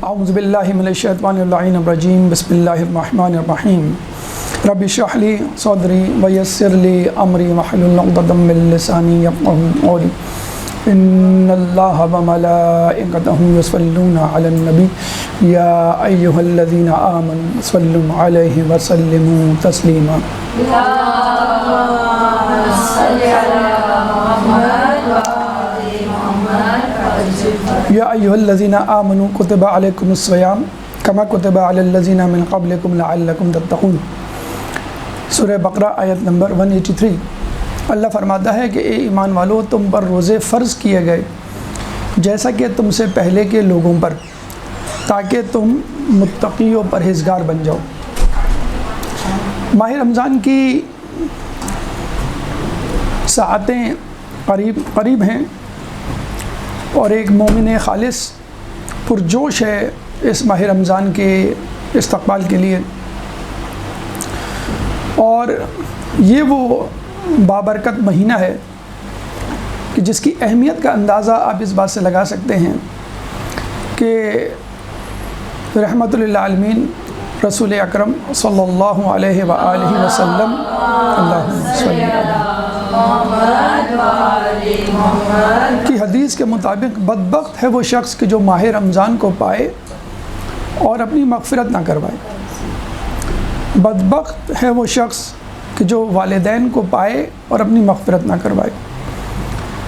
اعوذ باللہ من الشیطان الرجیم بسم اللہ الرحمن الرحیم رب اشرح لی صدری ویسر لی امری واحلل عقدۃ من لسانی یفقهوا قولی ان اللہ وملائکتہ یصلون علی النبی یا ایھا الذین آمنوا صلوا علیہ وسلموا تسلیما یا ایھا الذین آمنوا کتب علیکم الصیام کما کتب علی الذین من قبلکم لعلکم تتقون۔ سورہ بقرہ آیت نمبر 183۔ اللہ فرماتا ہے کہ اے ایمان والو، تم پر روزے فرض کیے گئے جیسا کہ تم سے پہلے کے لوگوں پر، تاکہ تم متقی و پرہیزگار بن جاؤ۔ ماہ رمضان کی ساعتیں قریب ہیں اور ایک مومن خالص پرجوش ہے اس ماہ رمضان کے استقبال کے لیے، اور یہ وہ بابرکت مہینہ ہے کہ جس کی اہمیت کا اندازہ آپ اس بات سے لگا سکتے ہیں کہ رحمت للعالمین رسول اکرم صلی اللہ علیہ وآلہ وسلم اللہم صلی کی حدیث کے مطابق بدبخت ہے وہ شخص کہ جو ماہ رمضان کو پائے اور اپنی مغفرت نہ کروائے۔ بدبخت ہے وہ شخص کہ جو والدین کو پائے اور اپنی مغفرت نہ کروائے،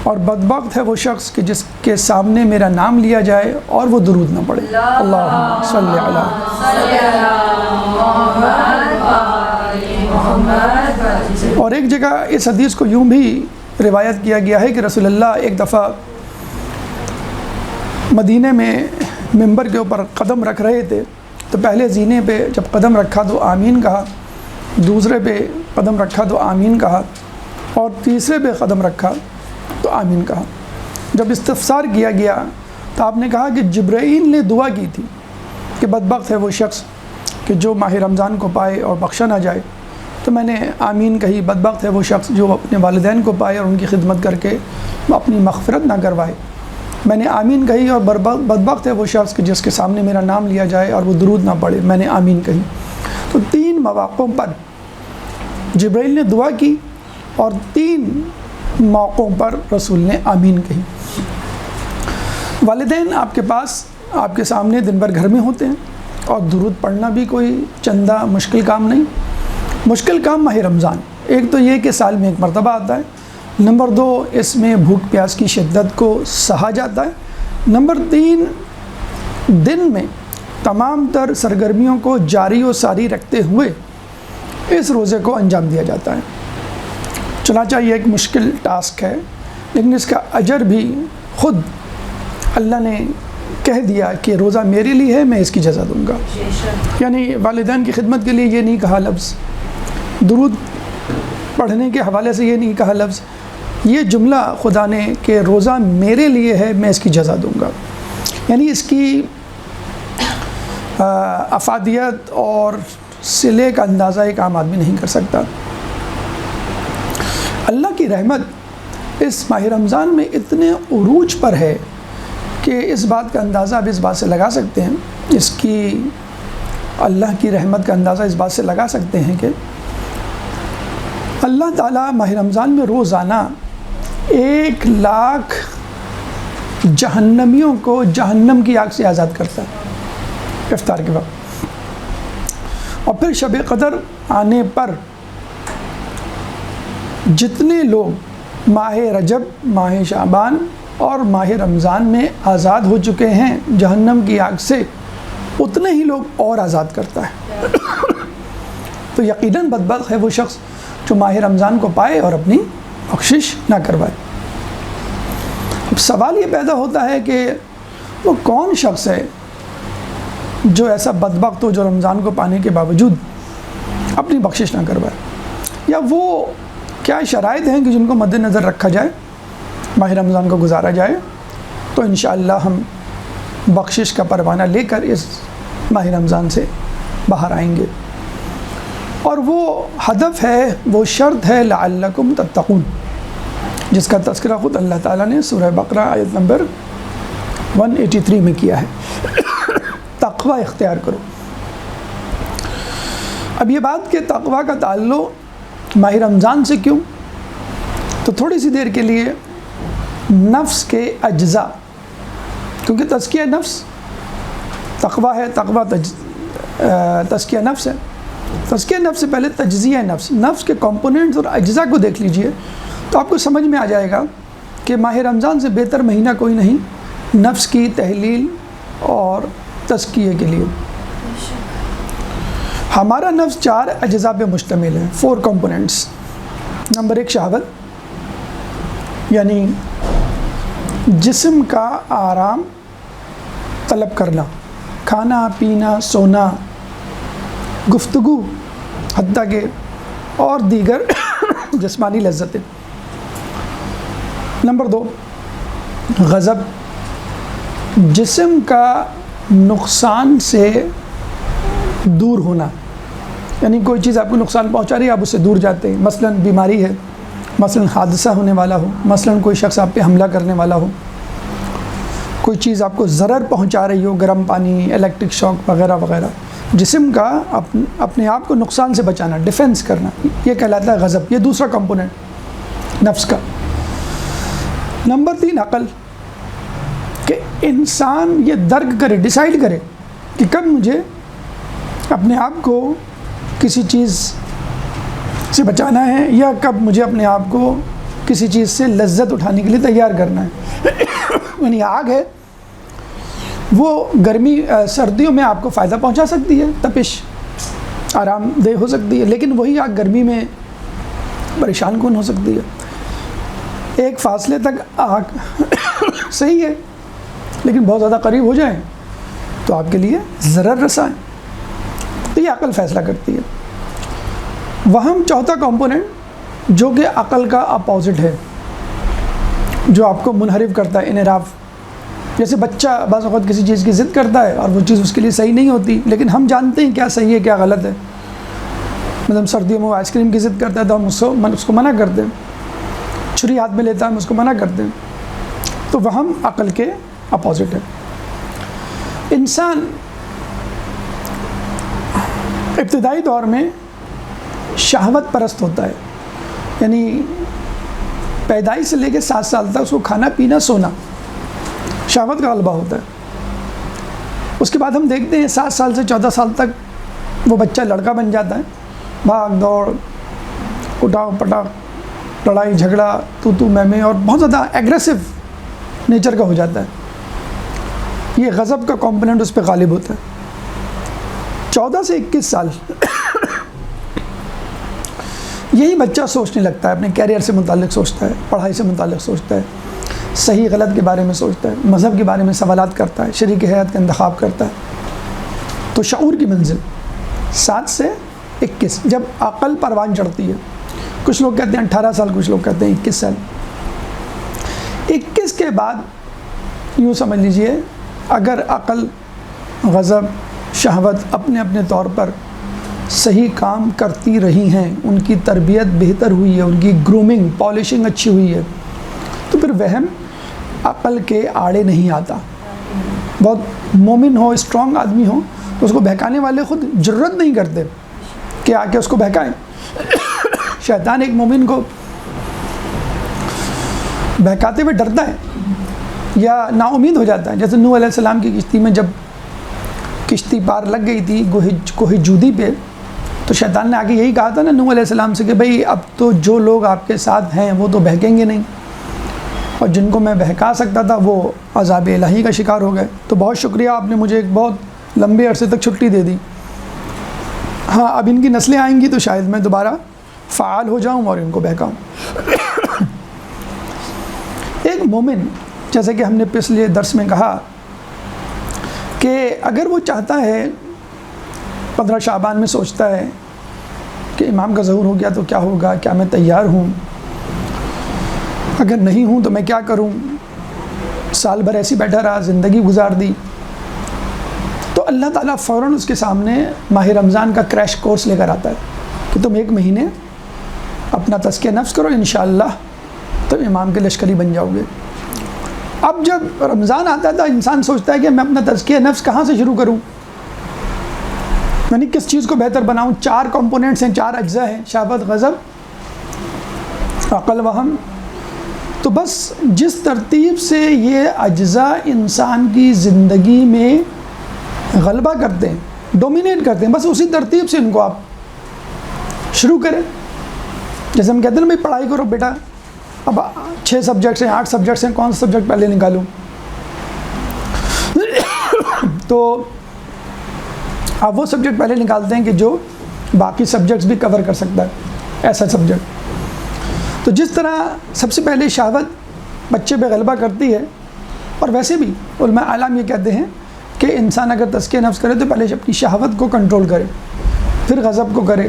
اور بدبخت ہے وہ شخص کہ جس کے سامنے میرا نام لیا جائے اور وہ درود نہ پڑھے۔ اللہم صلی علی۔ اور ایک جگہ اس حدیث کو یوں بھی روایت کیا گیا ہے کہ رسول اللہ ایک دفعہ مدینے میں ممبر کے اوپر قدم رکھ رہے تھے، تو پہلے زینے پہ جب قدم رکھا تو آمین کہا، دوسرے پہ قدم رکھا تو آمین کہا، اور تیسرے پہ قدم رکھا تو آمین کہا۔ جب استفسار کیا گیا تو آپ نے کہا کہ جبرائیل نے دعا کی تھی کہ بدبخت ہے وہ شخص کہ جو ماہ رمضان کو پائے اور بخشا نہ جائے، تو میں نے آمین کہی۔ بدبخت ہے وہ شخص جو اپنے والدین کو پائے اور ان کی خدمت کر کے اپنی مغفرت نہ کروائے، میں نے آمین کہی۔ اور بدبخت ہے وہ شخص کہ جس کے سامنے میرا نام لیا جائے اور وہ درود نہ پڑھے، میں نے آمین کہی۔ تو 3 مواقعوں پر جبرائیل نے دعا کی اور 3 موقعوں پر رسول نے آمین کہی۔ والدین آپ کے پاس، آپ کے سامنے دن بھر گھر میں ہوتے ہیں، اور درود پڑھنا بھی کوئی چندہ مشکل کام نہیں۔ مشکل کام ماہ رمضان، ایک تو یہ کہ سال میں ایک مرتبہ آتا ہے، نمبر 2 اس میں بھوک پیاس کی شدت کو سہا جاتا ہے، نمبر 3 دن میں تمام تر سرگرمیوں کو جاری و ساری رکھتے ہوئے اس روزے کو انجام دیا جاتا ہے۔ چنانچہ یہ ایک مشکل ٹاسک ہے، لیکن اس کا اجر بھی خود اللہ نے کہہ دیا کہ روزہ میرے لیے ہے، میں اس کی جزا دوں گا۔ یعنی والدین کی خدمت کے لیے یہ نہیں کہا لفظ، درود پڑھنے کے حوالے سے یہ نہیں کہا لفظ، یہ جملہ خدا نے کہ روزہ میرے لیے ہے، میں اس کی جزا دوں گا۔ یعنی اس کی افادیت اور صلے کا اندازہ ایک عام آدمی نہیں کر سکتا۔ اللہ کی رحمت اس ماہ رمضان میں اتنے عروج پر ہے کہ اس بات کا اندازہ اب اس بات سے لگا سکتے ہیں، اس کی اللہ کی رحمت کا اندازہ اس بات سے لگا سکتے ہیں کہ اللہ تعالیٰ ماہ رمضان میں روزانہ 1 لاکھ جہنمیوں کو جہنم کی آگ سے آزاد کرتا ہے افطار کے وقت۔ اور پھر شب قدر آنے پر جتنے لوگ ماہ رجب، ماہ شعبان اور ماہ رمضان میں آزاد ہو چکے ہیں جہنم کی آگ سے، اتنے ہی لوگ اور آزاد کرتا ہے۔ تو یقیناً بدبخت ہے وہ شخص جو ماہ رمضان کو پائے اور اپنی بخشش نہ کروائے۔ اب سوال یہ پیدا ہوتا ہے کہ وہ کون شخص ہے جو ایسا بدبخت ہو جو رمضان کو پانے کے باوجود اپنی بخشش نہ کروائے، یا وہ کیا شرائط ہیں کہ جن کو مد نظر رکھا جائے ماہ رمضان کو گزارا جائے، تو انشاءاللہ ہم بخشش کا پروانہ لے کر اس ماہ رمضان سے باہر آئیں گے۔ اور وہ ہدف ہے، وہ شرط ہے لعلکم تتقون، جس کا تذکرہ خود اللہ تعالیٰ نے سورہ بقرہ آیت نمبر 183 میں کیا ہے۔ تقوی اختیار کرو۔ اب یہ بات کہ تقوی کا تعلق ماہ رمضان سے کیوں، تو تھوڑی سی دیر کے لیے نفس کے اجزاء، کیونکہ تزکیہ نفس تقوی ہے، تقوی تزکیہ نفس ہے، تزکیہ نفس سے پہلے تجزیہ نفس، نفس کے کمپوننٹس اور اجزاء کو دیکھ لیجئے تو آپ کو سمجھ میں آ جائے گا کہ ماہ رمضان سے بہتر مہینہ کوئی نہیں نفس کی تحلیل اور تزکیے کے لیے۔ ہمارا نفس 4 اجزاء پہ مشتمل ہے، 4 کمپوننٹس۔ نمبر 1 شہوت، یعنی جسم کا آرام طلب کرنا، کھانا پینا سونا، گفتگو، حتیٰ کہ اور دیگر جسمانی لذتیں۔ نمبر 2 غضب، جسم کا نقصان سے دور ہونا، یعنی کوئی چیز آپ کو نقصان پہنچا رہی ہے آپ اس سے دور جاتے ہیں، مثلا بیماری ہے، مثلا حادثہ ہونے والا ہو، مثلا کوئی شخص آپ پہ حملہ کرنے والا ہو، کوئی چیز آپ کو ضرر پہنچا رہی ہو، گرم پانی، الیکٹرک شاک وغیرہ وغیرہ، جسم کا اپنے آپ کو نقصان سے بچانا، ڈیفنس کرنا، یہ کہلاتا ہے غضب۔ یہ دوسرا کمپوننٹ نفس کا۔ نمبر 3 عقل، کہ انسان یہ درک کرے، ڈیسائیڈ کرے کہ کب مجھے اپنے آپ کو کسی چیز سے بچانا ہے یا کب مجھے اپنے آپ کو کسی چیز سے لذت اٹھانے کے لیے تیار کرنا ہے۔ یعنی آگ ہے، وہ گرمی سردیوں میں آپ کو فائدہ پہنچا سکتی ہے، تپش آرام دہ ہو سکتی ہے، لیکن وہی آگ گرمی میں پریشان کن ہو سکتی ہے۔ ایک فاصلے تک آگ صحیح ہے، لیکن بہت زیادہ قریب ہو جائیں تو آپ کے لیے ضرر رساں ہے۔ تو یہ عقل فیصلہ کرتی ہے۔ وہم چوتھا کمپوننٹ جو کہ عقل کا اپوزٹ ہے، جو آپ کو منحرف کرتا ہے، انحراف۔ جیسے بچہ بعض اوقات کسی چیز کی ضد کرتا ہے اور وہ چیز اس کے لیے صحیح نہیں ہوتی، لیکن ہم جانتے ہیں کیا صحیح ہے کیا غلط ہے۔ مطلب سردیوں میں وہ آئس کریم کی ضد کرتا ہے تو ہم اس کو منع کرتے ہیں، چھری ہاتھ میں لیتا ہے ہم اس کو منع کرتے ہیں۔ تو وہم عقل کے اپوزٹ ہے۔ انسان ابتدائی دور میں شہوت پرست ہوتا ہے، یعنی پیدائش سے لے کے 7 سال تک اس کو کھانا پینا سونا شہوت کا غلبہ ہوتا ہے۔ اس کے بعد ہم دیکھتے ہیں 7 سال سے 14 سال تک وہ بچہ لڑکا بن جاتا ہے، بھاگ دوڑ، اٹھا پٹا، لڑائی جھگڑا، تو میں اور بہت زیادہ ایگریسو نیچر کا ہو جاتا ہے۔ یہ غضب کا کمپوننٹ اس پہ غالب ہوتا ہے۔ 14 سے 21 سال یہی بچہ سوچنے لگتا ہے، اپنے کیریئر سے متعلق سوچتا ہے، پڑھائی سے متعلق سوچتا ہے، صحیح غلط کے بارے میں سوچتا ہے، مذہب کے بارے میں سوالات کرتا ہے، شریک حیات کا انتخاب کرتا ہے۔ تو شعور کی منزل 7 سے 21، جب عقل پروان چڑھتی ہے۔ کچھ لوگ کہتے ہیں 18 سال، کچھ لوگ کہتے ہیں 21 سال۔ 21 کے بعد یوں سمجھ لیجئے اگر عقل، غضب، شہوت اپنے اپنے طور پر صحیح کام کرتی رہی ہیں، ان کی تربیت بہتر ہوئی ہے، ان کی گرومنگ، پالشنگ اچھی ہوئی ہے، تو پھر وہم عقل کے آڑے نہیں آتا۔ بہت مومن ہو، اسٹرانگ آدمی ہو تو اس کو بہکانے والے خود جرت نہیں کرتے کہ آ کے اس کو بہکائیں۔ شیطان ایک مومن کو بہکاتے ہوئے ڈرتا ہے یا نا امید ہو جاتا ہے۔ جیسے نوح علیہ السلام کی کشتی میں جب کشتی پار لگ گئی تھی کوہ جودی پہ، تو شیطان نے آگے یہی کہا تھا نا نوح علیہ السلام سے کہ بھئی اب تو جو لوگ آپ کے ساتھ ہیں وہ تو بہکیں گے نہیں، اور جن کو میں بہکا سکتا تھا وہ عذاب الہی کا شکار ہو گئے۔ تو بہت شکریہ، آپ نے مجھے ایک بہت لمبے عرصے تک چھٹی دے دی۔ ہاں اب ان کی نسلیں آئیں گی تو شاید میں دوبارہ فعال ہو جاؤں اور ان کو بہکاؤں۔ ایک مومن، جیسے کہ ہم نے پچھلے درس میں کہا کہ اگر وہ چاہتا ہے 15 شعبان میں سوچتا ہے کہ امام کا ظہور ہو گیا تو کیا ہوگا، کیا میں تیار ہوں، اگر نہیں ہوں تو میں کیا کروں، سال بھر ایسی بیٹھا رہا، زندگی گزار دی، تو اللہ تعالیٰ فوراً اس کے سامنے ماہ رمضان کا کریش کورس لے کر آتا ہے کہ تم 1 مہینے اپنا تزکیہ نفس کرو، انشاءاللہ تم امام کے لشکری بن جاؤ گے۔ اب جب رمضان آتا ہے تو انسان سوچتا ہے کہ میں اپنا تزکیہ نفس کہاں سے شروع کروں، یعنی کس چیز کو بہتر بناؤں؟ 4 کمپوننٹس ہیں، 4 اجزاء ہیں، شہوت، غضب، عقل، وہم. تو بس جس ترتیب سے یہ اجزاء انسان کی زندگی میں غلبہ کرتے ہیں، ڈومینیٹ کرتے ہیں، بس اسی ترتیب سے ان کو آپ شروع کریں. جیسے ہم کہتے ہیں نا بھائی پڑھائی کرو بیٹا، اب 6 سبجیکٹس ہیں، 8 سبجیکٹس ہیں، کون سا سبجیکٹ پہلے نکالوں؟ تو آپ وہ سبجیکٹ پہلے نکالتے ہیں کہ جو باقی سبجیکٹس بھی کور کر سکتا ہے، ایسا سبجیکٹ. تو جس طرح سب سے پہلے شہوت بچے پہ غلبہ کرتی ہے، اور ویسے بھی علماء اعلام یہ کہتے ہیں کہ انسان اگر تزکیہ نفس کرے تو پہلے اپنی شہوت کو کنٹرول کرے، پھر غضب کو کرے،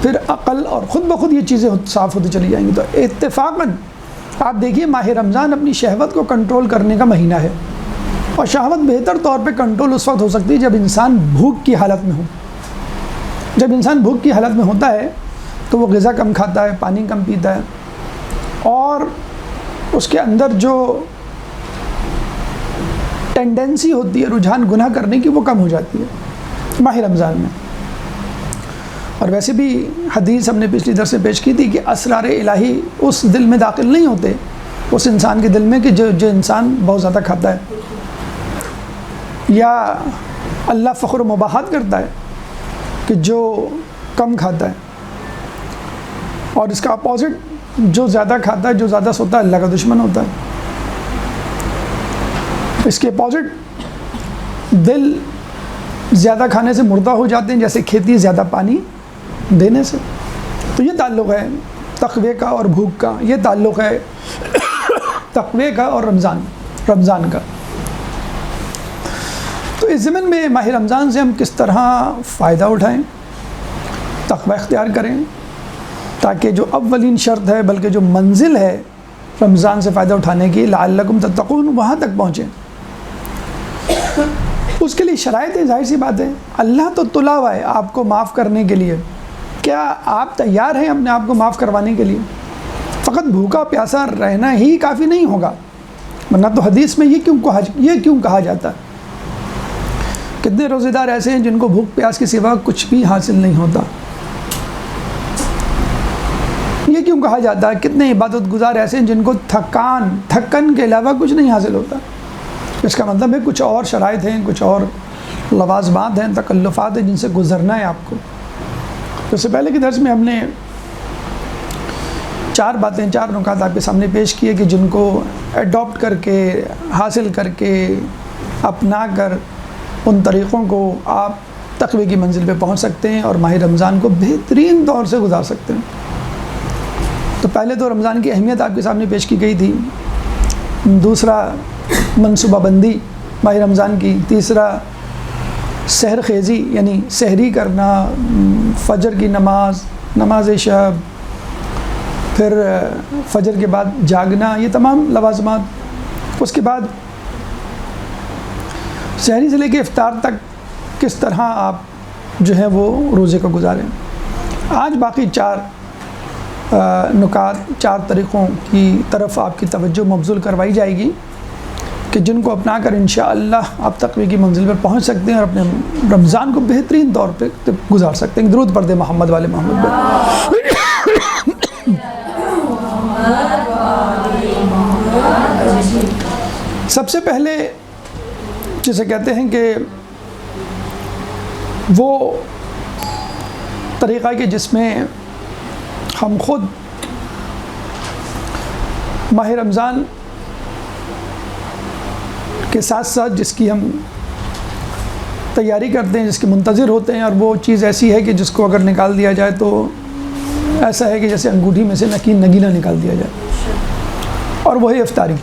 پھر عقل، اور خود بخود یہ چیزیں صاف ہوتی چلی جائیں گی. تو اتفاقاً آپ دیکھیے ماہ رمضان اپنی شہوت کو کنٹرول کرنے کا مہینہ ہے، اور شہوت بہتر طور پہ کنٹرول اس وقت ہو سکتی ہے جب انسان بھوک کی حالت میں ہو. جب انسان بھوک کی حالت میں ہوتا ہے تو وہ غذا کم کھاتا ہے، پانی کم پیتا ہے، اور اس کے اندر جو ٹینڈنسی ہوتی ہے، رجحان گناہ کرنے کی، وہ کم ہو جاتی ہے ماہ رمضان میں. اور ویسے بھی حدیث ہم نے پچھلی درس میں پیش کی تھی کہ اسرار الہی اس دل میں داخل نہیں ہوتے، اس انسان کے دل میں کہ جو انسان بہت زیادہ کھاتا ہے، یا اللہ فخر و مباحات کرتا ہے کہ جو کم کھاتا ہے. اور اس کا اپوزٹ، جو زیادہ کھاتا ہے، جو زیادہ سوتا ہے، اللہ کا دشمن ہوتا ہے. اس کے اپوزٹ، دل زیادہ کھانے سے مردہ ہو جاتے ہیں، جیسے کھیتی زیادہ پانی دینے سے. تو یہ تعلق ہے تقوی کا اور بھوک کا، یہ تعلق ہے تقوی کا اور رمضان کا. تو اس ضمن میں ماہ رمضان سے ہم کس طرح فائدہ اٹھائیں، تقوی اختیار کریں، تاکہ جو اولین شرط ہے بلکہ جو منزل ہے رمضان سے فائدہ اٹھانے کی، لعلکم تتقون، وہاں تک پہنچیں. اس کے لیے شرائط ہے، ظاہر سی بات ہے. اللہ تو تلا ہوا ہے آپ کو معاف کرنے کے لیے. کیا آپ تیار ہیں اپنے آپ کو معاف کروانے کے لیے؟ فقط بھوکا پیاسا رہنا ہی کافی نہیں ہوگا، ورنہ تو حدیث میں یہ کیوں کہا جاتا ہے؟ کتنے روزے دار ایسے ہیں جن کو بھوک پیاس کے سوا کچھ بھی حاصل نہیں ہوتا؟ یہ کیوں کہا جاتا ہے؟ کتنے عبادت گزار ایسے ہیں جن کو تھکن کے علاوہ کچھ نہیں حاصل ہوتا؟ اس کا مطلب ہے کچھ اور شرائط ہیں، کچھ اور لوازمات ہیں، تکلفات ہیں جن سے گزرنا ہے آپ کو. تو اس سے پہلے کے درس میں ہم نے 4 نکات آپ کے سامنے پیش کیے کہ جن کو ایڈاپٹ کر کے، حاصل کر کے، اپنا کر، ان طریقوں کو آپ تقوی کی منزل پہ پہنچ سکتے ہیں اور ماہ رمضان کو بہترین طور سے گزار سکتے ہیں. تو پہلے تو رمضان کی اہمیت آپ کے سامنے پیش کی گئی تھی، دوسرا منصوبہ بندی ماہ رمضان کی، تیسرا سحر خیزی یعنی سحری کرنا، فجر کی نماز شب، پھر فجر کے بعد جاگنا، یہ تمام لوازمات. اس کے بعد سحری سے لے کے افطار تک کس طرح آپ جو ہے وہ روزے کو گزاریں. آج باقی 4 نکات، 4 طریقوں کی طرف آپ کی توجہ مبذول کروائی جائے گی کہ جن کو اپنا کر انشاءاللہ آپ تقوی کی منزل پر پہنچ سکتے ہیں اور اپنے رمضان کو بہترین طور پہ گزار سکتے ہیں. درود پڑھ دیں محمد والے محمد پر. سب سے پہلے جسے کہتے ہیں کہ وہ طریقہ کہ جس میں ہم خود ماہ رمضان کے ساتھ ساتھ جس کی ہم تیاری کرتے ہیں، جس کے منتظر ہوتے ہیں، اور وہ چیز ایسی ہے کہ جس کو اگر نکال دیا جائے تو ایسا ہے کہ جیسے انگوٹھی میں سے نگینہ نکال دیا جائے، اور وہ ہے افطاری.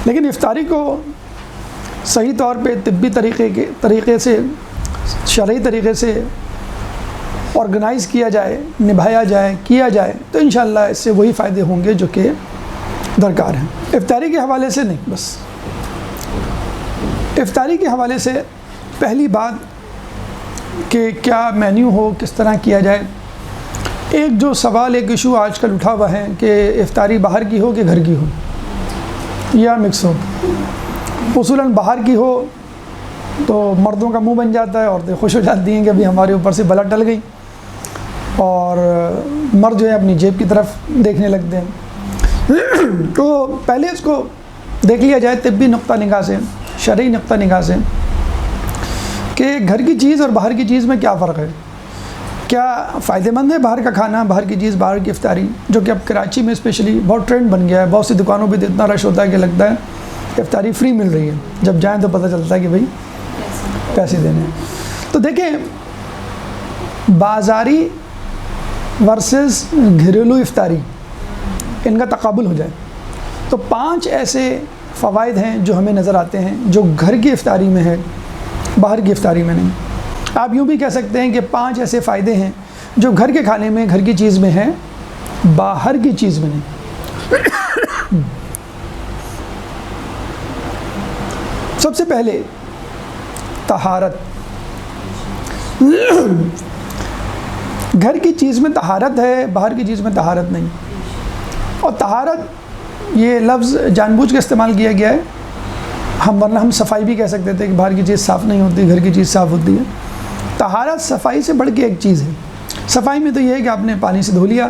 لیکن افطاری کو صحیح طور پہ طبی طریقے سے، شرعی طریقے سے آرگنائز کیا جائے، نبھایا جائے، کیا جائے تو انشاءاللہ اس سے وہی فائدے ہوں گے جو کہ درکار ہیں. افطاری کے حوالے سے نہیں، بس افطاری کے حوالے سے پہلی بات کہ کیا مینیو ہو، کس طرح کیا جائے. ایک جو سوال، ایک ایشو آج کل اٹھا ہوا ہے کہ افطاری باہر کی ہو کہ گھر کی ہو یا مکس ہو. اصولاً باہر کی ہو تو مردوں کا منہ بن جاتا ہے، عورتیں خوش ہو جاتی ہیں کہ ابھی ہمارے اوپر سے بلا ٹل گئی، اور مرد جو ہے اپنی جیب کی طرف دیکھنے لگتے ہیں۔ تو پہلے اس کو دیکھ لیا جائے طبی نقطہ نگاہ سے، شرعی نقطہ نگاہ سے، کہ گھر کی چیز اور باہر کی چیز میں کیا فرق ہے، کیا فائدہ مند ہے باہر کا کھانا، باہر کی چیز، باہر کی افطاری، جو کہ اب کراچی میں اسپیشلی بہت ٹرینڈ بن گیا ہے، بہت سی دکانوں پہ اتنا رش ہوتا ہے کہ لگتا ہے افطاری فری مل رہی ہے، جب جائیں تو پتہ چلتا ہے کہ بھائی پیسے دینے ہیں۔ تو دیکھیں، بازاری ورسز گھریلو افطاری، ان کا تقابل ہو جائے تو 5 ایسے فوائد ہیں جو ہمیں نظر آتے ہیں جو گھر کی افطاری میں ہے، باہر کی افطاری میں نہیں۔ آپ یوں بھی کہہ سکتے ہیں کہ 5 ایسے فائدے ہیں جو گھر کے کھانے میں، گھر کی چیز میں ہیں، باہر کی چیز میں نہیں۔ سب سے پہلے طہارت۔ گھر کی چیز میں طہارت ہے، باہر کی چیز میں طہارت نہیں۔ اور طہارت یہ لفظ جان بوجھ کے استعمال کیا گیا ہے، ورنہ ہم صفائی بھی کہہ سکتے تھے کہ باہر کی چیز صاف نہیں ہوتی، گھر کی چیز صاف ہوتی ہے۔ طہارت صفائی سے بڑھ کے ایک چیز ہے۔ صفائی میں تو یہ ہے کہ آپ نے پانی سے دھو لیا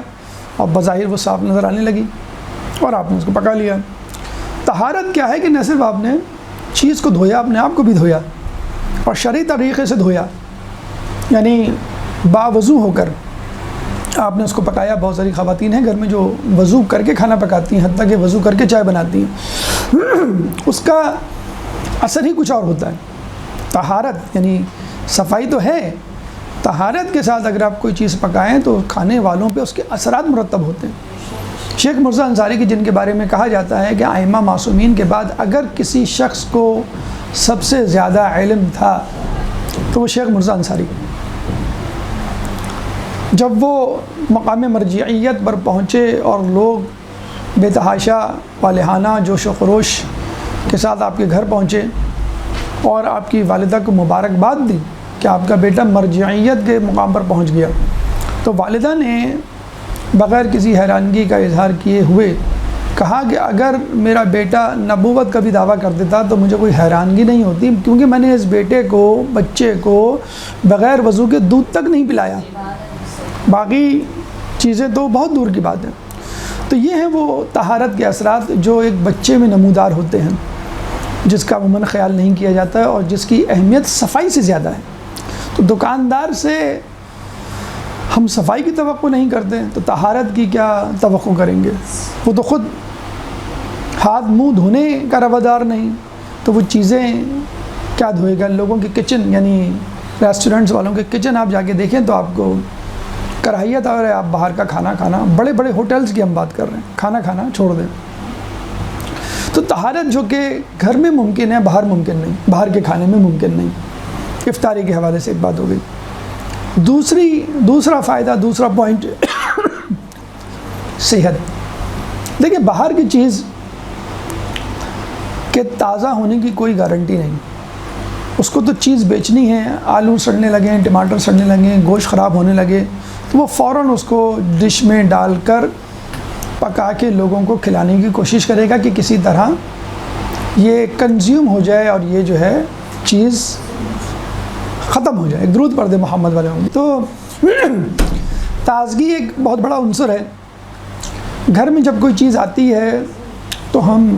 اور بظاہر وہ صاف نظر آنے لگی اور آپ نے اس کو پکا لیا۔ طہارت کیا ہے کہ نہ صرف آپ نے چیز کو دھویا، اپنے آپ کو بھی دھویا اور شرعی طریقے سے دھویا، یعنی باوضو ہو کر آپ نے اس کو پکایا۔ بہت ساری خواتین ہیں گھر میں جو وضو کر کے کھانا پکاتی ہیں، حتیٰ کہ وضو کر کے چائے بناتی ہیں، اس کا اثر ہی کچھ اور ہوتا ہے۔ طہارت یعنی صفائی تو ہے، طہارت کے ساتھ اگر آپ کوئی چیز پکائیں تو کھانے والوں پہ اس کے اثرات مرتب ہوتے ہیں۔ شیخ مرزا انصاری کی، جن کے بارے میں کہا جاتا ہے کہ ائمہ معصومین کے بعد اگر کسی شخص کو سب سے زیادہ علم تھا تو وہ شیخ مرزا انصاری۔ جب وہ مقام مرجعیت پر پہنچے اور لوگ بے تحاشا والہانہ جوش و خروش کے ساتھ آپ کے گھر پہنچے اور آپ کی والدہ کو مبارکباد دی کہ آپ کا بیٹا مرجعیت کے مقام پر پہنچ گیا، تو والدہ نے بغیر کسی حیرانگی کا اظہار کیے ہوئے کہا کہ اگر میرا بیٹا نبوت کا بھی دعویٰ کر دیتا تو مجھے کوئی حیرانگی نہیں ہوتی، کیونکہ میں نے اس بیٹے کو، بچے کو بغیر وضو کے دودھ تک نہیں پلایا، باقی چیزیں تو بہت دور کی بات ہے۔ تو یہ ہیں وہ طہارت کے اثرات جو ایک بچے میں نمودار ہوتے ہیں، جس کا عموماً خیال نہیں کیا جاتا ہے اور جس کی اہمیت صفائی سے زیادہ ہے۔ تو دکاندار سے ہم صفائی کی توقع نہیں کرتے تو طہارت کی کیا توقع کریں گے؟ وہ تو خود ہاتھ منہ دھونے کا روادار نہیں، تو وہ چیزیں کیا دھوئے گا؟ لوگوں کی کچن، یعنی ریسٹورنٹس والوں کے کچن آپ جا کے دیکھیں تو آپ کو کراہیت آ رہا ہے آپ باہر کا کھانا کھانا۔ بڑے بڑے ہوٹلز کی ہم بات کر رہے ہیں، کھانا کھانا چھوڑ دیں۔ تو طہارت جو کہ گھر میں ممکن ہے، باہر ممکن نہیں، باہر کے کھانے میں ممکن نہیں۔ افطاری کے حوالے سے ایک بات ہو گئی۔ دوسرا فائدہ، دوسرا پوائنٹ، صحت۔ دیکھیں، باہر کی چیز کے تازہ ہونے کی کوئی گارنٹی نہیں، اس کو تو چیز بیچنی ہے، آلو سڑنے لگے، ٹماٹر سڑنے لگے، گوشت خراب ہونے لگے تو وہ فوراً اس کو ڈش میں ڈال کر پکا کے لوگوں کو کھلانے کی کوشش کرے گا کہ کسی طرح یہ کنزیوم ہو جائے اور یہ جو ہے چیز ختم ہو جائے۔ درود پڑھ دے محمد والے ہوں گے۔ تو تازگی ایک بہت بڑا عنصر ہے۔ گھر میں جب کوئی چیز آتی ہے تو ہم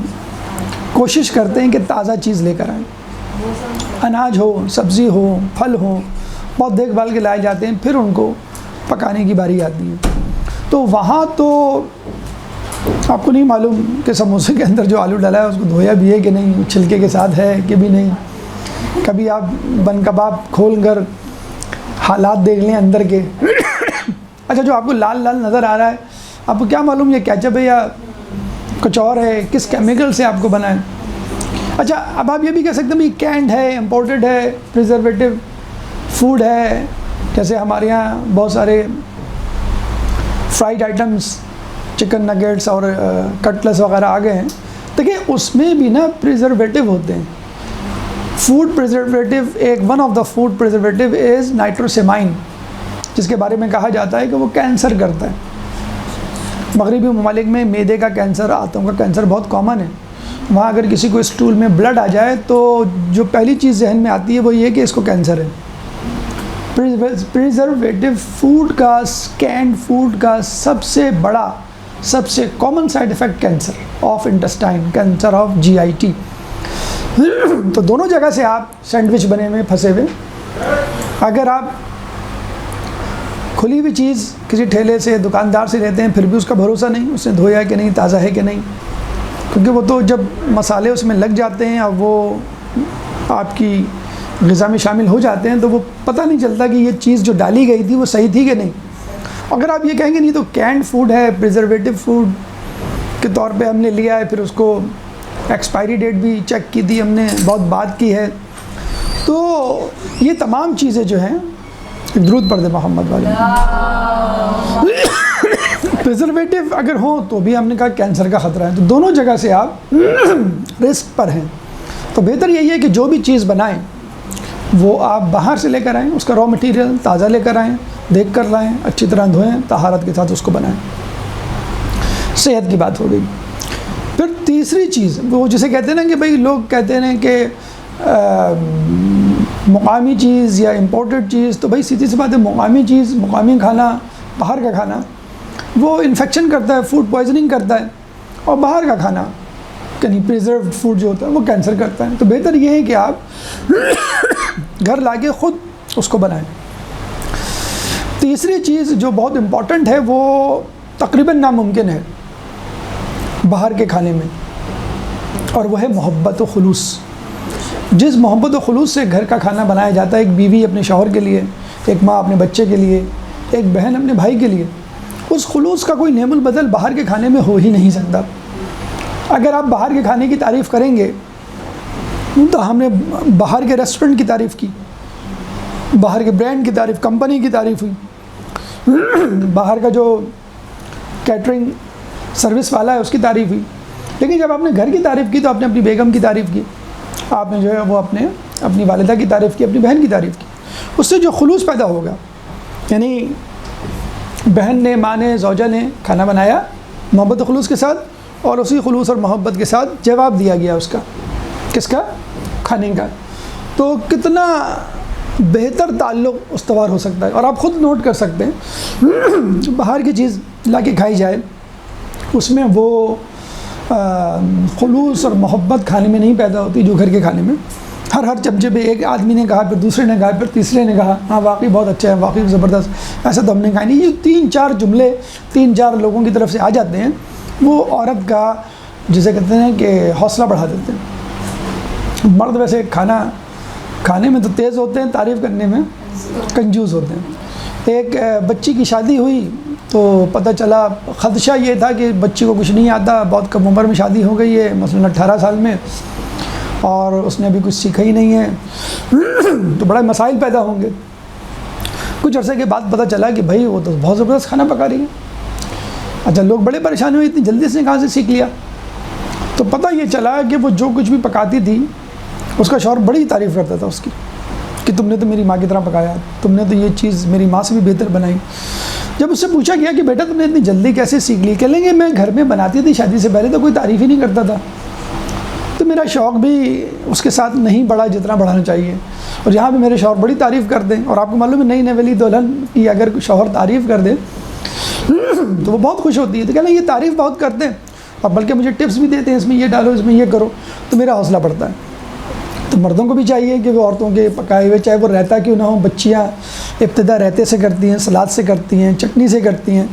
کوشش کرتے ہیں کہ تازہ چیز لے کر آئیں، اناج ہو، سبزی ہو، پھل ہو، بہت دیکھ بھال کے لائے جاتے ہیں، پھر ان کو پکانے کی باری آتی ہے۔ تو وہاں تو آپ کو نہیں معلوم کہ سموسے کے اندر جو آلو ڈالا ہے اس کو دھویا بھی ہے کہ نہیں، چھلکے کے ساتھ ہے کہ بھی نہیں۔ کبھی آپ بن کباب کھول کر حالات دیکھ لیں اندر کے۔ اچھا، جو آپ کو لال لال نظر آ رہا ہے، آپ کو کیا معلوم یہ کیچپ ہے یا کچھ اور ہے، کس کیمیکل سے آپ کو بنا ہے۔ اچھا، اب آپ یہ بھی کہہ سکتے ہیں یہ کینڈ ہے، امپورٹڈ ہے، پریزرویٹو فوڈ ہے، جیسے ہمارے یہاں بہت سارے فرائیڈ آئٹمس، چکن نگیٹس اور کٹلس وغیرہ آ گئے ہیں۔ دیکھیں، اس میں بھی نا پریزرویٹو ہوتے ہیں۔ فوڈ پریزرویٹو، ایک one of the food preservative is nitrosamine, جس کے بارے میں کہا جاتا ہے کہ وہ کینسر کرتا ہے۔ مغربی ممالک میں معدے کا کینسر، آنتوں کا کینسر بہت کامن ہے، وہاں اگر کسی کو اسٹول میں بلڈ آ جائے تو جو پہلی چیز ذہن میں آتی ہے وہ یہ کہ اس کو کینسر ہے. پریزرویٹو فوڈ کا، اسکینڈ فوڈ کا سب سے بڑا، سب سے common side effect cancer of intestine, cancer of GIT. تو دونوں جگہ سے آپ سینڈوچ بنے ہوئے پھنسے ہوئے. اگر آپ کھلی ہوئی چیز کسی ٹھیلے سے، دکاندار سے لیتے ہیں، پھر بھی اس کا بھروسہ نہیں، اس نے دھویا کہ نہیں، تازہ ہے کہ نہیں، کیونکہ وہ تو جب مسالے اس میں لگ جاتے ہیں اور وہ آپ کی غذا میں شامل ہو جاتے ہیں تو وہ پتہ نہیں چلتا کہ یہ چیز جو ڈالی گئی تھی وہ صحیح تھی کہ نہیں. اگر آپ یہ کہیں گے نہیں تو کینڈ فوڈ ہے، پریزرویٹو فوڈ کے طور پہ ہم نے لیا ہے، پھر اس کو ایکسپائری ڈیٹ بھی چیک کی تھی ہم نے، بہت بات کی ہے، تو یہ تمام چیزیں جو ہیں، درود پڑھ دے محمد والے، پریزرویٹو اگر ہوں تو بھی ہم نے کہا کینسر کا خطرہ ہے. تو دونوں جگہ سے آپ رسک پر ہیں. تو بہتر یہی ہے کہ جو بھی چیز بنائیں وہ آپ باہر سے لے کر آئیں، اس کا را مٹیریل تازہ لے کر آئیں، دیکھ کر لائیں، اچھی طرح دھوئیں، طہارت کے ساتھ اس کو بنائیں. صحت کی بات ہو گئی. پھر تیسری چیز وہ جسے کہتے ہیں نا کہ بھئی لوگ کہتے ہیں کہ مقامی چیز یا امپورٹڈ چیز، تو بھئی سیدھی سی بات ہے، مقامی چیز، مقامی کھانا، باہر کا کھانا وہ انفیکشن کرتا ہے، فوڈ پوائزننگ کرتا ہے، اور باہر کا کھانا یعنی پریزروڈ فوڈ جو ہوتا ہے وہ کینسر کرتا ہے. تو بہتر یہ ہے کہ آپ گھر لا کے خود اس کو بنائیں. تیسری چیز جو بہت امپورٹنٹ ہے وہ تقریباً ناممکن ہے باہر کے کھانے میں، اور وہ ہے محبت و خلوص. جس محبت و خلوص سے گھر کا کھانا بنایا جاتا ہے، ایک بیوی اپنے شوہر کے لیے، ایک ماں اپنے بچے کے لیے، ایک بہن اپنے بھائی کے لیے، اس خلوص کا کوئی نعم البدل باہر کے کھانے میں ہو ہی نہیں سکتا. اگر آپ باہر کے کھانے کی تعریف کریں گے تو ہم نے باہر کے ریسٹورنٹ کی تعریف کی، باہر کے برانڈ کی تعریف، کمپنی کی تعریف ہوئی، باہر کا جو کیٹرنگ سروس والا ہے اس کی تعریف ہوئی. لیکن جب آپ نے گھر کی تعریف کی تو آپ نے اپنی بیگم کی تعریف کی، آپ نے جو ہے وہ اپنی والدہ کی تعریف کی، اپنی بہن کی تعریف کی. اس سے جو خلوص پیدا ہوگا، یعنی بہن نے، ماں نے، زوجہ نے کھانا بنایا محبت و خلوص کے ساتھ، اور اسی خلوص اور محبت کے ساتھ جواب دیا گیا اس کا، کس کا؟ کھانے کا. تو کتنا بہتر تعلق استوار ہو سکتا ہے. اور آپ خود نوٹ کر سکتے ہیں باہر کی چیز لا کے کھائی جائے، اس میں وہ خلوص اور محبت کھانے میں نہیں پیدا ہوتی جو گھر کے کھانے میں. ہر چمچے پہ ایک آدمی نے کہا، پھر دوسرے نے کہا، پھر تیسرے نے کہا ہاں واقعی بہت اچھا ہے، واقعی زبردست، ایسا تو ہم نے کہا نہیں. یہ 3-4 جملے 3-4 لوگوں کی طرف سے آ جاتے ہیں، وہ عورت کا جسے کہتے ہیں کہ حوصلہ بڑھا دیتے ہیں. مرد ویسے کھانے میں تو تیز ہوتے ہیں، تعریف کرنے میں کنجوس ہوتے ہیں. ایک بچی کی شادی ہوئی تو پتہ چلا، خدشہ یہ تھا کہ بچی کو کچھ نہیں آتا، بہت کم عمر میں شادی ہو گئی ہے، مثلاً 18 سال میں، اور اس نے ابھی کچھ سیکھا ہی نہیں ہے، تو بڑے مسائل پیدا ہوں گے. کچھ عرصے کے بعد پتہ چلا کہ بھائی وہ تو بہت زبردست کھانا پکا رہی ہے. اچھا، لوگ بڑے پریشان ہوئے، اتنی جلدی سے کہاں سے سیکھ لیا؟ تو پتہ یہ چلا کہ وہ جو کچھ بھی پکاتی تھی اس کا شوہر بڑی تعریف کرتا تھا اس کی، کہ تم نے تو میری ماں کی طرح پکایا، تم نے تو یہ چیز میری ماں سے بھی بہتر بنائی. جب اس سے پوچھا گیا کہ بیٹا تم نے اتنی جلدی کیسے سیکھ لی، کہہ لیں گے میں گھر میں بناتی تھی، شادی سے پہلے تو کوئی تعریف ہی نہیں کرتا تھا، تو میرا شوق بھی اس کے ساتھ نہیں بڑھا جتنا بڑھانا چاہیے. اور یہاں پہ میرے شوہر بڑی تعریف کر دیں، اور آپ کو معلوم ہے نئی نویلی دلہن کی اگر شوہر تعریف کر دے تو وہ بہت خوش ہوتی ہے. تو کہہ لیں یہ تعریف بہت کرتے ہیں، اور بلکہ مجھے ٹپس بھی دیتے ہیں، اس میں یہ ڈالو، اس میں یہ کرو، تو میرا حوصلہ بڑھتا ہے. تو مردوں کو بھی چاہیے کہ وہ عورتوں کے پکائے ہوئے، چاہے وہ رہتا کیوں نہ ہو، بچیاں ابتدا رہتے سے کرتی ہیں، سلاد سے کرتی ہیں، چٹنی سے کرتی ہیں،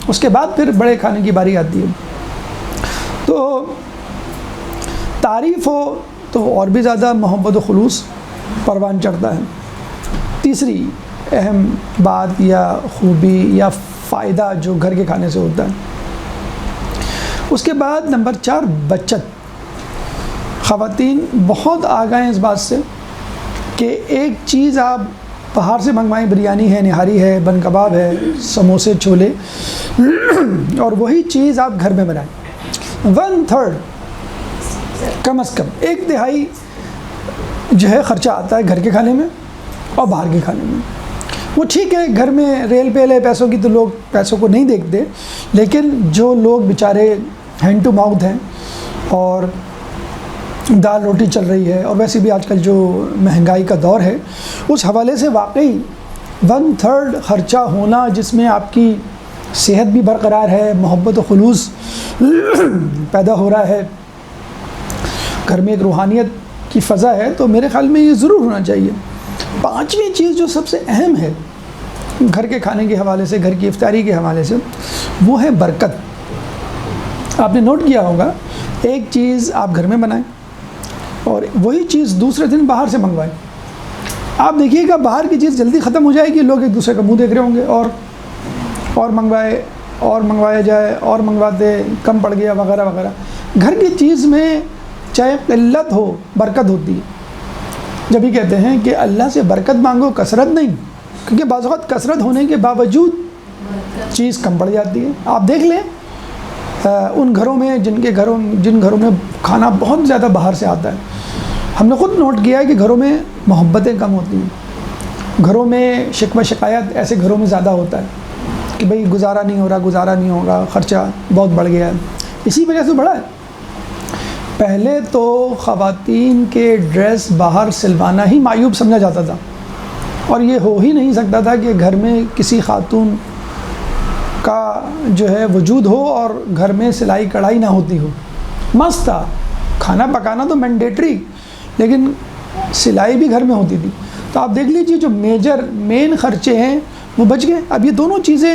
اس کے بعد پھر بڑے کھانے کی باری آتی ہے. تو تعریف ہو تو اور بھی زیادہ محبت و خلوص پروان چڑھتا ہے. تیسری اہم بات یا خوبی یا فائدہ جو گھر کے کھانے سے ہوتا ہے. اس کے بعد نمبر 4 بچت. خواتین بہت آگاہ ہیں اس بات سے کہ ایک چیز آپ باہر سے منگوائیں، بریانی ہے، نہاری ہے، بن کباب ہے، سموسے، چھولے، اور وہی چیز آپ گھر میں بنائیں. 1/3 کم از کم 1/3 جو ہے خرچہ آتا ہے گھر کے کھانے میں اور باہر کے کھانے میں. وہ ٹھیک ہے، گھر میں ریل پیل ہے پیسوں کی، تو لوگ پیسوں کو نہیں دیکھتے، لیکن جو لوگ بیچارے ہینڈ ٹو ماؤتھ ہیں، اور دال روٹی چل رہی ہے، اور ویسے بھی آج کل جو مہنگائی کا دور ہے اس حوالے سے واقعی 1/3 خرچہ ہونا جس میں آپ کی صحت بھی برقرار ہے، محبت و خلوص پیدا ہو رہا ہے، گھر میں ایک روحانیت کی فضا ہے، تو میرے خیال میں یہ ضرور ہونا چاہیے۔ 5ویں چیز جو سب سے اہم ہے گھر کے کھانے کے حوالے سے، گھر کی افطاری کے حوالے سے، وہ ہے برکت۔ آپ نے نوٹ کیا ہوگا ایک چیز آپ گھر میں بنائیں اور وہی چیز دوسرے دن باہر سے منگوائیں، آپ دیکھیے گا باہر کی چیز جلدی ختم ہو جائے گی، لوگ ایک دوسرے کا منہ دیکھ رہے ہوں گے، اور منگوائے اور منگوایا جائے اور منگواتے، کم پڑ گیا وغیرہ وغیرہ۔ گھر کی چیز میں چاہے قلت ہو برکت ہوتی ہے۔ جب ہی کہتے ہیں کہ اللہ سے برکت مانگو، کثرت نہیں، کیونکہ بعض اوقات کثرت ہونے کے باوجود چیز کم پڑ جاتی ہے۔ آپ دیکھ لیں ان گھروں میں جن گھروں میں کھانا بہت زیادہ باہر سے آتا ہے، ہم نے خود نوٹ کیا ہے کہ گھروں میں محبتیں کم ہوتی ہیں، گھروں میں شکوہ شکایت ایسے گھروں میں زیادہ ہوتا ہے کہ بھئی گزارا نہیں ہوگا، خرچہ بہت بڑھ گیا ہے۔ اسی وجہ سے بڑھا ہے۔ پہلے تو خواتین کے ڈریس باہر سلوانا ہی معیوب سمجھا جاتا تھا، اور یہ ہو ہی نہیں سکتا تھا کہ گھر میں کسی خاتون کا جو ہے وجود ہو اور گھر میں سلائی کڑھائی نہ ہوتی ہو۔ مست تھا، کھانا پکانا تو مینڈیٹری، لیکن سلائی بھی گھر میں ہوتی تھی۔ تو آپ دیکھ لیجیے جو مین خرچے ہیں وہ بچ گئے۔ اب یہ دونوں چیزیں،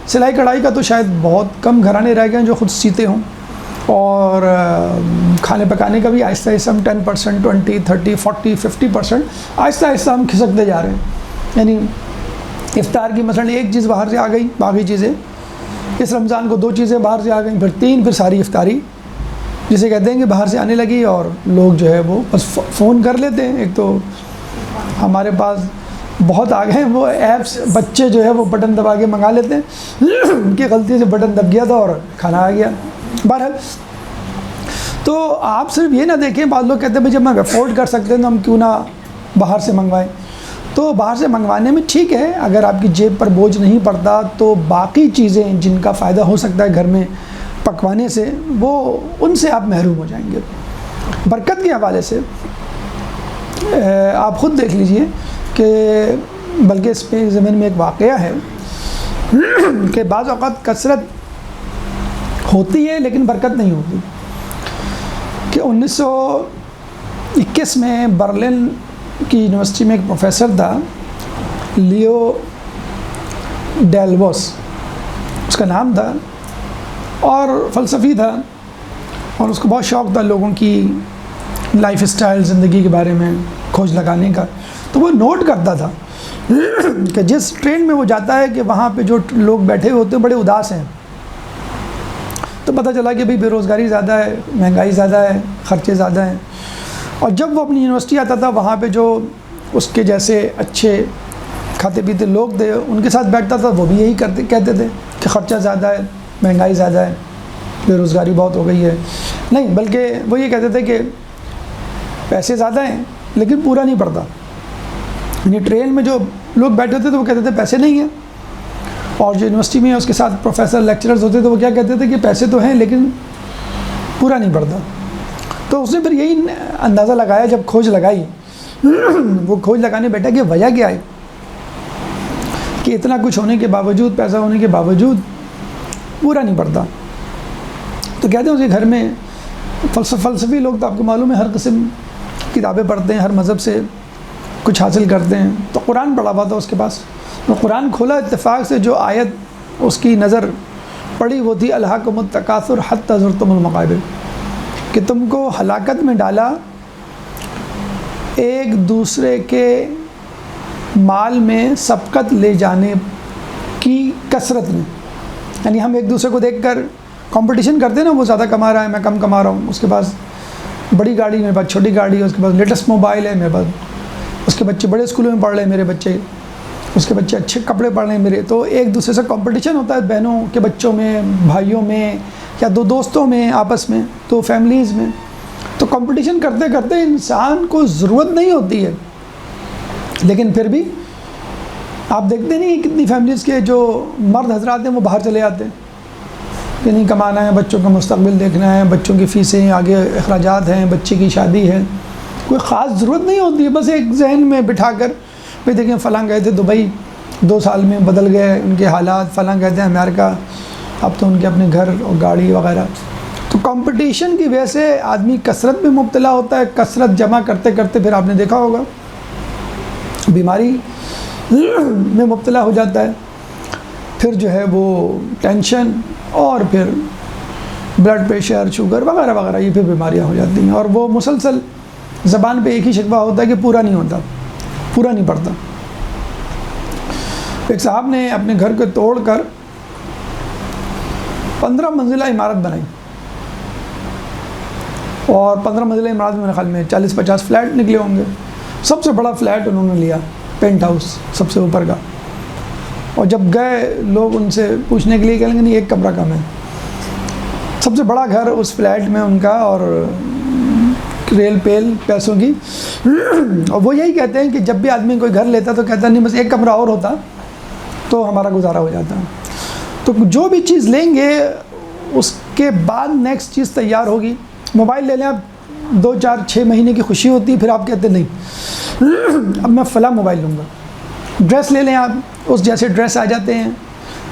سلائی کڑھائی کا تو شاید بہت کم گھرانے رہ گئے ہیں جو خود سیتے ہوں، اور کھانے پکانے کا بھی آہستہ آہستہ ہم 10%، 20، 30، 40، 50% آہستہ آہستہ ہم کھسکتے جا رہے ہیں۔ یعنی افطار کی مثلا ایک چیز باہر سے آ گئی، باقی چیزیں اس رمضان کو 2 چیزیں باہر سے آ گئیں، پھر 3، پھر ساری افطاری جسے کہتے ہیں کہ باہر سے آنے لگی، اور لوگ جو ہے وہ بس فون کر لیتے ہیں۔ ایک تو ہمارے پاس بہت آ گئے ہیں وہ ایپس، بچے جو ہے وہ بٹن دبا کے منگا لیتے ہیں، ان کی غلطی سے بٹن دب گیا تھا اور کھانا آ گیا۔ بہرحال تو آپ صرف یہ نہ دیکھیں، بعض لوگ کہتے ہیں بھائی جب ہم افورڈ کر سکتے ہیں تو ہم کیوں نہ باہر سے منگوائیں۔ تو باہر سے منگوانے میں ٹھیک ہے، اگر آپ کی جیب پر بوجھ نہیں پڑتا تو باقی چیزیں جن کا فائدہ ہو سکتا ہے گھر میں پکوانے سے، وہ ان سے آپ محروم ہو جائیں گے۔ برکت کے حوالے سے آپ خود دیکھ لیجئے کہ بلکہ اس پہ ضمن میں ایک واقعہ ہے کہ بعض اوقات کثرت ہوتی ہے لیکن برکت نہیں ہوتی۔ کہ 1921 میں برلن کی یونیورسٹی میں ایک پروفیسر تھا، لیو ڈیلوس اس کا نام تھا، اور فلسفی تھا، اور اس کو بہت شوق تھا لوگوں کی لائف اسٹائل، زندگی کے بارے میں کھوج لگانے کا۔ تو وہ نوٹ کرتا تھا کہ جس ٹرین میں وہ جاتا ہے کہ وہاں پہ جو لوگ بیٹھے ہوتے ہیں بڑے اداس ہیں، تو پتہ چلا کہ بھئی بے روزگاری زیادہ ہے، مہنگائی زیادہ ہے، خرچے زیادہ ہیں۔ اور جب وہ اپنی یونیورسٹی آتا تھا، وہاں پہ جو اس کے جیسے اچھے کھاتے پیتے لوگ تھے ان کے ساتھ بیٹھتا تھا، وہ بھی یہی کہتے تھے کہ خرچہ زیادہ ہے، مہنگائی زیادہ ہے، بے روزگاری بہت ہو گئی ہے۔ نہیں، بلکہ وہ یہ کہتے تھے کہ پیسے زیادہ ہیں لیکن پورا نہیں پڑتا۔ یعنی ٹرین میں جو لوگ بیٹھے تھے تو وہ کہتے تھے پیسے نہیں ہیں، اور جو یونیورسٹی میں اس کے ساتھ پروفیسر لیکچررز ہوتے تھے وہ کیا کہتے تھے کہ پیسے تو ہیں لیکن پورا نہیں پڑتا۔ تو اس نے پھر یہی اندازہ لگایا، جب کھوج لگائی، وہ کھوج لگانے بیٹھا کہ وجہ کیا ہے کہ اتنا کچھ ہونے کے باوجود، پیسہ ہونے کے باوجود پورا نہیں پڑتا۔ تو کہتے ہیں اس کے گھر میں فلسفی لوگ تو آپ کو معلوم ہے ہر قسم کتابیں پڑھتے ہیں، ہر مذہب سے کچھ حاصل کرتے ہیں، تو قرآن پڑھا ہوا تھا اس کے پاس۔ تو قرآن کھولا، اتفاق سے جو آیت اس کی نظر پڑی وہ تھی الہاکم التکاثر حتی زرتم المقابر، کہ تم کو ہلاکت میں ڈالا ایک دوسرے کے مال میں سبقت لے جانے کی کثرت میں۔ یعنی ہم ایک دوسرے کو دیکھ کر کمپٹیشن کرتے ہیں نا، وہ زیادہ کما رہا ہے، میں کم کما رہا ہوں، اس کے پاس بڑی گاڑی، میرے پاس چھوٹی گاڑی ہے، اس کے پاس لیٹسٹ موبائل ہے، میرے پاس، اس کے بچے بڑے اسکولوں میں پڑھ رہے ہیں، میرے بچے، اس کے بچے اچھے کپڑے پڑھ رہے ہیں میرے۔ تو ایک دوسرے سے کمپٹیشن ہوتا ہے بہنوں کے بچوں میں، بھائیوں میں، یا دو دوستوں میں، آپس میں، تو فیملیز میں۔ تو کمپٹیشن کرتے کرتے انسان کو ضرورت نہیں ہوتی ہے، لیکن پھر بھی آپ دیکھتے نہیں کتنی فیملیز کے جو مرد حضرات ہیں وہ باہر چلے آتے ہیں، کہ نہیں کمانا ہے، بچوں کا مستقبل دیکھنا ہے، بچوں کی فیسیں، آگے اخراجات ہیں، بچے کی شادی ہے، کوئی خاص ضرورت نہیں ہوتی ہے، بس ایک ذہن میں بٹھا کر بھئی دیکھیں فلاں گئے تھے دبئی 2 سال میں بدل گئے ان کے حالات، فلاں گئے تھے امریکہ اب تو ان کے اپنے گھر اور گاڑی وغیرہ۔ تو کمپٹیشن کی وجہ سے آدمی کثرت میں مبتلا ہوتا ہے، کثرت جمع کرتے کرتے پھر آپ نے دیکھا ہوگا بیماری میں مبتلا ہو جاتا ہے، پھر جو ہے وہ ٹینشن اور پھر بلڈ پریشر، شوگر وغیرہ وغیرہ، یہ پھر بیماریاں ہو جاتی ہیں، اور وہ مسلسل زبان پہ ایک ہی شکوہ ہوتا ہے کہ پورا نہیں ہوتا، پورا نہیں پڑتا۔ ایک صاحب نے اپنے گھر کو توڑ کر 15 منزلہ عمارت بنائی، اور 15 منزلہ عمارت میں میرے خیال میں 40-50 فلیٹ نکلے ہوں گے۔ سب سے بڑا فلیٹ انہوں نے لیا، پینٹ ہاؤس سب سے اوپر کا، اور جب گئے لوگ ان سے پوچھنے کے لیے کہیں گے نہیں ایک کمرہ کم ہے، سب سے بڑا گھر اس فلیٹ میں ان کا، اور ریل پیل پیسوں کی، اور وہ یہی کہتے ہیں کہ جب بھی آدمی کوئی گھر لیتا تو کہتا نہیں بس ایک کمرہ اور ہوتا تو ہمارا گزارا ہو جاتا۔ تو جو بھی چیز لیں گے اس کے بعد نیکسٹ چیز تیار ہوگی۔ موبائل لے لیں آپ، 2-4-6 مہینے کی خوشی ہوتی ہے، پھر آپ کہتے نہیں اب میں فلاں موبائل لوں گا۔ ڈریس لے لیں آپ، اس جیسے ڈریس آ جاتے ہیں،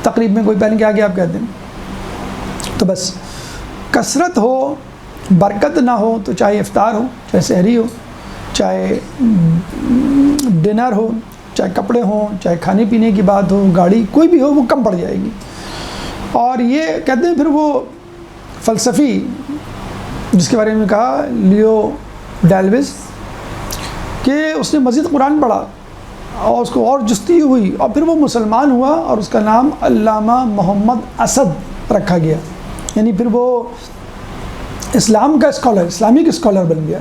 تقریب میں کوئی پہن کے آگے آپ کہتے ہیں۔ تو بس کثرت ہو، برکت نہ ہو، تو چاہے افطار ہو، چاہے سحری ہو، چاہے ڈنر ہو، چاہے کپڑے ہوں، چاہے کھانے پینے کی بات ہو، گاڑی کوئی بھی ہو، وہ کم پڑ جائے گی۔ اور یہ کہتے ہیں پھر وہ فلسفی جس کے بارے میں کہا لیو ڈیلوس کہ اس نے مزید قرآن پڑھا اور اس کو اور جستجو ہوئی، اور پھر وہ مسلمان ہوا اور اس کا نام علامہ محمد اسد رکھا گیا، یعنی پھر وہ اسلام کا اسکالر، اسلامک اسکالر بن گیا۔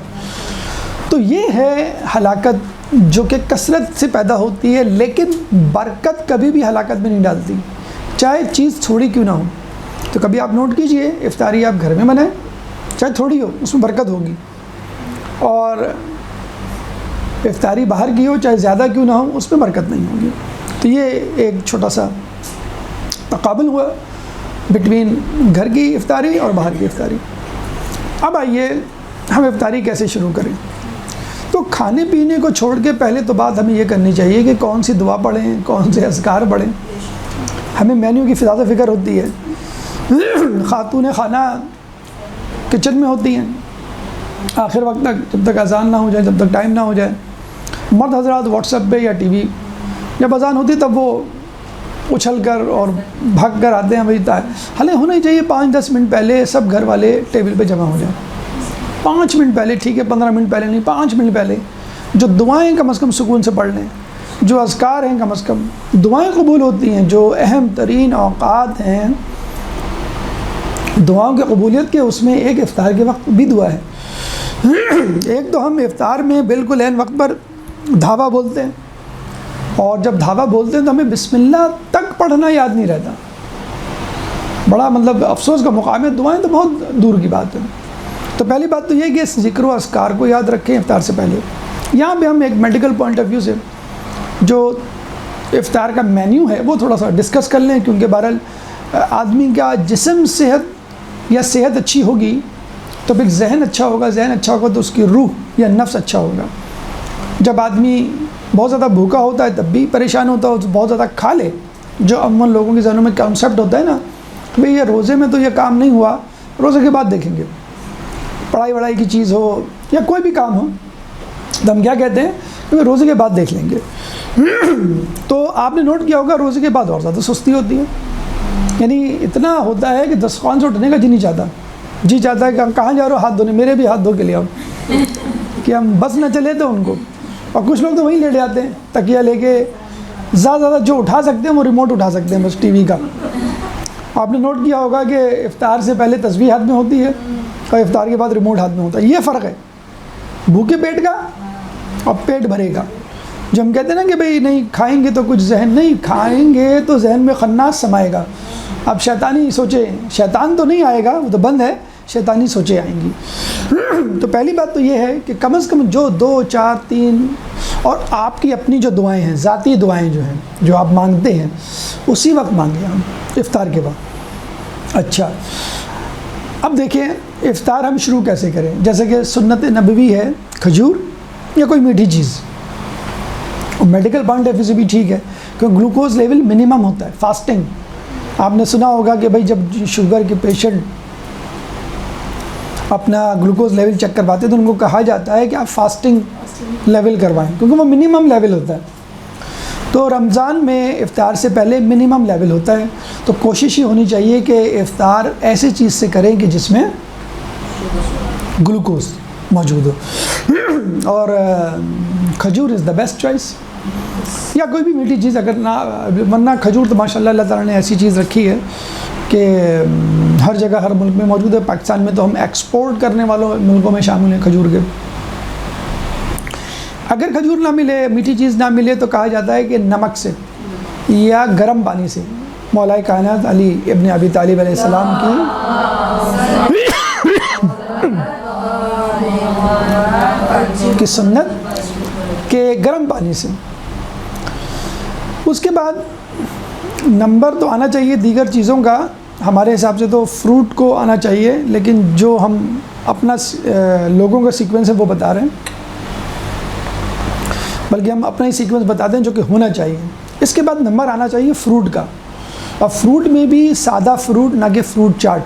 تو یہ ہے ہلاکت جو کہ کثرت سے پیدا ہوتی ہے، لیکن برکت کبھی بھی ہلاکت میں نہیں ڈالتی، چاہے چیز تھوڑی کیوں نہ ہو۔ تو کبھی آپ نوٹ کیجئے، افطاری آپ گھر میں بنائیں، چاہے تھوڑی ہو، اس میں برکت ہوگی، اور افطاری باہر کی ہو چاہے زیادہ کیوں نہ ہو، اس میں برکت نہیں ہوگی۔ تو یہ ایک چھوٹا سا تقابل ہوا بٹوین گھر کی افطاری اور باہر کی افطاری۔ اب آئیے ہم افطاری کیسے شروع کریں۔ تو کھانے پینے کو چھوڑ کے پہلے تو بات ہمیں یہ کرنی چاہیے کہ کون سی دعا پڑھیں، کون سے اذکار پڑھیں۔ ہمیں مینیو کی فضا فکر ہوتی ہے، خاتون خانہ کچن میں ہوتی ہیں آخر وقت تک، جب تک اذان نہ ہو جائے، جب تک ٹائم نہ ہو جائے۔ مرد حضرات واٹس ایپ پہ یا ٹی وی جب اذان ہوتی تب وہ اچھل کر اور بھاگ کر آتے ہیں، بھائی حالانکہ ہونا ہی چاہیے 5-10 منٹ پہلے سب گھر والے ٹیبل پہ جمع ہو جائیں، 5 منٹ پہلے، ٹھیک ہے 15 منٹ پہلے نہیں، 5 منٹ پہلے، جو دعائیں کم از کم سکون سے پڑھ لیں، جو اذکار ہیں کم از کم، دعائیں قبول ہوتی ہیں، جو اہم ترین اوقات ہیں دعاؤں کی قبولیت کے، اس میں ایک افطار کے وقت بھی دعا ہے۔ ایک تو ہم افطار میں بالکل عین وقت پر دھاوا بولتے ہیں، اور جب دھاوا بولتے ہیں تو ہمیں بسم اللہ تک پڑھنا یاد نہیں رہتا، بڑا مطلب افسوس کا مقام ہے۔ دعائیں تو بہت دور کی بات ہے۔ تو پہلی بات تو یہ کہ اس ذکر و اذکار کو یاد رکھیں افطار سے پہلے۔ یہاں پہ ہم ایک میڈیکل پوائنٹ آف ویو سے جو افطار کا مینیو ہے وہ تھوڑا سا ڈسکس کر لیں، کیونکہ بہرحال آدمی کا جسم صحت یا صحت اچھی ہوگی تو پھر ذہن اچھا ہوگا، ذہن اچھا ہوگا تو اس کی روح یا نفس اچھا ہوگا۔ جب آدمی بہت زیادہ بھوکا ہوتا ہے تب بھی پریشان ہوتا ہے، بہت زیادہ کھا لے، جو عموماً لوگوں کے ذہنوں میں کانسیپٹ ہوتا ہے نا، بھئی یہ روزے میں تو یہ کام نہیں ہوا، روزے کے بعد دیکھیں گے، پڑھائی وڑھائی کی چیز ہو یا کوئی بھی کام ہو تو ہم کیا کہتے ہیں کہ روزے کے بعد دیکھ لیں گے۔ تو آپ نے نوٹ کیا ہوگا روزے کے بعد اور زیادہ سستی ہوتی ہے، یعنی اتنا ہوتا ہے کہ دسترخوان سے اٹھنے کا جی نہیں چاہتا، جی چاہتا ہے کہ ہم کہاں جا رہے ہو، ہاتھ دھونے، میرے بھی ہاتھ دھو کے لے آؤ کہ ہم بس نہ چلے تو ان کو۔ اور کچھ لوگ تو وہیں لیٹ جاتے ہیں تکیہ لے کے، زیادہ زیادہ جو اٹھا سکتے ہیں وہ ریموٹ اٹھا سکتے ہیں بس ٹی وی کا۔ آپ نے نوٹ کیا ہوگا کہ افطار سے پہلے تسبیح ہاتھ میں ہوتی ہے اور افطار کے بعد ریموٹ ہاتھ میں ہوتا ہے، یہ فرق ہے بھوکے پیٹ کا اور پیٹ بھرے کا۔ جو ہم کہتے ہیں نا کہ بھئی نہیں کھائیں گے تو کچھ ذہن، نہیں کھائیں گے تو ذہن میں خناس سمائے گا، اب شیطانی سوچے، شیطان تو نہیں آئے گا، وہ تو بند ہے، شیطانی سوچے آئیں گی۔ تو پہلی بات تو یہ ہے کہ کم از کم جو 2, 4, 3 اور آپ کی اپنی جو دعائیں ہیں، ذاتی دعائیں جو ہیں جو آپ مانگتے ہیں، اسی وقت مانگیں ہم افطار کے بعد۔ اچھا، اب دیکھیں افطار ہم شروع کیسے کریں. جیسے کہ سنت نبوی ہے کھجور یا کوئی میٹھی چیز. میڈیکل پوائنٹ آف ویو سے بھی ٹھیک ہے کیونکہ گلوکوز لیول منیمم ہوتا ہے. فاسٹنگ آپ نے سنا ہوگا کہ بھائی جب شوگر کے پیشنٹ اپنا گلوکوز لیول چیک کرواتے ہیں تو ان کو کہا جاتا ہے کہ آپ فاسٹنگ لیول کروائیں کیونکہ وہ منیمم لیول ہوتا ہے. تو رمضان میں افطار سے پہلے منیمم لیول ہوتا ہے. تو کوشش یہ ہونی چاہیے کہ افطار ایسی چیز سے کریں کہ جس میں گلوکوز موجود ہو. اور کھجور از دا بیسٹ چوائس یا کوئی بھی میٹھی چیز اگر نہ، ورنہ کھجور تو ماشاءاللہ اللہ تعالیٰ نے ایسی چیز رکھی ہے کہ ہر جگہ ہر ملک میں موجود ہے. پاکستان میں تو ہم ایکسپورٹ کرنے والوں ملکوں میں شامل ہیں کھجور کے. اگر کھجور نہ ملے، میٹھی چیز نہ ملے تو کہا جاتا ہے کہ نمک سے یا گرم پانی سے. مولا کائنات علی ابن ابی طالب علیہ السلام کی سنت کہ گرم پانی سے. اس کے بعد نمبر تو آنا چاہیے دیگر چیزوں کا. ہمارے حساب سے تو فروٹ کو آنا چاہیے، لیکن جو ہم اپنا لوگوں کا سیکوینس ہے وہ بتا رہے ہیں، بلکہ ہم اپنا ہی سیکوینس بتاتے ہیں جو کہ ہونا چاہیے. اس کے بعد نمبر آنا چاہیے فروٹ کا. اور فروٹ میں بھی سادہ فروٹ، نہ کہ فروٹ چاٹ.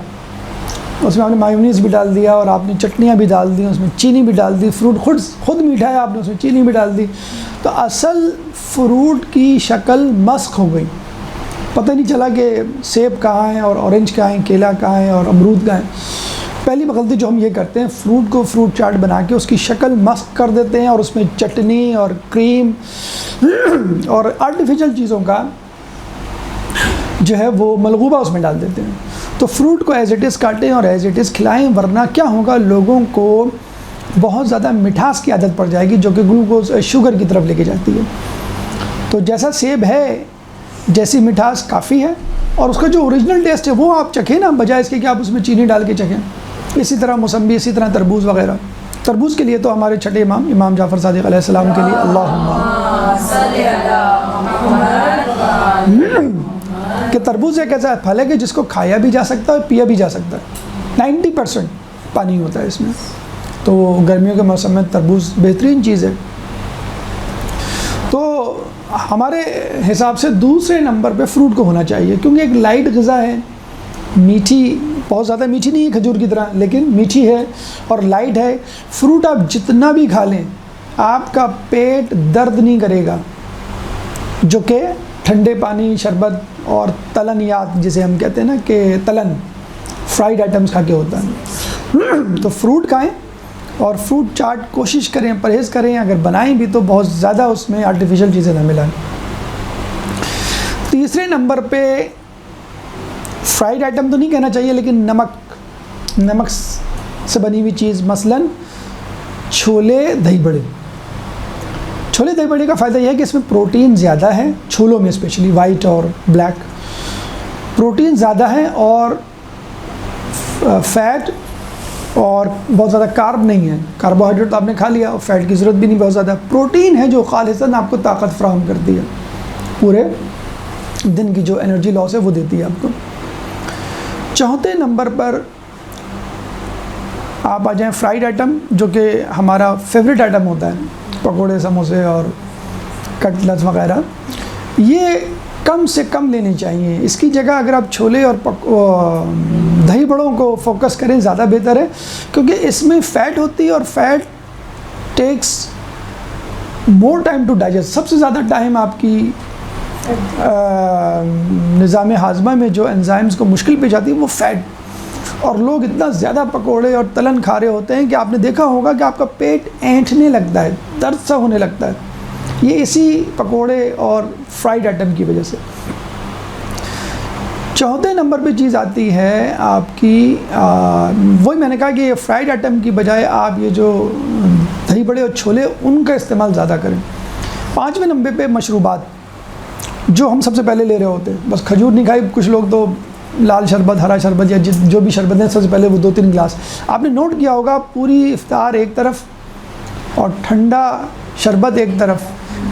اس میں آپ نے مایونیز بھی ڈال دیا اور آپ نے چٹنیاں بھی ڈال دی، اس میں چینی بھی ڈال دی. فروٹ خود میٹھا ہے، آپ نے اس میں چینی بھی ڈال دی. تو اصل فروٹ کی شکل مسخ ہو گئی. پتہ نہیں چلا کہ سیب کہاں ہے اور اورنج کہاں ہے، کیلا کہاں ہے اور امرود کہاں ہے. پہلی غلطی جو ہم یہ کرتے ہیں، فروٹ کو فروٹ چاٹ بنا کے اس کی شکل مسخ کر دیتے ہیں اور اس میں چٹنی اور کریم اور آرٹیفیشل چیزوں کا جو ہے وہ ملغوبہ اس میں ڈال دیتے ہیں. تو فروٹ کو ایز اٹ از کاٹیں اور ایز اٹ از کھلائیں، ورنہ کیا ہوگا، لوگوں کو بہت زیادہ مٹھاس کی عادت پڑ جائے گی جو کہ گلوکوز شوگر کی طرف لے کے جاتی ہے. تو جیسا سیب ہے، جیسی مٹھاس کافی ہے، اور اس کا جو اوریجنل ٹیسٹ ہے وہ آپ چکھیں نا، بجائے اس کے کہ آپ اس میں چینی ڈال کے چکھیں. اسی طرح موسمبی، اسی طرح تربوز وغیرہ. تربوز کے لیے تو ہمارے چھٹے امام جعفر صادق علیہ السلام کے لیے اللہم صلی علی محمد، کہ تربوز ایک ایسا پھل ہے کہ جس کو کھایا بھی جا سکتا ہے اور پیا بھی جا سکتا ہے. 90% پانی ہوتا ہے اس میں. تو گرمیوں کے موسم میں تربوز بہترین چیز ہے. تو ہمارے حساب سے دوسرے نمبر پہ فروٹ کو ہونا چاہیے، کیونکہ ایک لائٹ غذا ہے، میٹھی، بہت زیادہ میٹھی نہیں ہے کھجور کی طرح، لیکن میٹھی ہے اور لائٹ ہے. فروٹ آپ جتنا بھی کھا لیں آپ کا پیٹ درد نہیں کرے گا، جو کہ ٹھنڈے پانی، شربت اور تلنیات جسے ہم کہتے ہیں نا کہ تلن، فرائیڈ آئٹمس کھا کے ہوتا ہے. تو فروٹ کھائیں اور فروٹ چاٹ کوشش کریں، پرہیز کریں. اگر بنائیں بھی تو بہت زیادہ اس میں آرٹیفیشل چیزیں نہ ملائیں. تیسرے نمبر پہ فرائیڈ آئٹم تو نہیں کہنا چاہیے، لیکن نمک سے بنی ہوئی چیز، مثلاً چھولے دہی بڑے. چھولے دہی بڑے کا فائدہ یہ ہے کہ اس میں پروٹین زیادہ ہے، چھولوں میں اسپیشلی وائٹ اور بلیک پروٹین زیادہ ہے، اور فیٹ اور بہت زیادہ کارب نہیں ہے. کاربوہائیڈریٹ تو آپ نے کھا لیا اور فیٹ کی ضرورت بھی نہیں بہت زیادہ. پروٹین ہے جو خالصاً آپ کو طاقت فراہم کرتی ہے، پورے دن کی جو انرجی لاس ہے وہ دیتی ہے آپ کو. چوتھے نمبر پر آپ آ جائیں فرائیڈ آئٹم، جو کہ ہمارا فیوریٹ آئٹم ہوتا ہے، پکوڑے، سموسے اور کٹلٹس وغیرہ. یہ کم سے کم لینی چاہیے. اس کی جگہ اگر آپ چھولے اور دہی بڑوں کو فوکس کریں زیادہ بہتر ہے، کیونکہ اس میں فیٹ ہوتی ہے اور fat takes more time to digest. سب سے زیادہ ٹائم آپ کی نظام ہاضمہ میں جو انزائمز کو مشکل پیش آتی ہے وہ فیٹ. اور لوگ اتنا زیادہ پکوڑے اور تلن کھا رہے ہوتے ہیں کہ آپ نے دیکھا ہوگا کہ آپ کا پیٹ اینٹھنے لگتا ہے، درد سا ہونے لگتا ہے. یہ اسی پکوڑے اور فرائیڈ آئٹم کی وجہ سے. چوتھے نمبر پہ چیز آتی ہے آپ کی، وہی میں نے کہا کہ یہ فرائیڈ آئٹم کی بجائے آپ یہ جو دہی بڑے اور چھولے ان کا استعمال زیادہ کریں. پانچویں نمبر پہ مشروبات، جو ہم سب سے پہلے لے رہے ہوتے ہیں. بس کھجور نہیں کھائی، کچھ لوگ تو لال شربت، ہرا شربت یا جو بھی شربت ہے سب سے پہلے وہ 2-3 گلاس. آپ نے نوٹ کیا ہوگا پوری افطار ایک طرف اور ٹھنڈا شربت ایک طرف،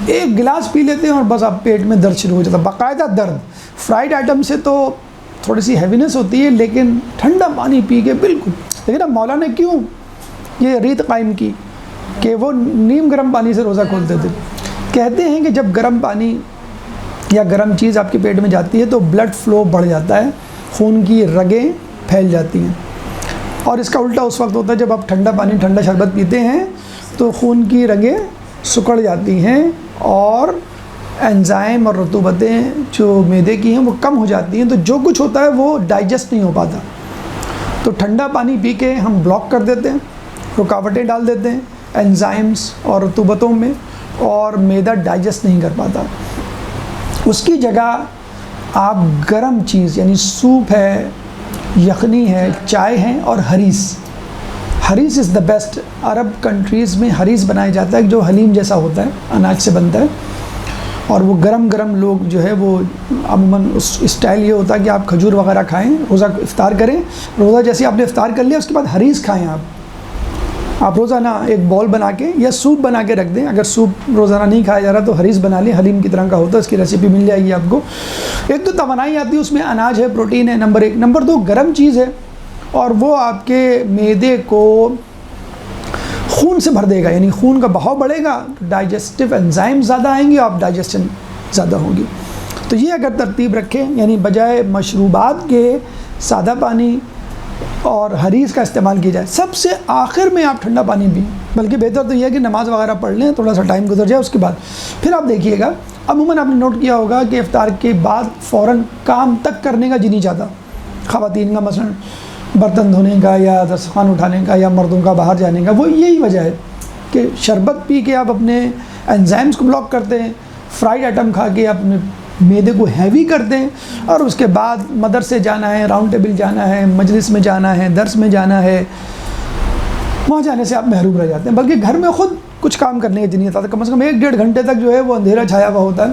ایک گلاس پی لیتے ہیں اور بس آپ پیٹ میں درد شروع ہو جاتا ہے، باقاعدہ درد. فرائیڈ آئٹم سے تو تھوڑی سی ہیوینس ہوتی ہے، لیکن ٹھنڈا پانی پی کے بالکل. لیکن اب مولا نے کیوں یہ ریت قائم کی کہ وہ نیم گرم پانی سے روزہ کھولتے تھے. کہتے ہیں کہ جب گرم پانی یا گرم چیز آپ کے پیٹ میں جاتی ہے تو بلڈ فلو بڑھ جاتا ہے، خون کی رگیں پھیل جاتی ہیں. اور اس کا الٹا اس وقت ہوتا ہے جب آپ ٹھنڈا پانی ٹھنڈا شربت پیتے ہیں تو خون کی رگیں سکڑ جاتی ہیں اور انزائم اور رطوبتیں جو معدے کی ہیں وہ کم ہو جاتی ہیں، تو جو کچھ ہوتا ہے وہ ڈائجسٹ نہیں ہو پاتا. تو ٹھنڈا پانی پی کے ہم بلاک کر دیتے ہیں، رکاوٹیں ڈال دیتے ہیں انزائمز اور رطوبتوں میں، اور معدہ ڈائجسٹ نہیں کر پاتا. اس کی جگہ آپ گرم چیز یعنی سوپ ہے، یخنی ہے، چائے ہے اور حریص. حریص از دا بیسٹ. عرب کنٹریز میں حریص بنایا جاتا ہے جو حلیم جیسا ہوتا ہے، اناج سے بنتا ہے، اور وہ گرم گرم لوگ جو ہے وہ عموماً اس اسٹائل یہ ہوتا ہے کہ آپ کھجور وغیرہ کھائیں، روزہ افطار کریں. روزہ جیسے آپ نے افطار کر لیا اس کے بعد حریص کھائیں. آپ روزانہ ایک بول بنا کے یا سوپ بنا کے رکھ دیں. اگر سوپ روزانہ نہیں کھایا جا رہا تو حریص بنا لیں، حلیم کی طرح کا ہوتا ہے، اس کی ریسیپی مل جائے گی آپ کو. ایک تو توانائی آتی ہے، اس میں اناج ہے، پروٹین ہے، نمبر 1. نمبر 2 گرم چیز ہے اور وہ آپ کے معدے کو خون سے بھر دے گا، یعنی خون کا بہاؤ بڑھے گا، ڈائجسٹو انزائم زیادہ آئیں گے، آپ ڈائجسشن زیادہ ہوگی. تو یہ اگر ترتیب رکھیں، یعنی بجائے مشروبات کے سادہ پانی اور حریص کا استعمال کیا جائے. سب سے آخر میں آپ ٹھنڈا پانی پئیں، بلکہ بہتر تو یہ ہے کہ نماز وغیرہ پڑھ لیں، تھوڑا سا ٹائم گزر جائے، اس کے بعد پھر آپ دیکھیے گا. عموماً آپ نے نوٹ کیا ہوگا کہ افطار کے بعد فوراً کام تک کرنے کا جی نہیں چاہتا خواتین کا، مثلا برتن دھونے کا یا دسترخوان اٹھانے کا یا مردوں کا باہر جانے کا. وہ یہی وجہ ہے کہ شربت پی کے آپ اپنے انزائمز کو بلاک کرتے ہیں، فرائیڈ آئٹم کھا کے اپنے معدے کو ہیوی کرتے ہیں، اور اس کے بعد مدرسے جانا ہے، راؤنڈ ٹیبل جانا ہے، مجلس میں جانا ہے، درس میں جانا ہے، وہاں جانے سے آپ محروم رہ جاتے ہیں. بلکہ گھر میں خود کچھ کام کرنے کی جی نہیں آتا، کم از کم 1-1.5 گھنٹے تک جو ہے وہ اندھیرا چھایا ہوا ہوتا ہے.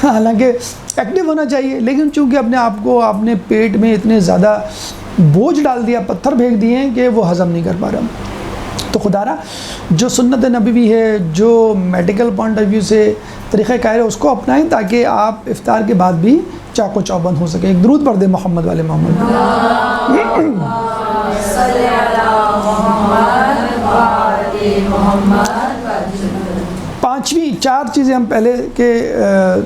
حالانکہ ایکٹیو ہونا چاہیے، لیکن چونکہ آپ نے پیٹ میں اتنے زیادہ بوجھ ڈال دیا، پتھر پھینک دیے ہیں کہ وہ ہضم نہیں کر پا رہا. تو خدا را جو سنت نبوی ہے، جو میڈیکل پوائنٹ آف ویو سے طریقہ کار ہے، اس کو اپنائیں تاکہ آپ افطار کے بعد بھی چاق و چوبند ہو سکے. ایک درود پڑھ دیں محمد والے محمد. پانچویں 4 چیزیں ہم پہلے کے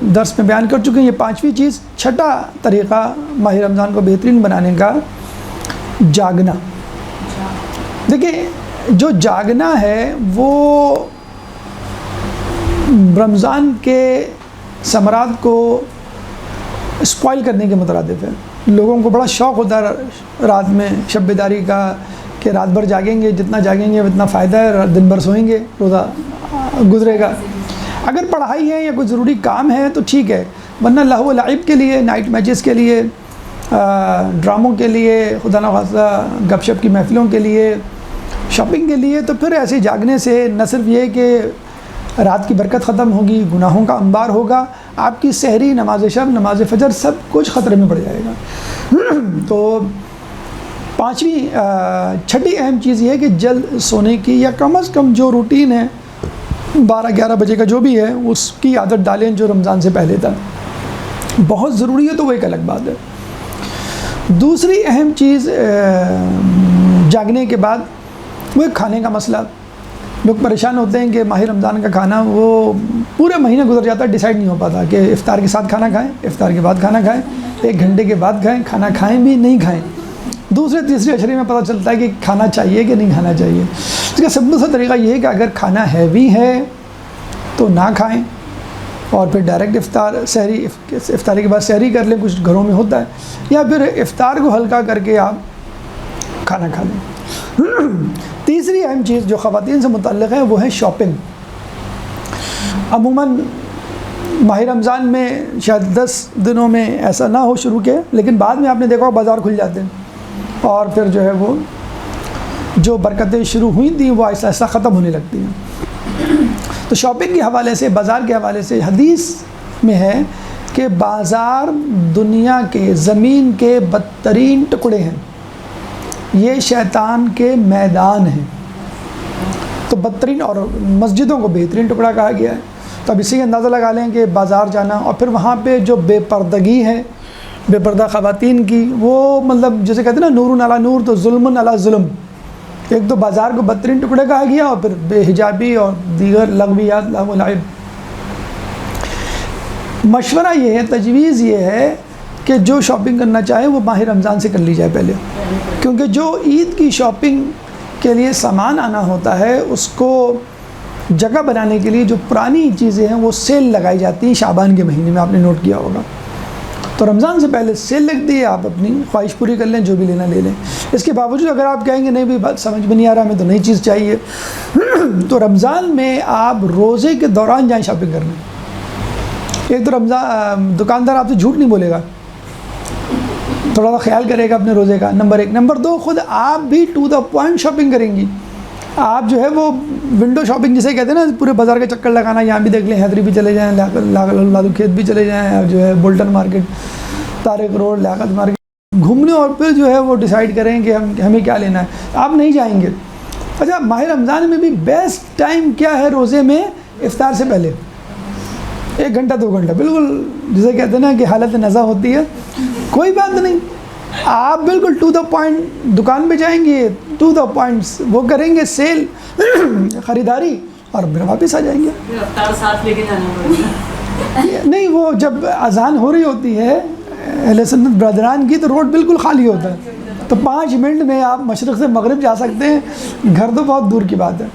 درس میں بیان کر چکے ہیں. یہ 5ویں چیز، چھٹا طریقہ ماہ رمضان کو بہترین بنانے کا، جاگنا. دیکھیں جو جاگنا ہے وہ رمضان کے ثمرات کو اسپوائل کرنے کے مترادف ہے. لوگوں کو بڑا شوق ہوتا ہے رات میں شب بیداری کا کہ رات بھر جاگیں گے، جتنا جاگیں گے اتنا فائدہ ہے، دن بھر سوئیں گے، روزہ گزرے گا. اگر پڑھائی ہے یا کوئی ضروری کام ہے تو ٹھیک ہے، ورنہ لہو و لعب کے لیے، نائٹ میچز کے لیے، ڈراموں کے لیے، خدا نخواستہ گپ شپ کی محفلوں کے لیے، شاپنگ کے لیے، تو پھر ایسے جاگنے سے نہ صرف یہ کہ رات کی برکت ختم ہوگی، گناہوں کا انبار ہوگا، آپ کی سحری، نماز شب، نماز فجر سب کچھ خطرے میں پڑ جائے گا. تو چھٹی اہم چیز یہ ہے کہ جلد سونے کی، یا کم از کم جو روٹین ہے 12-11 بجے کا جو بھی ہے اس کی عادت ڈالیں جو رمضان سے پہلے تھا. بہت ضروری ہے تو وہ ایک الگ بات ہے. دوسری اہم چیز جاگنے کے بعد وہ ایک کھانے کا مسئلہ. لوگ پریشان ہوتے ہیں کہ ماہ رمضان کا کھانا وہ پورے مہینے گزر جاتا ہے، ڈیسائیڈ نہیں ہو پاتا کہ افطار کے ساتھ کھانا کھائیں، افطار کے بعد کھانا کھائیں، 1 گھنٹے کے بعد کھائیں، کھانا کھائیں بھی نہیں کھائیں. دوسرے تیسرے عشرے میں پتہ چلتا ہے کہ کھانا چاہیے کہ نہیں کھانا چاہیے. اس کا سمپل سا طریقہ یہ ہے کہ اگر کھانا ہیوی ہے تو نہ کھائیں، اور پھر ڈائریکٹ افطاری کے بعد سحری کر لیں، کچھ گھروں میں ہوتا ہے، یا پھر افطار کو ہلکا کر کے آپ کھانا کھا لیں. تیسری اہم چیز جو خواتین سے متعلق ہے وہ ہے شاپنگ. عموماً ماہ رمضان میں شاید 10 دنوں میں ایسا نہ ہو شروع کے، لیکن بعد میں آپ نے دیکھا بازار کھل جاتے ہیں، اور پھر جو ہے وہ جو برکتیں شروع ہوئی تھیں وہ آہستہ آہستہ ختم ہونے لگتی ہیں. تو شاپنگ کے حوالے سے، بازار کے حوالے سے حدیث میں ہے کہ بازار دنیا کے، زمین کے بدترین ٹکڑے ہیں، یہ شیطان کے میدان ہیں. تو بدترین، اور مسجدوں کو بہترین ٹکڑا کہا گیا ہے. تو اب اسی اندازہ لگا لیں کہ بازار جانا، اور پھر وہاں پہ جو بے پردگی ہے بے پردہ خواتین کی، وہ مطلب جیسے کہتے ہیں نا نور علی نور، تو ظلم علی ظلم. ایک تو بازار کو بدترین ٹکڑے کہا گیا، اور پھر بے حجابی اور دیگر لغویات لغو و لعب. مشورہ یہ ہے، تجویز یہ ہے کہ جو شاپنگ کرنا چاہے وہ ماہ رمضان سے کر لی جائے پہلے، کیونکہ جو عید کی شاپنگ کے لیے سامان آنا ہوتا ہے اس کو جگہ بنانے کے لیے جو پرانی چیزیں ہیں وہ سیل لگائی جاتی ہیں شعبان کے مہینے میں، آپ نے نوٹ کیا ہوگا. تو رمضان سے پہلے سیل لگتی ہے، آپ اپنی خواہش پوری کر لیں، جو بھی لینا لے لیں. اس کے باوجود اگر آپ کہیں گے نہیں بھی بات سمجھ میں نہیں آ رہا، ہمیں تو نئی چیز چاہیے، تو رمضان میں آپ روزے کے دوران جائیں شاپنگ کرنے. ایک تو رمضان دکاندار آپ سے جھوٹ نہیں بولے گا، تھوڑا سا خیال کرے گا اپنے روزے کا، نمبر 1. نمبر 2، خود آپ بھی ٹو دا پوائنٹ شاپنگ کریں گی. آپ جو ہے وہ ونڈو شاپنگ جسے کہتے ہیں نا، پورے بازار کا چکر لگانا، یہاں بھی دیکھ لیں، حیدری بھی چلے جائیں، لادو کھیت بھی چلے جائیں، اور جو ہے بولٹن مارکیٹ، طارق روڈ، لیاقت مارکیٹ گھومنے، اور پھر جو ہے وہ ڈیسائیڈ کریں کہ ہمیں کیا لینا ہے. آپ نہیں جائیں گے. اچھا، ماہ رمضان میں بھی بیسٹ ٹائم کیا ہے روزے میں؟ افطار سے پہلے 1 گھنٹہ 2 گھنٹہ، بالکل جسے کہتے ہیں نا کہ حالت نزا ہوتی ہے، کوئی بات نہیں. آپ بالکل ٹو دا پوائنٹ دکان پہ جائیں گے، ٹو دا پوائنٹس وہ کریں گے، سیل خریداری، اور پھر واپس آ جائیں گے. افطار ساتھ لے کے جانا پڑے گا. نہیں، وہ جب اذان ہو رہی ہوتی ہے اہل سنت برادران کی تو روڈ بالکل خالی ہوتا ہے، تو 5 منٹ میں آپ مشرق سے مغرب جا سکتے ہیں، گھر تو بہت دور کی بات ہے.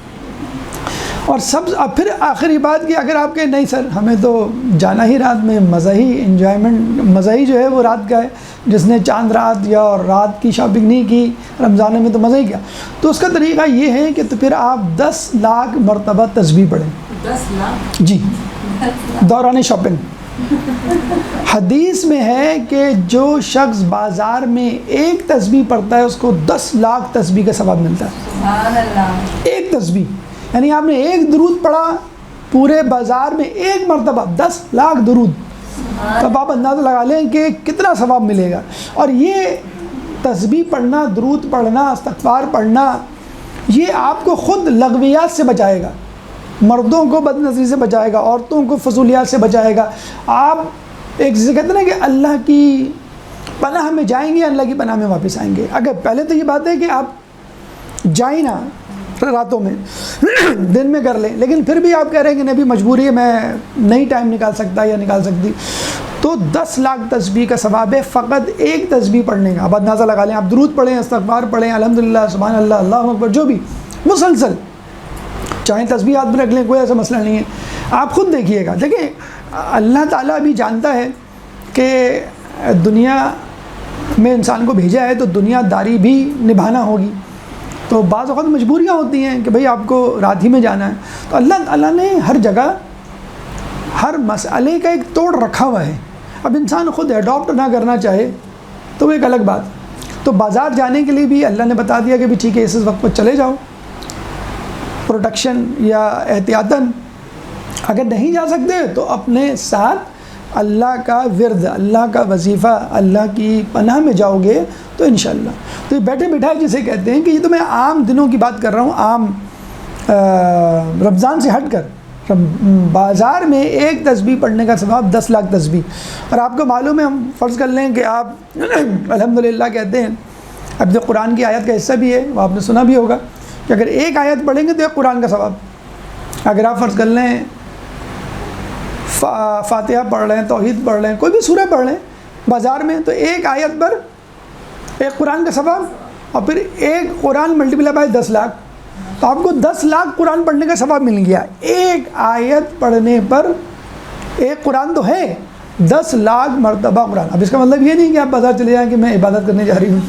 اور اب پھر آخری بات کہ اگر آپ کہیں نہیں سر ہمیں تو جانا ہی رات میں، مزہ ہی انجوائمنٹ، مزہ ہی جو ہے وہ رات کا ہے، جس نے چاند رات یا رات کی شاپنگ نہیں کی رمضان میں تو مزہ ہی کیا. تو اس کا طریقہ یہ ہے کہ تو پھر آپ 10 لاکھ مرتبہ تسبیح پڑھیں. 10 لاکھ؟ جی، دوران شاپنگ. حدیث میں ہے کہ جو شخص بازار میں 1 تسبیح پڑھتا ہے اس کو 10 لاکھ تسبیح کا ثواب ملتا ہے. سبحان اللہ. 1 تسبیح، یعنی آپ نے 1 درود پڑھا پورے بازار میں 1 مرتبہ، 10 لاکھ درود. تب آپ اندازہ لگا لیں کہ کتنا ثواب ملے گا. اور یہ تسبیح پڑھنا، درود پڑھنا، استغفار پڑھنا، یہ آپ کو خود لغویات سے بچائے گا، مردوں کو بد نظری سے بچائے گا، عورتوں کو فضولیات سے بچائے گا. آپ ایک جسے کہتے ہیں نا کہ اللہ کی پناہ میں جائیں گے، اللہ کی پناہ میں واپس آئیں گے. اگر پہلے تو یہ بات ہے کہ آپ جائیں نا راتوں میں، دن میں کر لیں، لیکن پھر بھی آپ کہہ رہے ہیں کہ نبی مجبوری ہے، میں نہیں ٹائم نکال سکتا یا نکال سکتی، تو 10 لاکھ تسبیح کا ثواب ہے فقط 1 تسبیح پڑھنے کا. اب اندازہ لگا لیں، آپ درود پڑھیں، استغفار پڑھیں، الحمدللہ، سبحان اللہ، اللہ اکبر، جو بھی مسلسل، چاہیں تسبیح ہاتھ میں رکھ لیں، کوئی ایسا مسئلہ نہیں ہے. آپ خود دیکھیے گا. دیکھیں اللہ تعالیٰ بھی جانتا ہے کہ دنیا میں انسان کو بھیجا ہے تو دنیا داری بھی نبھانا ہوگی، تو بعض اوقات مجبوریاں ہوتی ہیں کہ بھئی آپ کو رات ہی میں جانا ہے. تو اللہ نے ہر جگہ ہر مسئلے کا ایک توڑ رکھا ہوا ہے. اب انسان خود اڈاپٹ نہ کرنا چاہے تو وہ ایک الگ بات. تو بازار جانے کے لیے بھی اللہ نے بتا دیا کہ بھی ٹھیک ہے اس وقت پر چلے جاؤ، پروٹیکشن یا احتیاطاً. اگر نہیں جا سکتے تو اپنے ساتھ اللہ کا ورد، اللہ کا وظیفہ، اللہ کی پناہ میں جاؤ گے تو انشاءاللہ. تو یہ بیٹھے بٹھائے جسے کہتے ہیں کہ یہ تو میں عام دنوں کی بات کر رہا ہوں، عام رمضان سے ہٹ کر. بازار میں 1 تسبیح پڑھنے کا ثواب 10 لاکھ تسبیح. اور آپ کو معلوم ہے، ہم فرض کر لیں کہ آپ الحمدللہ کہتے ہیں، اب جو قرآن کی آیت کا حصہ بھی ہے وہ آپ نے سنا بھی ہوگا کہ اگر 1 آیت پڑھیں گے تو 1 قرآن کا ثواب. اگر آپ فرض کر لیں فاتحہ پڑھ رہے ہیں، توحید پڑھ رہے ہیں، کوئی بھی سورہ پڑھ رہے ہیں بازار میں، تو 1 آیت پر 1 قرآن کا ثواب، اور پھر 1 قرآن ملٹیپلائی بائی 10 لاکھ، تو آپ کو 10 لاکھ قرآن پڑھنے کا ثواب مل گیا. 1 آیت پڑھنے پر 1 قرآن تو ہے، 10 لاکھ مرتبہ قرآن. اب اس کا مطلب یہ نہیں کہ آپ بازار چلے جائیں کہ میں عبادت کرنے جا رہی ہوں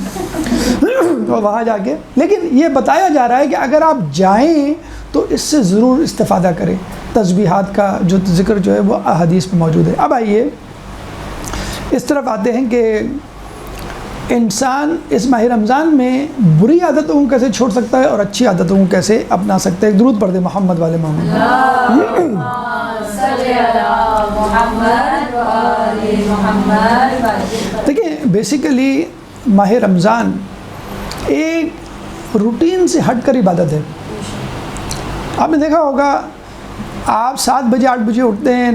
اور وہاں جا کے، لیکن یہ بتایا جا رہا ہے کہ اگر آپ جائیں تو اس سے ضرور استفادہ کریں. تسبیحات کا جو ذکر جو ہے وہ احادیث میں موجود ہے. اب آئیے اس طرف آتے ہیں کہ انسان اس ماہ رمضان میں بری عادتوں کو کیسے چھوڑ سکتا ہے اور اچھی عادتوں کو کیسے اپنا سکتا ہے. ایک درود پڑھ دیں محمد والے محمد. دیکھیں بیسیکلی ماہ رمضان ایک روٹین سے ہٹ کر عبادت ہے. آپ نے دیکھا ہوگا آپ 7 بجے 8 بجے اٹھتے ہیں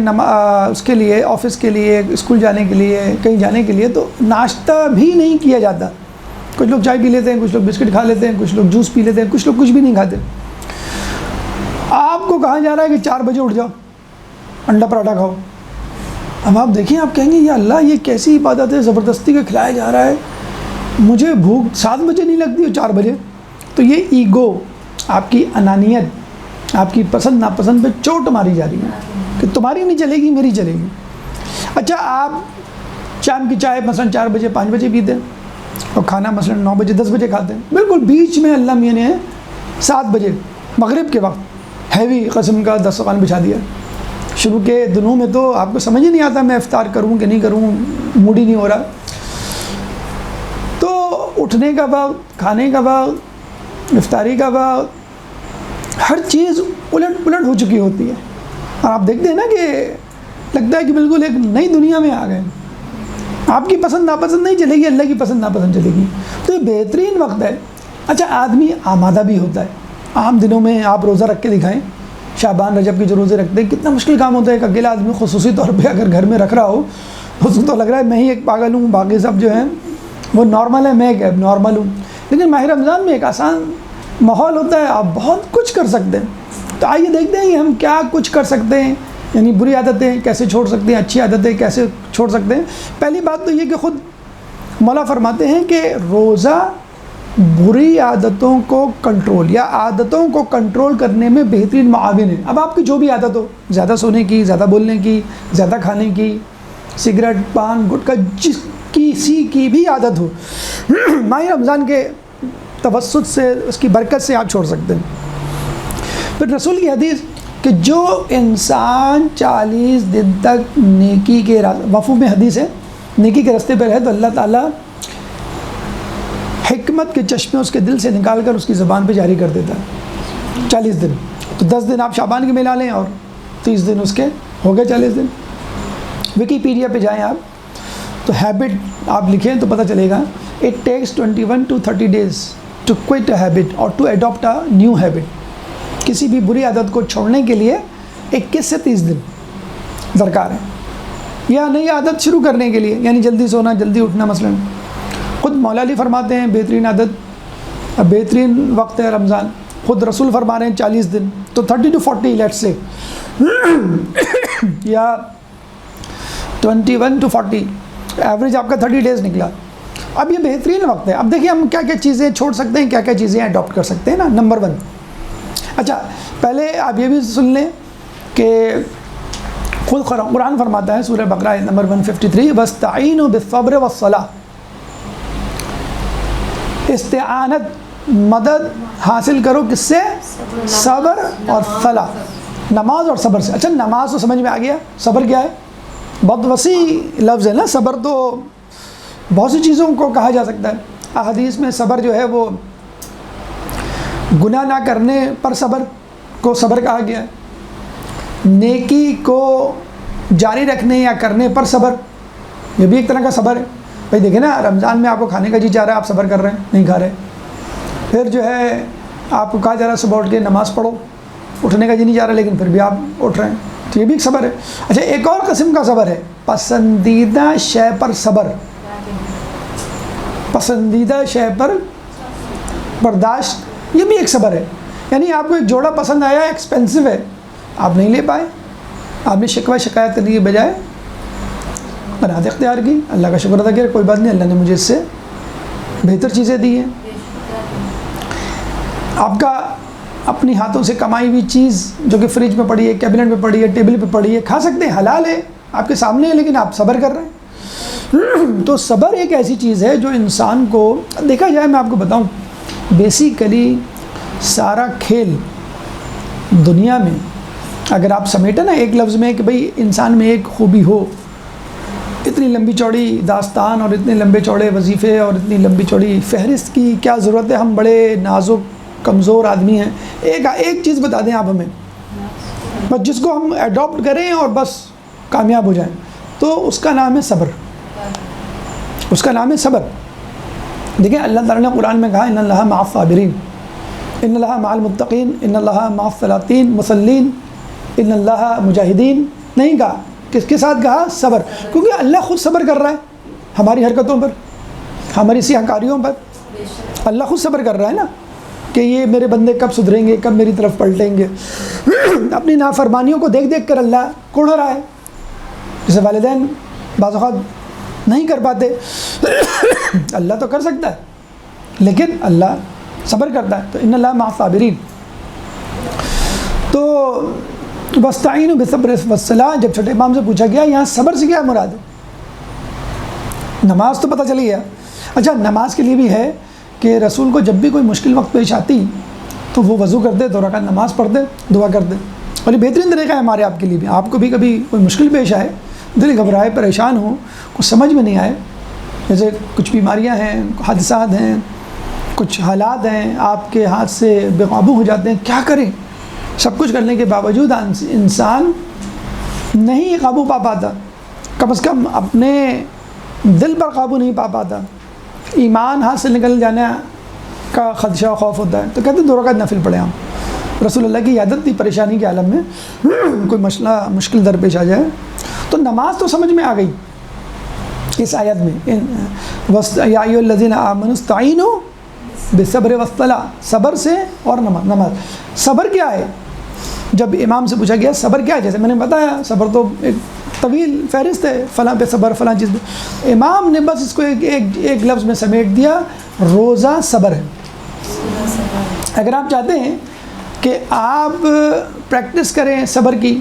اس کے لیے، آفس کے لیے، اسکول جانے کے لیے، کہیں جانے کے لیے، تو ناشتہ بھی نہیں کیا جاتا. کچھ لوگ چائے پی لیتے ہیں، کچھ لوگ بسکٹ کھا لیتے ہیں، کچھ لوگ جوس پی لیتے ہیں، کچھ لوگ کچھ بھی نہیں کھاتے. آپ کو کہا جا رہا ہے کہ 4 بجے اٹھ جاؤ، انڈا پراٹھا کھاؤ. اب آپ دیکھیں، آپ کہیں گے یا اللہ یہ کیسی عبادت ہے، زبردستی کا کھلایا جا رہا ہے، مجھے بھوک 7 بجے نہیں لگتی اور 4 بجے. تو یہ ایگو، آپ کی انانیت، آپ کی پسند ناپسند پہ چوٹ ماری جا رہی ہے کہ تمہاری نہیں چلے گی، میری چلے گی. اچھا، آپ شام کی چائے مثلاً 4 بجے 5 بجے پیتے ہیں اور کھانا مثلاً 9 بجے 10 بجے کھاتے ہیں. بالکل بیچ میں اللہ میاں نے 7 بجے مغرب کے وقت ہیوی قسم کا دسترخوان بچھا دیا. شروع کے دنوں میں تو آپ کو سمجھ ہی نہیں آتا میں افطار کروں کہ نہیں کروں، موڈ ہی نہیں ہو رہا. تو اٹھنے کا وقت، کھانے کا وقت، افطاری کا وقت، ہر چیز الٹ پلٹ ہو چکی ہوتی ہے. اور آپ دیکھتے ہیں نا کہ لگتا ہے کہ بالکل ایک نئی دنیا میں آ گئے. آپ کی پسند ناپسند نہیں چلے گی، اللہ کی پسند ناپسند چلے گی. تو یہ بہترین وقت ہے. اچھا، آدمی آمادہ بھی ہوتا ہے. عام دنوں میں آپ روزہ رکھ کے دکھائیں، شعبان رجب کے جو روزے رکھتے ہیں، کتنا مشکل کام ہوتا ہے. ایک اکیلا آدمی خصوصی طور پہ اگر گھر میں رکھ رہا ہو، اس کو تو لگ رہا ہے میں ہی ایک پاگل ہوں، باقی سب جو ہیں وہ نارمل ہے، میں ایک اب نارمل ہوں. لیکن ماہ رمضان میں ایک آسان ماحول ہوتا ہے، آپ بہت کچھ کر سکتے ہیں. تو آئیے دیکھتے ہیں کہ ہم کیا کچھ کر سکتے ہیں، یعنی بری عادتیں کیسے چھوڑ سکتے ہیں، اچھی عادتیں کیسے چھوڑ سکتے ہیں. پہلی بات تو یہ کہ خود مولا فرماتے ہیں کہ روزہ بری عادتوں کو کنٹرول یا عادتوں کو کنٹرول کرنے میں بہترین معاون ہے. اب آپ کی جو بھی عادت ہو، زیادہ سونے کی، زیادہ بولنے کی، زیادہ کھانے کی، سگریٹ، پان، گٹکا، جس کسی کی بھی عادت ہو، ماہ رمضان کے توسط سے، اس کی برکت سے آپ چھوڑ سکتے ہیں. پھر رسول کی حدیث کہ جو انسان 40 دن تک نیکی کے مفہوم میں حدیث ہے، نیکی کے راستے پر ہے تو اللہ تعالیٰ حکمت کے چشمے اس کے دل سے نکال کر اس کی زبان پہ جاری کر دیتا ہے. 40 دن تو 10 دن آپ شعبان کے ملا لیں اور 30 دن اس کے ہو گئے 40 دن. وکیپیڈیا پہ جائیں آپ تو ہیبٹ آپ لکھیں تو پتہ چلے گا. It takes 21 to 30 days to quit a habit اور to adapt a new habit. کسی بھی بری عادت کو چھوڑنے کے لیے 21 سے 30 دن درکار ہے، یا نئی عادت شروع کرنے کے لیے، یعنی جلدی سونا، جلدی اٹھنا. مثلاً خود مولا علی فرماتے ہیں بہترین عادت، بہترین وقت ہے رمضان. خود رسول فرما رہے ہیں 40 دن، تو 30 to 40 لیٹ سے یا 21 to 40 ایوریج آپ کا 30 days نکلا. اب یہ بہترین وقت ہے. اب دیکھیے ہم کیا کیا چیزیں چھوڑ سکتے ہیں، کیا کیا چیزیں اڈاپٹ کر سکتے ہیں نا. نمبر 1، اچھا پہلے آپ یہ بھی سن لیں کہ خود قرآن فرماتا ہے سورہ بقرہ نمبر 153، وَاسْتَعِينُوا بِالصَّبْرِ وَالصَّلَاةِ. استعانت، مدد حاصل کرو کس سے؟ صبر اور صلاح، نماز اور صبر سے. اچھا نماز تو سمجھ میں آ گیا، صبر کیا ہے؟ بہت وسیع لفظ ہے نا. صبر تو بہت سی چیزوں کو کہا جا سکتا ہے. احادیث میں صبر جو ہے وہ گناہ نہ کرنے پر صبر کو صبر کہا گیا ہے. نیکی کو جاری رکھنے یا کرنے پر صبر، یہ بھی ایک طرح کا صبر ہے. بھائی دیکھیں نا، رمضان میں آپ کو کھانے کا جی چاہ رہا ہے، آپ صبر کر رہے ہیں، نہیں کھا رہے. پھر جو ہے آپ کو کہا جا رہا ہے صبح اٹھ کے نماز پڑھو، اٹھنے کا جی نہیں چاہ رہا لیکن پھر بھی آپ اٹھ رہے ہیں، تو یہ بھی ایک صبر ہے. اچھا ایک اور قسم کا صبر ہے پسندیدہ شے پر صبر. پسندیدہ شے پر برداشت، یہ بھی ایک صبر ہے. یعنی آپ کو ایک جوڑا پسند آیا، ایکسپینسو ہے، آپ نہیں لے پائے، آپ نے شکوہ شکایت کرنے کے بجائے قناعت اختیار کی، اللہ کا شکر ادا کیا، کوئی بات نہیں، اللہ نے مجھے اس سے بہتر چیزیں دی ہیں. آپ کا اپنی ہاتھوں سے کمائی ہوئی چیز جو کہ فریج میں پڑی ہے، کیبنٹ میں پڑی ہے، ٹیبل پہ پڑی ہے، کھا سکتے ہیں، حلال ہے، آپ کے سامنے ہے، لیکن آپ صبر کر رہے ہیں. تو صبر ایک ایسی چیز ہے جو انسان کو، دیکھا جائے میں آپ کو بتاؤں، بیسیکلی سارا کھیل دنیا میں اگر آپ سمیٹیں نا ایک لفظ میں کہ بھئی انسان میں ایک خوبی ہو، اتنی لمبی چوڑی داستان اور اتنے لمبے چوڑے وظیفے اور اتنی لمبی چوڑی فہرست کی کیا ضرورت ہے؟ ہم بڑے نازک کمزور آدمی ہیں. ایک چیز بتا دیں آپ ہمیں، بس جس کو ہم ایڈاپٹ کریں اور بس کامیاب ہو جائیں، تو اس کا نام ہے صبر. اس کا نام ہے صبر. دیکھیں اللہ تعالیٰ نے قرآن میں کہا ان اللہ مع الصابرین، ان اللہ مع المتقین، ان اللہ مع الصالحین، مسلین، ان اللہ مجاہدین نہیں کہا، کس کے ساتھ کہا؟ صبر، کیونکہ اللہ خود صبر کر رہا ہے ہماری حرکتوں پر، ہماری سیاہ کاریوں پر، اللہ خود صبر کر رہا ہے نا کہ یہ میرے بندے کب سدھریں گے، کب میری طرف پلٹیں گے۔ اپنی نافرمانیوں کو دیکھ دیکھ کر اللہ کوڑ رہا ہے، جسے والدین بعض اوقات نہیں کر پاتے، اللہ تو کر سکتا ہے لیکن اللہ صبر کرتا ہے، تو ان اللہ مع الصابرین۔ تو وَاسْتَعِينُوا بِالصَّبْرِ وَالصَّلَاةِ، جب چھوٹے امام سے پوچھا گیا یہاں صبر سے کیا مراد ہے؟ نماز تو پتہ چلی گیا، اچھا نماز کے لیے بھی ہے کہ رسول کو جب بھی کوئی مشکل وقت پیش آتی تو وہ وضو کرتے، 2 رکعت نماز پڑھتے، دعا کرتے، اور یہ بہترین طریقہ ہے ہمارے آپ کے لیے بھی۔ آپ کو بھی کبھی کوئی مشکل پیش آئے، دل گھبرائے، پریشان ہو، کچھ سمجھ میں نہیں آئے، جیسے کچھ بیماریاں ہیں، حادثات ہیں، کچھ حالات ہیں آپ کے ہاتھ سے بے قابو ہو جاتے ہیں، کیا کریں؟ سب کچھ کرنے کے باوجود انسان نہیں قابو پا پاتا، کم از کم اپنے دل پر قابو نہیں پا پاتا، ایمان ہاتھ سے نکل جانے کا خدشہ و خوف ہوتا ہے، تو کہتے ہیں 2 رکعت نفل پڑھیں ہم۔ رسول اللہ کی عادت تھی پریشانی کے عالم میں کوئی مسئلہ مشکل درپیش آ جائے تو نماز تو سمجھ میں آ گئی اس آیت میں، یا ایھا الذین آمنوا استعینوا بالصبر والصلاۃ، صبر سے اور نماز۔ صبر کیا ہے؟ جب امام سے پوچھا گیا صبر کیا ہے، جیسے میں نے بتایا صبر تو ایک طویل فہرست ہے، فلاں پہ صبر، فلاں چیز پہ، امام نے بس اس کو ایک لفظ میں سمیٹ دیا، روزہ صبر ہے۔ اگر آپ چاہتے ہیں کہ آپ پریکٹس کریں صبر کی،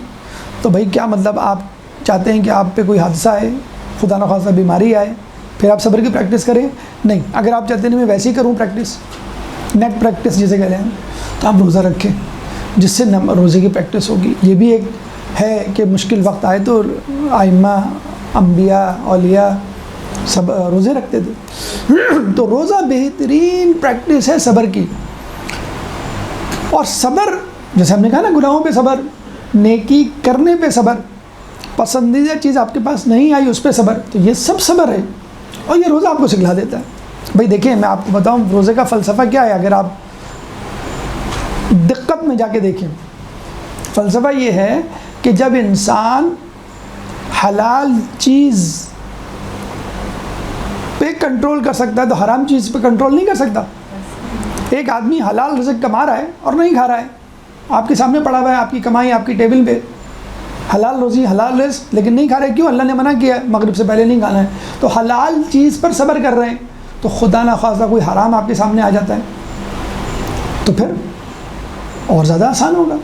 تو بھائی کیا مطلب آپ چاہتے ہیں کہ آپ پہ کوئی حادثہ آئے، خدا نخواستہ بیماری آئے، پھر آپ صبر کی پریکٹس کریں؟ نہیں، اگر آپ چاہتے ہیں میں ویسے ہی کروں پریکٹس، نیٹ پریکٹس جسے کہتے ہیں، تو آپ روزہ رکھیں جس سے روزے کی پریکٹس ہوگی۔ یہ بھی ایک ہے کہ مشکل وقت آئے تو ائمہ، انبیاء، اولیاء سب روزے رکھتے تھے، تو روزہ بہترین پریکٹس ہے صبر کی۔ اور صبر جیسے ہم نے کہا نا، گناہوں پہ صبر، نیکی کرنے پہ صبر، پسندیدہ چیز آپ کے پاس نہیں آئی اس پہ صبر، تو یہ سب صبر ہے، اور یہ روزہ آپ کو سکھلا دیتا ہے۔ بھائی دیکھیں میں آپ کو بتاؤں روزے کا فلسفہ کیا ہے، اگر آپ دقت میں جا کے دیکھیں، فلسفہ یہ ہے کہ جب انسان حلال چیز پہ کنٹرول کر سکتا ہے تو حرام چیز پہ کنٹرول نہیں کر سکتا۔ ایک آدمی حلال رزق کما رہا ہے اور نہیں کھا رہا ہے، آپ کے سامنے پڑا ہوا ہے، آپ کی کمائی آپ کی ٹیبل پہ، حلال روزی حلال رزق، لیکن نہیں کھا رہے، کیوں؟ اللہ نے منع کیا ہے مغرب سے پہلے نہیں کھانا ہے، تو حلال چیز پر صبر کر رہے ہیں، تو خدا نخواستہ کوئی حرام آپ کے سامنے آ جاتا ہے تو پھر اور زیادہ آسان ہوگا۔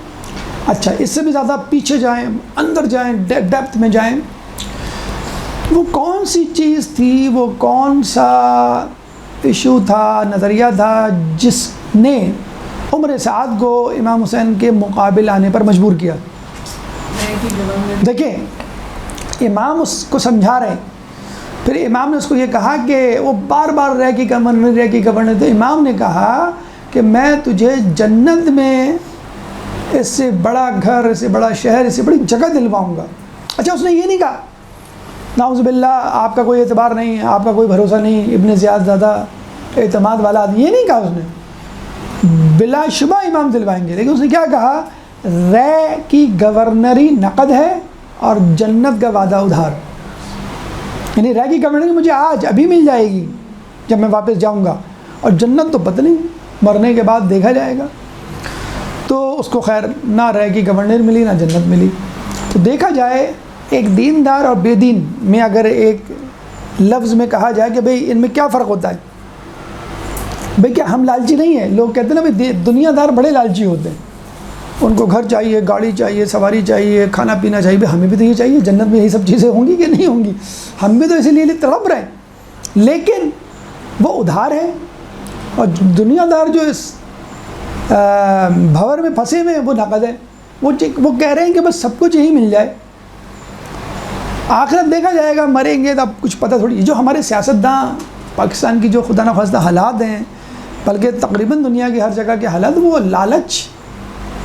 اچھا اس سے بھی زیادہ پیچھے جائیں، اندر جائیں، ڈیپتھ میں جائیں، وہ کون سی چیز تھی، وہ کون سا ایشو تھا، نظریہ تھا جس نے عمر سعد کو امام حسین کے مقابل آنے پر مجبور کیا؟ دیکھیں امام اس کو سمجھا رہے ہیں، پھر امام نے اس کو یہ کہا کہ وہ بار بار رہ کی گورنر، تو امام نے کہا کہ میں تجھے جنت میں اس سے بڑا گھر، اس سے بڑا شہر، اس سے بڑی جگہ دلواؤں گا۔ اچھا اس نے یہ نہیں کہا نعوذ باللہ آپ کا کوئی اعتبار نہیں، آپ کا کوئی بھروسہ نہیں، ابن زیاد زیادہ اعتماد والا آدمی، یہ نہیں کہا اس نے، بلا شبہ امام دلوائیں گے، لیکن اس نے کیا کہا، رے کی گورنری نقد ہے اور جنت کا وعدہ ادھار، یعنی رے کی گورنری مجھے آج ابھی مل جائے گی جب میں واپس جاؤں گا، اور جنت تو پتہ نہیں مرنے کے بعد دیکھا جائے گا۔ تو اس کو خیر نہ رے کی گورنر ملی نہ جنت ملی۔ تو دیکھا جائے ایک دیندار اور بے دین میں اگر ایک لفظ میں کہا جائے کہ بھئی ان میں کیا فرق ہوتا ہے، بھئی کیا ہم لالچی نہیں ہیں؟ لوگ کہتے ہیں نا بھئی دنیا دار بڑے لالچی ہوتے ہیں، ان کو گھر چاہیے، گاڑی چاہیے، سواری چاہیے، کھانا پینا چاہیے، بھئی ہمیں بھی تو یہ چاہیے، جنت میں یہی سب چیزیں ہوں گی کہ نہیں ہوں گی، ہم بھی تو اسی لیے تڑپ رہے ہیں، لیکن وہ ادھار ہے، اور دنیا دار جو اس بھور میں پھنسے ہوئے وہ نقد ہے، وہ کہہ رہے ہیں کہ بس سب کچھ یہی مل جائے، آخرت دیکھا جائے گا، مریں گے تو اب کچھ پتہ تھوڑی۔ جو ہمارے سیاستداں پاکستان کی جو خدا نخواستہ حالات ہیں، بلکہ تقریباً دنیا کی ہر جگہ کے حالات، وہ لالچ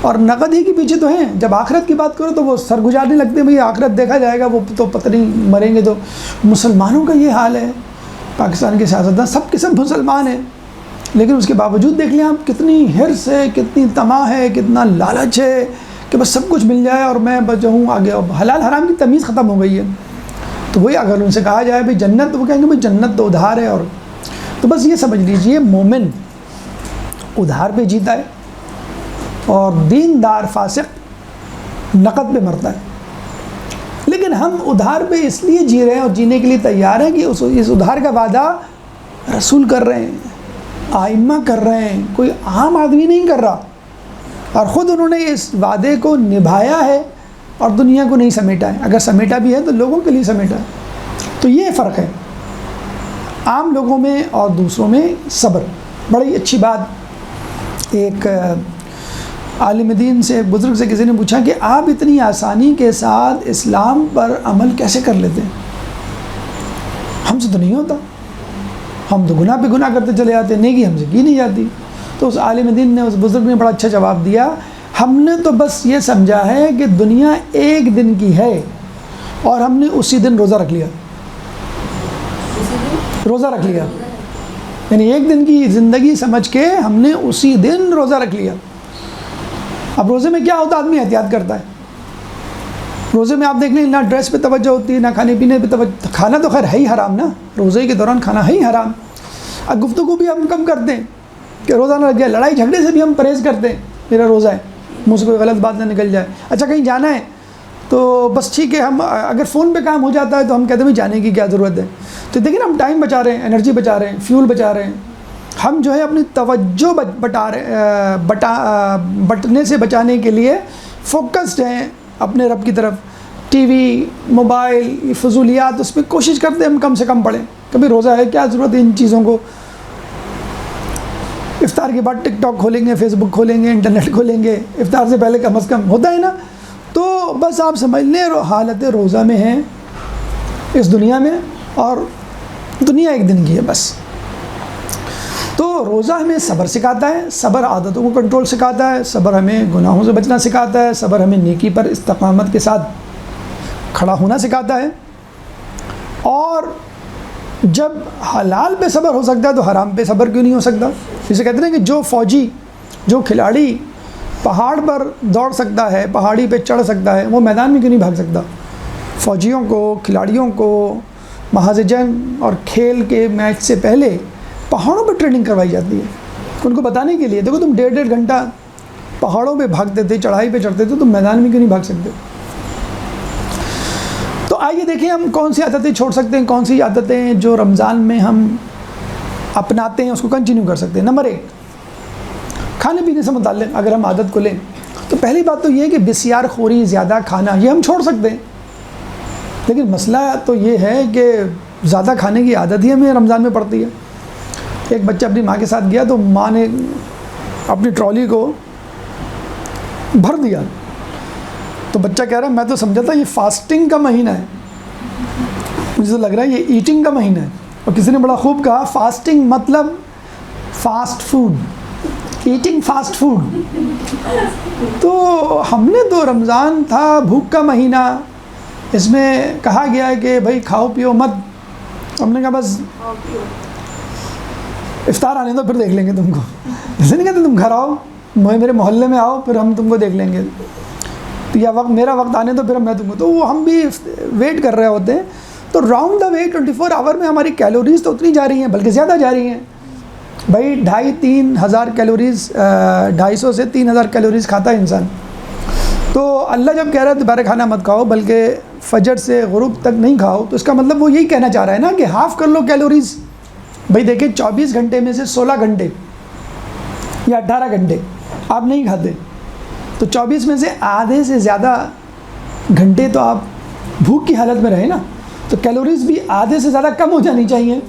اور نقد ہی کے پیچھے تو ہیں۔ جب آخرت کی بات کرو تو وہ سر گزارنے لگتے ہیں، بھئی آخرت دیکھا جائے گا، وہ تو پتہ نہیں مریں گے تو۔ مسلمانوں کا یہ حال ہے، پاکستان کے سیاستداں سب کے سب مسلمان ہیں، لیکن اس کے باوجود دیکھ لیں آپ کتنی حرص ہے، کتنی طمع ہے، کتنا لالچ ہے، کہ بس سب کچھ مل جائے اور میں بس جو ہوں آگے. اب حلال حرام کی تمیز ختم ہو گئی ہے. تو وہی اگر ان سے کہا جائے بھائی جنت، تو وہ کہیں گے بھائی جنت تو ادھار ہے. اور تو بس یہ سمجھ لیجئے مومن ادھار پہ جیتا ہے اور دیندار فاسق نقد پہ مرتا ہے. لیکن ہم ادھار پہ اس لیے جی رہے ہیں اور جینے کے لیے تیار ہیں کہ اس ادھار کا وعدہ رسول کر رہے ہیں، آئمہ کر رہے ہیں، کوئی عام آدمی نہیں کر رہا. اور خود انہوں نے اس وعدے کو نبھایا ہے اور دنیا کو نہیں سمیٹا ہے. اگر سمیٹا بھی ہے تو لوگوں کے لیے سمیٹا ہے. تو یہ فرق ہے عام لوگوں میں اور دوسروں میں. صبر بڑی اچھی بات. ایک عالم دین سے، بزرگ سے کسی نے پوچھا کہ آپ اتنی آسانی کے ساتھ اسلام پر عمل کیسے کر لیتے ہیں؟ ہم سے تو نہیں ہوتا، ہم تو گناہ پہ گناہ کرتے چلے جاتے ہیں، نیکی ہم سے کی نہیں جاتی. تو اس عالم دین نے، اس بزرگ نے بڑا اچھا جواب دیا، ہم نے تو بس یہ سمجھا ہے کہ دنیا ایک دن کی ہے اور ہم نے اسی دن روزہ رکھ لیا. روزہ رکھ لیا یعنی ایک دن کی زندگی سمجھ کے ہم نے اسی دن روزہ رکھ لیا. اب روزے میں کیا ہوتا ہے؟ آدمی احتیاط کرتا ہے. روزے میں آپ دیکھ لیں نہ ڈریس پہ توجہ ہوتی ہے، نہ کھانے پینے پہ توجہ. کھانا تو خیر ہے ہی حرام نا، روزے کے دوران کھانا ہے ہی حرام. اب گفتگو بھی ہم کم کرتے ہیں کہ روزہ نہ لگ جائے. لڑائی جھگڑے سے بھی ہم پرہیز کرتے ہیں، میرا روزہ ہے، مجھ سے کوئی غلط بات نہ نکل جائے. اچھا کہیں جانا ہے تو بس ٹھیک ہے، ہم اگر فون پہ کام ہو جاتا ہے تو ہم کہتے ہیں جانے کی کیا ضرورت ہے. تو دیکھیں نا، ہم ٹائم بچا رہے ہیں، انرجی بچا رہے ہیں، فیول بچا رہے ہیں. ہم جو ہے اپنی توجہ بٹنے سے بچانے کے لیے فوکسڈ ہیں اپنے رب کی طرف. ٹی وی، موبائل، فضولیات، اس پہ کوشش کرتے ہیں ہم کم سے کم پڑھیں. کبھی روزہ ہے، کیا ضرورت ہے ان چیزوں کو. افطار کے بعد ٹک ٹاک کھولیں گے، فیس بک کھولیں گے، انٹرنیٹ کھولیں گے. افطار سے پہلے کم از کم ہوتا ہے نا. تو بس آپ سمجھ لیں حالت روزہ میں ہیں اس دنیا میں، اور دنیا ایک دن کی ہے بس. تو روزہ ہمیں صبر سکھاتا ہے، صبر عادتوں کو کنٹرول سکھاتا ہے، صبر ہمیں گناہوں سے بچنا سکھاتا ہے، صبر ہمیں نیکی پر استقامت کے ساتھ کھڑا ہونا سکھاتا ہے. اور جب حلال پہ صبر ہو سکتا ہے تو حرام پہ صبر کیوں نہیں ہو سکتا؟ جسے کہتے ہیں کہ جو فوجی، جو کھلاڑی پہاڑ پر دوڑ سکتا ہے، پہاڑی پہ چڑھ سکتا ہے، وہ میدان میں کیوں نہیں بھاگ سکتا؟ فوجیوں کو، کھلاڑیوں کو محاذ جنگ اور کھیل کے میچ سے پہلے پہاڑوں پہ ٹریننگ کروائی جاتی ہے، ان کو بتانے کے لیے دیکھو تم 1.5 گھنٹہ پہاڑوں پہ بھاگتے تھے، چڑھائی پہ چڑھتے تھے، تم میدان میں کیوں نہیں بھاگ سکتے؟ تو آئیے دیکھیں ہم کون سی عادتیں چھوڑ سکتے ہیں، کون سی عادتیں جو رمضان میں ہم اپناتے ہیں اس کو کنٹینیو کر سکتے ہیں. نمبر 1، کھانے پینے سے متعلق اگر ہم عادت کو لیں تو پہلی بات تو یہ ہے کہ بسیار خوری، زیادہ کھانا، یہ ہم چھوڑ سکتے ہیں. لیکن مسئلہ تو یہ ہے کہ زیادہ کھانے کی عادت ہی ہمیں رمضان میں پڑتی ہے. ایک بچہ اپنی ماں کے ساتھ گیا تو ماں نے اپنی ٹرالی کو بھر دیا. تو بچہ کہہ رہا ہے میں تو سمجھا تھا یہ فاسٹنگ کا مہینہ ہے، مجھے تو لگ رہا ہے یہ ایٹنگ کا مہینہ ہے. اور کسی نے بڑا خوب کہا فاسٹنگ مطلب fast food, eating fast food. تو ہم نے تو رمضان تھا بھوک کا مہینہ، اس میں کہا گیا ہے کہ بھائی کھاؤ پیو مت. ہم نے کہا بس افطار آنے دو پھر دیکھ لیں گے تم کو. ایسے نہیں کہتے تم گھر آؤ، میرے محلے میں آؤ پھر ہم تم کو دیکھ لیں گے، یا وقت میرا وقت آنے دو پھر میں تم کو. تو وہ ہم بھی ویٹ کر رہے ہوتے ہیں. تو راؤنڈ دا وے 24 آور میں ہماری کیلوریز تو اتنی جا رہی ہیں، بلکہ زیادہ جا رہی ہیں. بھائی 2,500-3,000 ہزار کیلوریز، 250 سے 3,000 کیلوریز کھاتا ہے انسان. تو اللہ جب کہہ رہا ہے دوپہر کھانا مت کھاؤ بلکہ فجر سے غروب تک نہیں کھاؤ، تو اس کا مطلب وہ یہی کہنا چاہ رہا ہے نا کہ ہاف کر لو کیلوریز. بھائی دیکھیں 24 گھنٹے میں سے 16 گھنٹے یا 18 گھنٹے آپ نہیں کھاتے، تو 24 میں سے آدھے سے زیادہ گھنٹے تو آپ بھوک کی حالت میں رہے نا. تو کیلوریز بھی آدھے سے زیادہ کم ہو جانی چاہیے.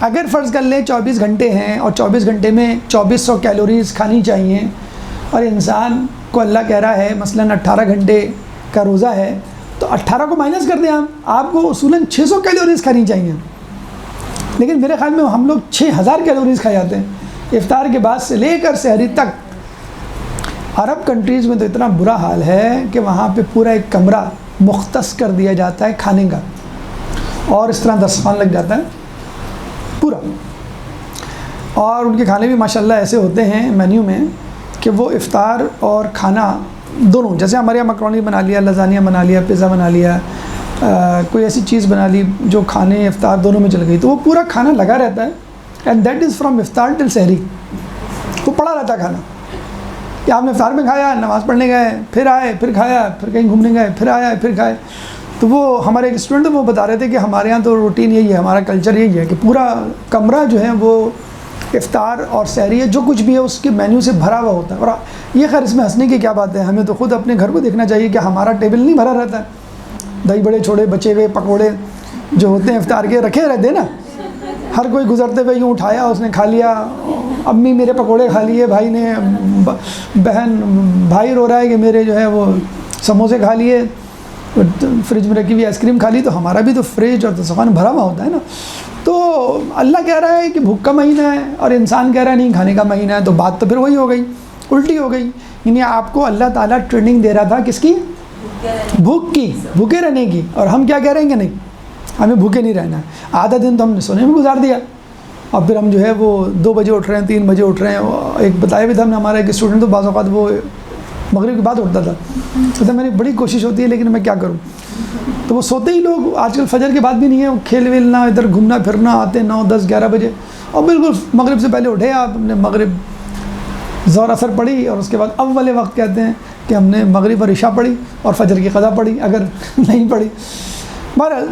اگر فرض کر لیں 24 گھنٹے ہیں اور 24 گھنٹے میں 2400 کیلوریز کھانی چاہیے، اور انسان کو اللہ کہہ رہا ہے مثلاً 18 گھنٹے کا روزہ ہے، تو 18 کو مائنس کر دیں آپ کو اصولاً 600 کیلوریز کھانی چاہیے. لیکن میرے خیال میں ہم لوگ 6,000 کیلوریز کھا جاتے ہیں افطار کے بعد سے لے کر سحری تک. عرب کنٹریز میں تو اتنا برا حال ہے کہ وہاں پہ پورا ایک کمرہ مختص کر دیا جاتا ہے کھانے کا، اور اس طرح دسترخوان لگ جاتا ہے پورا. اور ان کے کھانے بھی ماشاءاللہ ایسے ہوتے ہیں مینیو میں کہ وہ افطار اور کھانا دونوں، جیسے ہمارے یہاں مکرونی بنا لیا، لزانیہ بنا لیا، پیزا بنا لیا، کوئی ایسی چیز بنا لی جو کھانے افطار دونوں میں چل گئی، تو وہ پورا کھانا لگا رہتا ہے، اینڈ دیٹ از فرام افطار ٹل سحری، وہ پڑا رہتا ہے کھانا کہ آپ نے افطار میں کھایا، نماز پڑھنے گئے، پھر آئے، پھر کھایا، پھر کہیں گھومنے گئے، پھر آیا، پھر کھائے. تو وہ ہمارے ایک اسٹوڈنٹ وہ بتا رہے تھے کہ ہمارے یہاں تو روٹین یہی ہے، ہمارا کلچر یہی ہے کہ پورا کمرہ جو ہے وہ افطار اور سحری جو کچھ بھی ہے اس کے مینیو سے بھرا ہوا ہوتا ہے. اور یہ خیر اس میں ہنسنے کی کیا بات ہے، ہمیں تو خود اپنے گھر کو دیکھنا چاہیے کہ ہمارا ٹیبل نہیں بھرا رہتا ہے. دہی بڑے چھوڑے بچے ہوئے پکوڑے جو ہوتے ہیں افطار کے رکھے رہتے ہیں نا، ہر کوئی گزرتے ہوئے یوں اٹھایا، اس نے کھا لیا، امی میرے پکوڑے کھا لیے، بھائی نے بھائی رو رہا ہے کہ میرے جو ہے وہ سموسے کھا لیے، فریج میں رکھی ہوئی آئس کریم کھا لی. تو ہمارا بھی تو فریج اور دسترخوان بھرا ہوا ہوتا ہے نا. تو اللہ کہہ رہا ہے کہ بھوک کا مہینہ ہے اور انسان کہہ رہا ہے نہیں کھانے کا مہینہ ہے، تو بات تو پھر وہی ہو گئی، الٹی ہو گئی. یعنی آپ کو اللہ تعالیٰ ٹریننگ دے رہا تھا کس کی؟ بھوک کی، بھوکے رہنے کی. اور ہم کیا کہہ رہے ہیں کہ نہیں ہمیں بھوکے نہیں رہنا ہے. آدھا دن تو ہم نے سونے میں گزار دیا، اور پھر ہم جو ہے وہ 2 بجے اٹھ رہے ہیں، 3 بجے اٹھ رہے ہیں. ایک بتایا بھی تھا ہم نے، ہمارا ایک اسٹوڈنٹ تو بعض اوقات وہ مغرب کے بعد اٹھتا تھا، تو میری بڑی کوشش ہوتی ہے لیکن میں کیا کروں. تو وہ سوتے ہی لوگ آج کل فجر کے بعد بھی نہیں ہے، کھیل ویلنا ادھر گھومنا پھرنا، آتے 9 10 11 بجے، اور بالکل مغرب سے پہلے اٹھے آپ نے مغرب ظہر اثر پڑھی، اور اس کے بعد اول وقت کہتے ہیں کہ ہم نے مغرب اور عشاء پڑھی اور فجر کی قضا پڑھی اگر نہیں پڑھی. بہرحال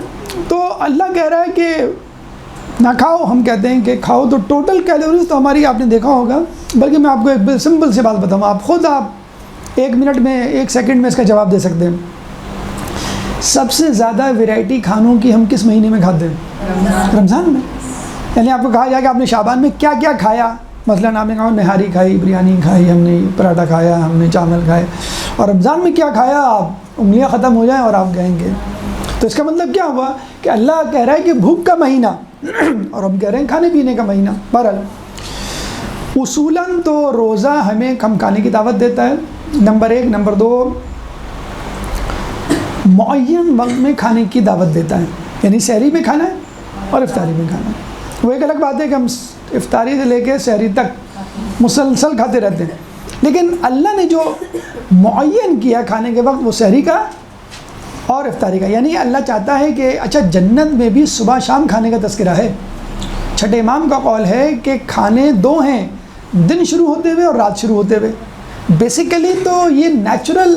تو اللہ کہہ رہا ہے کہ نہ کھاؤ، ہم کہتے ہیں کہ کھاؤ. تو ٹوٹل کیلوریز تو ہماری آپ نے دیکھا ہوگا، بلکہ میں آپ کو ایک سمپل سی بات بتاؤں، آپ خود آپ 1 منٹ میں 1 سیکنڈ میں اس کا جواب دے سکتے ہیں. سب سے زیادہ ویرائٹی کھانوں کی ہم کس مہینے میں کھاتے ہیں؟ رمضان میں. یعنی آپ کو کہا جائے کہ آپ نے شعبان میں کیا کیا کھایا، مثلاً آپ نے کہا نہاری کھائی، بریانی کھائی، ہم نے پراٹھا کھایا، ہم نے چاول کھائے، اور رمضان میں کیا کھایا، آپ انگلیاں ختم ہو جائیں اور آپ کہیں گے. تو اس کا مطلب کیا ہوا کہ اللہ کہہ رہا ہے کہ بھوک کا مہینہ اور ہم کہہ رہے ہیں کھانے پینے کا مہینہ. بہرحال اصولاً تو روزہ ہمیں کم کھانے کی دعوت دیتا ہے، نمبر 1. نمبر 2 معین وقت میں کھانے کی دعوت دیتا ہے، یعنی سحری میں کھانا ہے اور افطاری میں کھانا ہے. وہ ایک الگ بات ہے کہ ہم افطاری سے لے کے سحری تک مسلسل کھاتے رہتے ہیں، لیکن اللہ نے جو معین کیا کھانے کے وقت وہ سحری کا اور افطاری کا. یعنی اللہ چاہتا ہے کہ اچھا جنت میں بھی صبح شام کھانے کا تذکرہ ہے. چھٹے امام کا قول ہے کہ کھانے 2 ہیں، دن شروع ہوتے ہوئے اور رات شروع ہوتے ہوئے. بیسیکلی تو یہ نیچرل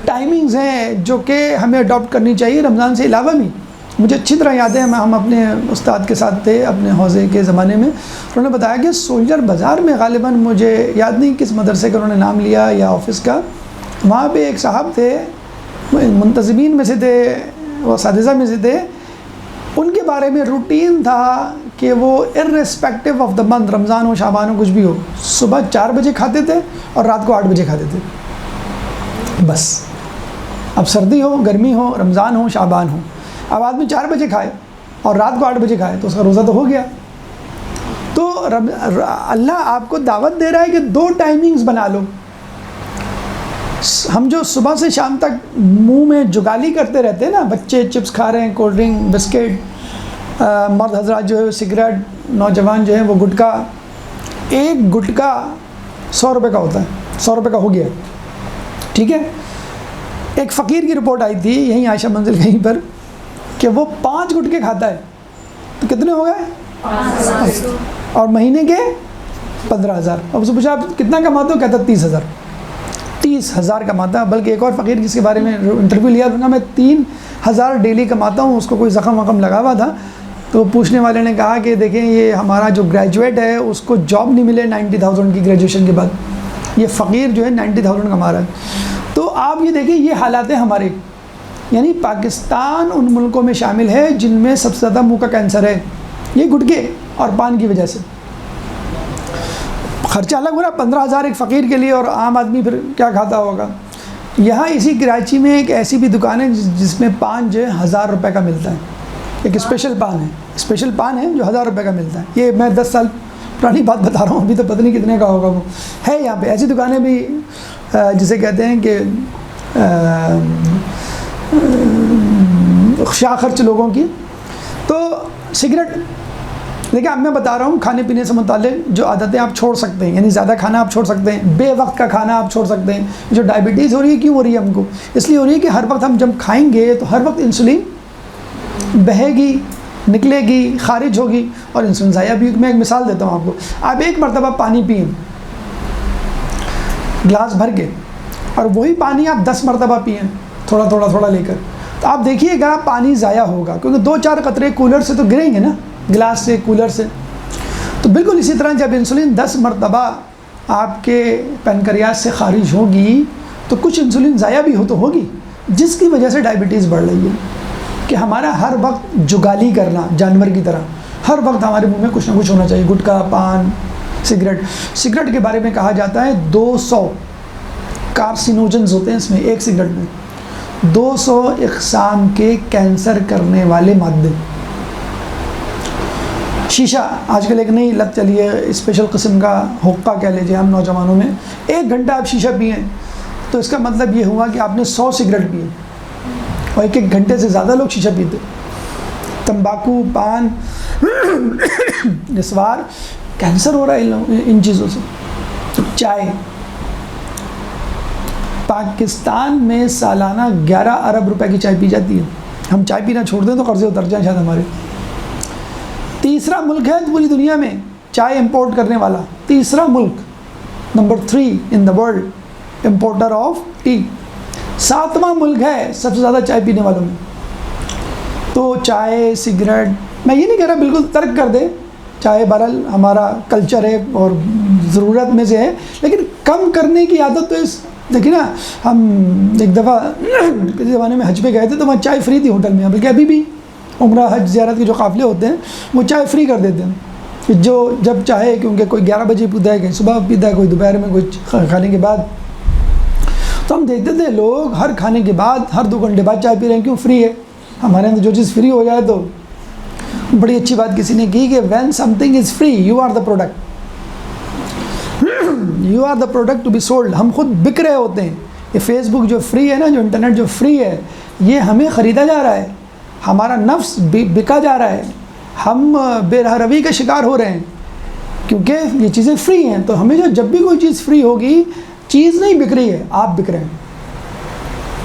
ٹائمنگز ہیں جو کہ ہمیں اڈاپٹ کرنی چاہیے رمضان سے علاوہ بھی. مجھے اچھی طرح یاد ہے، ہم اپنے استاد کے ساتھ تھے اپنے حوزے کے زمانے میں، انہوں نے بتایا کہ سولجر بازار میں غالباً مجھے یاد نہیں کس مدرسے کا انہوں نے نام لیا یا آفس کا، وہاں پہ ایک صاحب تھے، منتظمین میں سے تھے، وہ اساتذہ میں سے تھے. ان کے بارے میں روٹین تھا کہ وہ ارسپیکٹو آف دا منتھ، رمضان ہو شعبان ہو کچھ بھی ہو، صبح 4 بجے کھاتے تھے اور رات کو 8 بجے کھاتے تھے بس. اب سردی ہو گرمی ہو رمضان ہو شعبان ہو، اب آدمی 4 بجے کھائے اور رات کو 8 بجے کھائے تو اس کا روزہ تو ہو گیا. تو اللہ آپ کو دعوت دے رہا ہے کہ 2 ٹائمنگز بنا لو. ہم جو صبح سے شام تک منہ میں جگالی کرتے رہتے ہیں نا، بچے چپس کھا رہے ہیں، کولڈ ڈرنک، بسکٹ، مرد حضرات جو ہے سگریٹ، نوجوان جو ہیں وہ گٹکا. ایک گٹکا 100 روپے کا ہوتا ہے، 100 روپے کا ہو گیا، ٹھیک ہے. ایک فقیر کی رپورٹ آئی تھی یہیں عائشہ منزل کہیں پر کہ وہ 5 گٹکے کھاتا ہے تو کتنے ہو گئے؟ 500. اور مہینے کے 15,000. اب اس سے پوچھا آپ کتنا کماتے ہو؟ کہتا 30,000. 30,000 کماتا. بلکہ ایک اور فقیر جس کے بارے میں انٹرویو لیا تھا، میں 3,000 ڈیلی کماتا ہوں. اس کو کوئی زخم وخم لگا ہوا تھا، تو پوچھنے والے نے کہا کہ دیکھیں یہ ہمارا جو گریجویٹ ہے اس کو جاب نہیں ملے 90,000 کی گریجویشن کے بعد، یہ فقیر جو ہے 90,000 کما رہا ہے. تو آپ یہ دیکھیں یہ حالات ہیں ہمارے. یعنی پاکستان ان ملکوں میں شامل ہے جن میں سب سے زیادہ منہ کا کینسر ہے، یہ گٹکے اور پان کی وجہ سے. خرچہ الگ ہو رہا ہے 15,000 ایک فقیر کے لیے، اور عام آدمی پھر کیا کھاتا ہوگا. یہاں اسی کراچی میں ایک ایسی بھی دکان ہے جس میں پان جو ہے 1,000 روپے کا ملتا ہے. ایک اسپیشل پان ہے جو 1,000 روپے کا ملتا ہے. یہ میں 10 سال پرانی بات بتا رہا ہوں، ابھی تو پتہ نہیں کتنے کا ہوگا. وہ ہے یہاں پہ ایسی دکانیں بھی جسے کہتے ہیں کہ شاہ خرچ لوگوں کی. تو سگریٹ لیکن اب میں بتا رہا ہوں کھانے پینے سے متعلق جو عادتیں آپ چھوڑ سکتے ہیں، یعنی زیادہ کھانا آپ چھوڑ سکتے ہیں، بے وقت کا کھانا آپ چھوڑ سکتے ہیں. جو ڈائبٹیز ہو رہی ہے کیوں ہو رہی ہے ہم کو؟ اس لیے ہو رہی ہے کہ ہر وقت ہم جب کھائیں گے تو ہر وقت انسولین بہے گی، نکلے گی، خارج ہوگی اور انسولین ضائع بھی. میں ایک مثال دیتا ہوں آپ کو. آپ ایک مرتبہ پانی پئیں گلاس بھر کے، اور وہی پانی آپ 10 مرتبہ پئیں تھوڑا تھوڑا تھوڑا لے کر، تو آپ دیکھیے گا پانی ضائع ہوگا، کیونکہ 2-4 قطرے کولر سے تو گریں گے نا، گلاس سے، کولر سے. تو بالکل اسی طرح جب انسولین 10 مرتبہ آپ کے پینکریاس سے خارج ہوگی تو کچھ انسولین ضائع بھی ہو تو ہوگی، جس کی وجہ سے ڈائبٹیز بڑھ رہی ہے. کہ ہمارا ہر وقت جگالی کرنا جانور کی طرح، ہر وقت ہمارے منہ میں کچھ نہ کچھ ہونا چاہیے. گٹکا، پان، سگریٹ کے بارے میں کہا جاتا ہے 200 کارسینوجنز ہوتے ہیں اس میں، ایک سگریٹ میں 200 اقسام کے کینسر کرنے والے مادے. شیشہ آج کل ایک نئی لت چلی ہے، اسپیشل قسم کا حقہ کہہ لیجیے ہم نوجوانوں میں. 1 گھنٹہ آپ شیشہ پئیں تو اس کا مطلب یہ ہوا کہ آپ نے 100 سگریٹ پیے، اور 1 گھنٹے سے زیادہ لوگ شیشہ پیتے. تمباکو، پان، نسوار، کینسر ہو رہا ہے ان چیزوں سے. چائے، پاکستان میں سالانہ 11 ارب روپے کی چائے پی جاتی ہے. ہم چائے پینا چھوڑ دیں تو قرضے اتر جائیں شاید ہمارے. تیسرا ملک ہے پوری دنیا میں چائے امپورٹ کرنے والا، تیسرا ملک، number 3 in the world importer of tea. 7واں ملک ہے سب سے زیادہ چائے پینے والوں میں. تو چائے، سگریٹ، میں یہ نہیں کہہ رہا بالکل ترک کر دے، چائے بہرحال ہمارا کلچر ہے اور ضرورت میں سے ہے، لیکن کم کرنے کی عادت تو دیکھیے نا. ہم ایک دفعہ کسی زمانے میں حج پہ گئے تھے تو وہاں چائے فری تھی ہوٹل میں، بلکہ ابھی بھی عمرہ حج زیارت کے جو قافلے ہوتے ہیں وہ چائے فری کر دیتے ہیں کہ جو جب چاہے، کیونکہ کوئی 11 بجے پیتا ہے، کوئی صبح پیتا ہے، کوئی دوپہر میں، کوئی کھانے کے بعد. تو ہم دیکھتے تھے لوگ ہر کھانے کے بعد، ہر 2 گھنٹے بعد چائے پی رہے ہیں. کیوں؟ فری ہے. ہمارے اندر جو چیز فری ہو جائے تو بڑی اچھی بات کسی نے کی کہ when something is free you are the product, you are the product to be sold. ہم خود بک رہے ہوتے ہیں. یہ فیس بک جو فری ہے نا، جو انٹرنیٹ جو فری ہے، یہ ہمیں خریدا جا رہا ہے، ہمارا نفس بکا جا رہا ہے، ہم بے راہ روی کا شکار ہو رہے ہیں کیونکہ یہ چیزیں فری ہیں. تو ہمیں جب بھی کوئی چیز فری ہوگی، چیز نہیں بک رہی ہے، آپ بک رہے ہیں.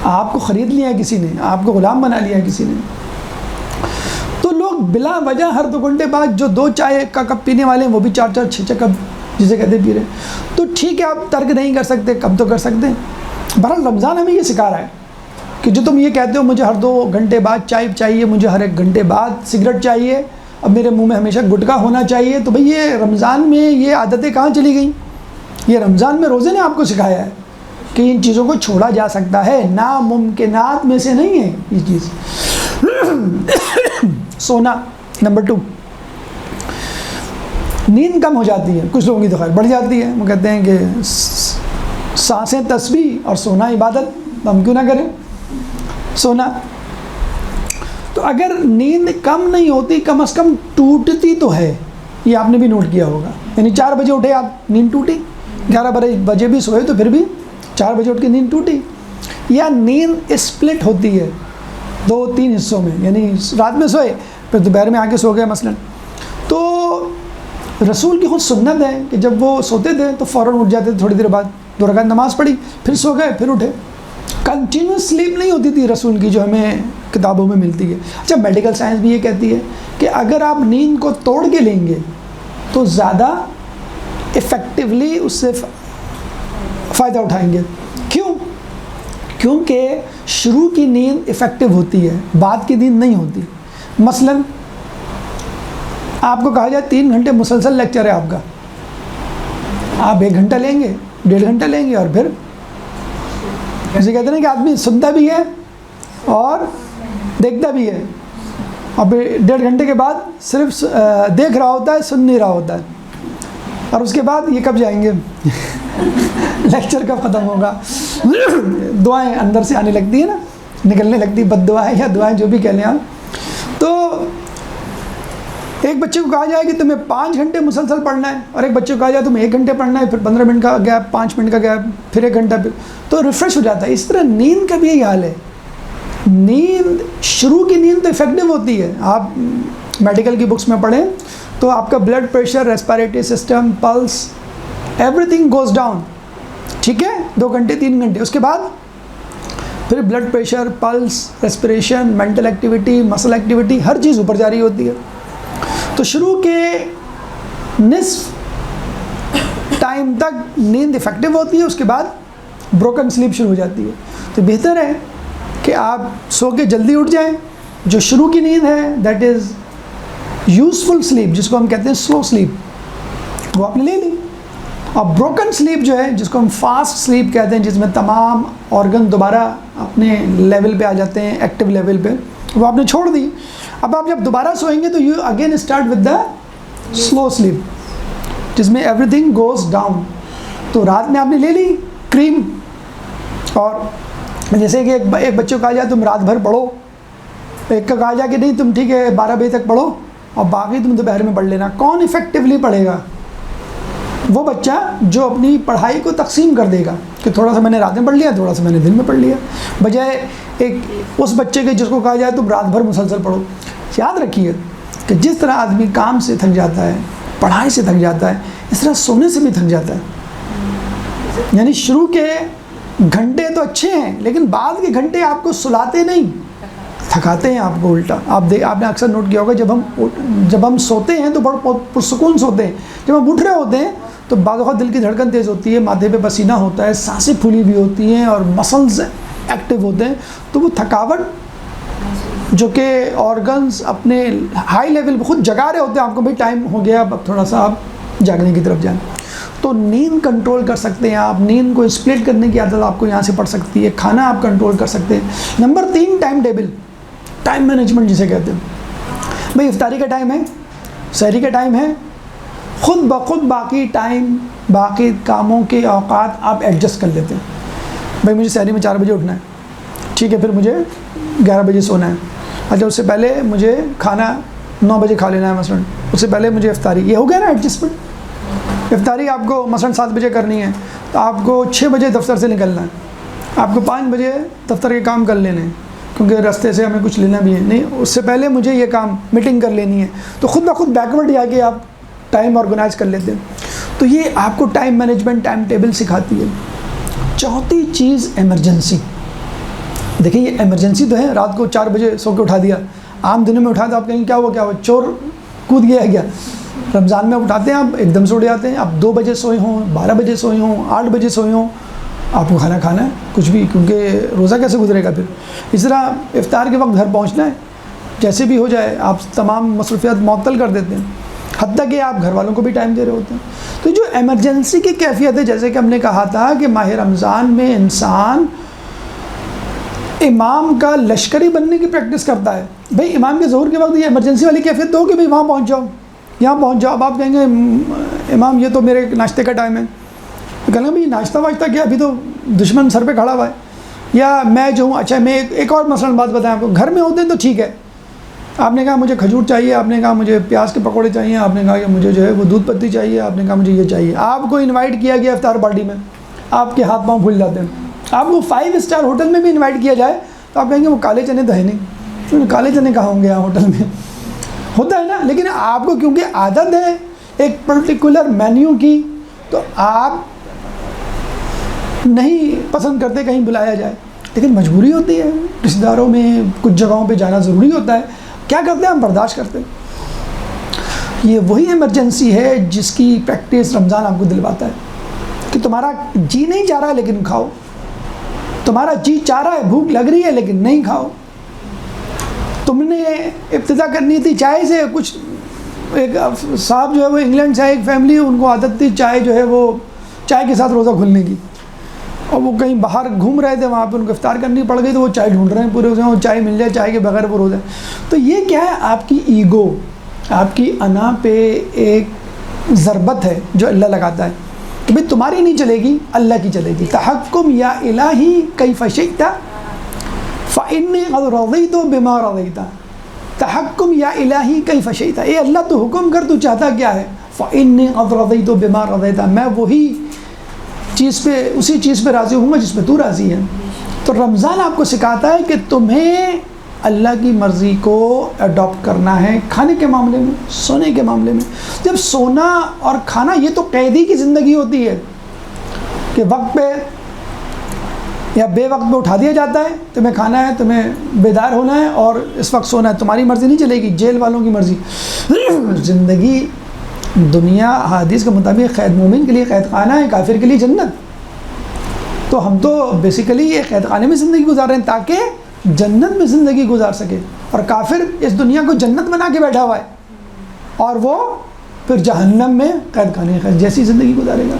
آپ کو خرید لیا کسی نے، آپ کو غلام بنا لیا کسی نے. تو لوگ بلا وجہ ہر 2 گھنٹے بعد جو 2 چائے کا کپ پینے والے ہیں وہ بھی 4-4 6-6 کپ جسے کہتے پی رہے ہیں. تو ٹھیک ہے آپ ترک نہیں کر سکتے، کم تو کر سکتے ہیں. بہرحال رمضان ہمیں یہ سکھا رہا ہے کہ جو تم یہ کہتے ہو مجھے ہر 2 گھنٹے بعد چائے چاہیے، مجھے ہر 1 گھنٹے بعد سگریٹ چاہیے، اب میرے منہ میں ہمیشہ گٹکا ہونا چاہیے، تو بھئی یہ رمضان میں یہ عادتیں کہاں چلی گئیں؟ یہ رمضان میں روزے نے آپ کو سکھایا ہے کہ ان چیزوں کو چھوڑا جا سکتا ہے، ناممکنات میں سے نہیں ہے یہ چیز. سونا، نمبر 2. نیند کم ہو جاتی ہے، کچھ لوگوں کی تو خیر بڑھ جاتی ہے. وہ کہتے ہیں کہ سانسیں تسبیح اور سونا عبادت، ہم کیوں نہ کریں سونا. تو اگر نیند کم نہیں ہوتی، کم از کم ٹوٹتی تو ہے. یہ آپ نے بھی نوٹ کیا ہوگا. یعنی 4 بجے اٹھے آپ، نیند ٹوٹی، 11 بجے بھی سوئے تو پھر بھی 4 بجے اٹھ کے نیند ٹوٹی. یا نیند اسپلٹ ہوتی ہے 2-3 حصوں میں، یعنی رات میں سوئے پھر دوپہر میں آ کے سو گئے مثلا. تو رسول کی خود سنت ہے کہ جب وہ سوتے تھے تو فوراً اٹھ جاتے تھے، تھوڑی دیر بعد 2 رکعت نماز پڑھی، پھر سو گئے، پھر اٹھے. کنٹینیوس سلیپ نہیں ہوتی تھی رسول کی جو ہمیں کتابوں میں ملتی ہے. اچھا، میڈیکل سائنس بھی یہ کہتی ہے کہ اگر آپ نیند کو توڑ کے لیں گے تو زیادہ افیکٹولی اس سے فائدہ اٹھائیں گے. کیوں؟ کیونکہ شروع کی نیند افیکٹو ہوتی ہے، بعد کی نیند نہیں ہوتی. مثلا آپ کو کہا جائے 3 گھنٹے مسلسل لیکچر ہے آپ کا، آپ 1 گھنٹہ لیں گے، 1.5 گھنٹہ لیں گے، اور پھر ایسے کہتے ہیں کہ آدمی سنتا بھی ہے اور دیکھتا بھی ہے، اور پھر 1.5 گھنٹے کے بعد صرف دیکھ رہا ہوتا ہے، سن نہیں رہا ہوتا ہے. اور اس کے بعد یہ کب جائیں گے؟ لیکچر کب ختم ہوگا؟ دعائیں اندر سے آنے لگتی ہیں نا، نکلنے لگتی، بد دعائیں یا دعائیں جو بھی کہہ لیں آپ. تو ایک بچے کو کہا جائے کہ تمہیں 5 گھنٹے مسلسل پڑھنا ہے، اور ایک بچے کو کہا جائے تمہیں 1 گھنٹے پڑھنا ہے، پھر 15 منٹ کا گیپ، 5 منٹ کا گیپ، پھر 1 گھنٹہ، تو ریفریش ہو جاتا ہے. اس طرح نیند کا بھی یہی حال ہے. نیند، شروع کی نیند تو افیکٹو ہوتی ہے. آپ میڈیکل کی بکس میں پڑھیں تو آپ کا blood pressure, respiratory system, pulse, everything goes down. ٹھیک ہے، 2 گھنٹے 3 گھنٹے. اس کے بعد پھر blood pressure, pulse, respiration, mental activity, muscle activity, ہر چیز اوپر جا رہی ہوتی ہے. تو شروع کے نصف ٹائم تک نیند افیکٹو ہوتی ہے، اس کے بعد بروکن سلیپ شروع ہو جاتی ہے. تو بہتر ہے کہ آپ سو کے جلدی اٹھ جائیں. جو شروع کی نیند ہے دیٹ از یوزفل سلیپ، جس کو ہم کہتے ہیں سلو سلیپ، وہ آپ نے لے لی. اور بروکن سلیپ جو ہے، جس کو ہم فاسٹ سلیپ کہتے ہیں، جس میں تمام آرگن دوبارہ اپنے لیول پہ آ جاتے ہیں، ایکٹیو لیول پہ، وہ آپ نے چھوڑ دی. اب آپ جب دوبارہ سوئیں گے تو you again start with the slow slip, جس میں ایوری تھنگ گوز ڈاؤن. تو رات میں آپ نے لے لی کریم، اور جیسے کہ ایک بچے کو کہا جائے تم رات بھر پڑھو، ایک کا کہا جائے کہ نہیں تم ٹھیک ہے 12 بجے تک پڑھو اور باقی تم دوپہر میں پڑھ لینا. کون افیکٹولی پڑھے گا؟ وہ بچہ جو اپنی پڑھائی کو تقسیم کر دے گا کہ تھوڑا سا میں نے رات میں پڑھ لیا، تھوڑا سا میں نے دن میں پڑھ لیا، بجائے ایک اس بچے کے جس کو کہا جائے تم رات بھر مسلسل پڑھو. یاد رکھیے کہ جس طرح آدمی کام سے تھک جاتا ہے، پڑھائی سے تھک جاتا ہے، اس طرح سونے سے بھی تھک جاتا ہے. یعنی شروع کے گھنٹے تو اچھے ہیں لیکن بعد کے گھنٹے آپ کو سلاتے نہیں، تھکاتے ہیں آپ کو الٹا. آپ نے اکثر نوٹ کیا ہوگا جب ہم سوتے ہیں تو بڑا پرسکون سوتے ہیں. جب ہم اٹھ رہے ہوتے ہیں تو بعض اوقات دل کی دھڑکن تیز ہوتی ہے، ماتھے پہ پسینہ ہوتا ہے، سانسیں پھولی بھی ہوتی ہیں اور مسلز ایکٹیو ہوتے ہیں. تو وہ تھکاوٹ جو کہ آرگنز اپنے ہائی لیول پہ خود جگا رہے ہوتے ہیں آپ کو، بھائی ٹائم ہو گیا اب تھوڑا سا آپ جاگنے کی طرف جائیں. تو نیند کنٹرول کر سکتے ہیں آپ. نیند کو اسپلٹ کرنے کی عادت آپ کو یہاں سے پڑ سکتی ہے. کھانا آپ کنٹرول کر سکتے ہیں. Number 3 time table, time management جسے کہتے ہیں. بھائی افطاری کا ٹائم ہے، سحری کا ٹائم ہے، خود بخود باقی ٹائم، باقی کاموں کے اوقات آپ ایڈجسٹ کر لیتے ہیں. بھائی مجھے سحری میں 4 بجے اٹھنا ہے، ٹھیک ہے، پھر مجھے 11 بجے سونا ہے. اچھا اس سے پہلے مجھے کھانا 9 بجے کھا لینا ہے مثلا، اس سے پہلے مجھے افطاری. یہ ہو گیا نا ایڈجسٹمنٹ. افطاری آپ کو مثلا 7 بجے کرنی ہے تو آپ کو 6 بجے دفتر سے نکلنا ہے، آپ کو 5 بجے دفتر کے کام کر لینے ہیں کیونکہ راستے سے ہمیں کچھ لینا بھی ہے. نہیں، اس سے پہلے مجھے یہ کام میٹنگ کر لینی ہے. تو خود بخود بیکورڈ جا کے آپ ٹائم آرگنائز کر لیتے ہیں. تو یہ آپ کو ٹائم مینجمنٹ، ٹائم ٹیبل سکھاتی ہے. چوتھی چیز ایمرجنسی. دیکھیں یہ ایمرجنسی تو ہے، رات کو 4 بجے سو کے اٹھا دیا. عام دنوں میں اٹھا تو آپ کہیں کیا ہوا چور کود گیا ہے کیا. رمضان میں اٹھاتے ہیں آپ ایک دم سے اٹھ جاتے ہیں. آپ 2 بجے سوئے ہوں، 12 بجے سوئے ہوں، 8 بجے سوئے ہوں، آپ کو کھانا کھانا ہے کچھ بھی، کیونکہ روزہ کیسے گزرے گا. پھر اس طرح افطار کے وقت گھر پہنچنا ہے، جیسے بھی ہو جائے آپ تمام مصروفیات معطل کر دیتے ہیں، حتیٰ کہ آپ گھر والوں کو بھی ٹائم دے رہے ہوتے ہیں. تو جو ایمرجنسی کی کیفیت ہے، جیسے کہ ہم نے کہا تھا کہ ماہ رمضان میں انسان امام کا لشکری بننے کی پریکٹس کرتا ہے. بھائی امام کے ظہور کے وقت یہ ایمرجنسی والی کیفیت تو ہو کہ بھائی وہاں پہنچ جاؤ، یہاں پہنچ جاؤ. اب آپ کہیں گے امام یہ تو میرے ناشتے کا ٹائم ہے، تو کہیں گے بھائی ناشتہ واشتہ کیا، ابھی تو دشمن سر پہ کھڑا ہوا ہے. یا میں جو ہوں، اچھا میں ایک اور مثلاً بات بتائیں آپ کو، گھر میں ہوتے ہیں تو ٹھیک ہے، آپ نے کہا مجھے کھجور چاہیے، آپ نے کہا مجھے پیاز کے پکوڑے چاہیے، آپ نے کہا کہ مجھے جو ہے وہ دودھ پتی چاہیے، آپ نے کہا مجھے یہ چاہیے. آپ کو انوائٹ کیا گیا افطار پارٹی میں، آپ کے ہاتھ پاؤں پھول جاتے ہیں. آپ کو 5 اسٹار ہوٹل میں بھی انوائٹ کیا جائے تو آپ کہیں گے وہ کالے چنے تو ہے نہیں، کالے چنے کہاں ہوں گے یہاں ہوٹل میں. ہوتا ہے نا، لیکن آپ کو کیونکہ عادت ہے ایک پرٹیکولر مینیو کی، تو آپ نہیں پسند کرتے کہیں بلایا جائے، لیکن مجبوری ہوتی ہے، رشتہ داروں میں کچھ جگہوں پہ جانا ضروری ہوتا ہے. کیا کرتے ہیں ہم؟ برداشت کرتے ہیں. یہ وہی ایمرجنسی ہے جس کی پریکٹس رمضان آپ کو دلواتا ہے کہ تمہارا جی نہیں چاہ رہا ہے لیکن کھاؤ، تمہارا جی چاہ رہا ہے، بھوک لگ رہی ہے لیکن نہیں کھاؤ. تم نے ابتدا کرنی تھی چائے سے. کچھ ایک صاحب جو ہے وہ انگلینڈ سے ایک فیملی، ان کو عادت تھی چائے جو ہے وہ چائے کے ساتھ روزہ کھولنے کی، اور وہ کہیں باہر گھوم رہے تھے، وہاں پہ ان کو افطار کرنی پڑ گئی تو وہ چائے ڈھونڈ رہے ہیں پورے روزے، وہ چائے مل جائے، چائے کے بغیر وہ روزہ. تو یہ کیا ہے؟ آپ کی ایگو، آپ کی انا پہ ایک ضربت ہے جو اللہ لگاتا ہے کہ بھئی تمہاری نہیں چلے گی، اللہ کی چلے گی. تحکم یا الہی کیف شئت فإنی قد رضیت بما رضیت. تحکم یا الہی کیف شئت، اے اللہ تو حکم کر، تو چاہتا کیا ہے. فإنی قد رضیت بما رضیت، میں وہی چیز پہ، اسی چیز پہ راضی ہوں گا جس پہ تو راضی ہے. تو رمضان آپ کو سکھاتا ہے کہ تمہیں اللہ کی مرضی کو اڈاپٹ کرنا ہے کھانے کے معاملے میں، سونے کے معاملے میں. جب سونا اور کھانا یہ تو قیدی کی زندگی ہوتی ہے کہ وقت پہ یا بے وقت پہ اٹھا دیا جاتا ہے، تمہیں کھانا ہے، تمہیں بیدار ہونا ہے اور اس وقت سونا ہے، تمہاری مرضی نہیں چلے گی، جیل والوں کی مرضی. زندگی دنیا حدیث کے مطابق قید مومن کے لیے قید خانہ ہے، کافر کے لیے جنت. تو ہم تو بیسیکلی یہ قید خانے میں زندگی گزار رہے ہیں تاکہ جنت میں زندگی گزار سکے، اور کافر اس دنیا کو جنت بنا کے بیٹھا ہوا ہے اور وہ پھر جہنم میں قید خانے جیسی زندگی گزارے گا.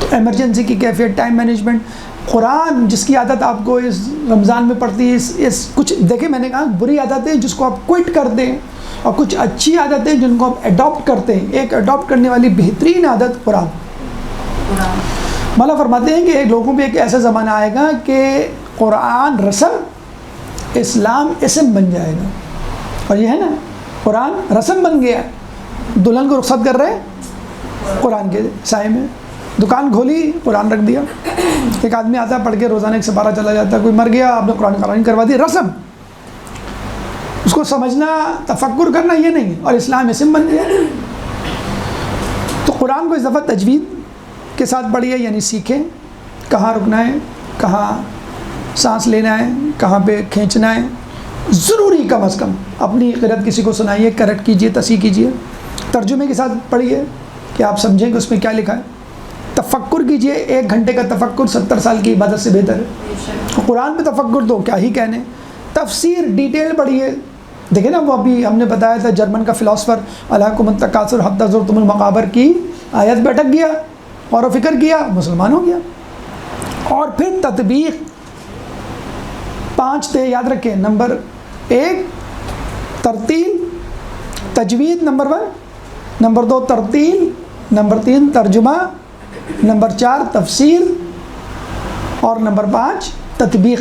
تو ایمرجنسی کی کیفیت، ٹائم مینجمنٹ، قرآن جس کی عادت آپ کو اس رمضان میں پڑتی ہے، اس کچھ دیکھیں میں نے کہا بری عادتیں جس کو آپ کوئٹ کر دیں اور کچھ اچھی عادتیں جن کو آپ اڈاپٹ کرتے ہیں. ایک اڈاپٹ کرنے والی بہترین عادت قرآن. مولا فرماتے ہیں کہ لوگوں پہ ایک ایسا زمانہ آئے گا کہ قرآن رسم، اسلام اسم بن جائے گا. اور یہ ہے نا قرآن رسم بن گیا، دلہن کو رخصت کر رہے قرآن کے سائے میں، دکان کھولی قرآن رکھ دیا. ایک آدمی آتا ہے پڑھ کے روزانہ 1 سپارہ چلا جاتا ہے، کوئی مر گیا آپ نے قرآن قرآن کروا دی، رسم. اس کو سمجھنا تفکر کرنا یہ نہیں ہے، اور اسلام اسم بن گیا. تو قرآن کو اس دفعہ تجوید کے ساتھ پڑھیے، یعنی سیکھیں کہاں رکنا ہے، کہاں سانس لینا ہے، کہاں پہ کھینچنا ہے. ضروری کم از کم اپنی قرأت کسی کو سنائیے، کریکٹ کیجیے، تصحیح کیجیے. ترجمے کے ساتھ پڑھیے کہ آپ سمجھیں کہ اس میں کیا لکھا ہے. تفکر کیجیے، 1 گھنٹے کا تفکر 70 سال کی عبادت سے بہتر ہے. قرآن پہ تفکر تو کیا ہی کہنے. تفسیر ڈیٹیل پڑھیے. دیکھیں نا وہ ابھی ہم نے بتایا تھا جرمن کا فلاسفر الہاکم التکاثر حتی زرتم المقابر کی آیت بیٹھک گیا، غور و فکر کیا، مسلمان ہو گیا. اور پھر تطبیق 5 تھے یاد رکھیں. نمبر 1 ترتیل تجوید، نمبر 1. نمبر 2 ترتیل، نمبر 3 ترجمہ، نمبر 4 تفسیر، اور نمبر 5 تطبیق.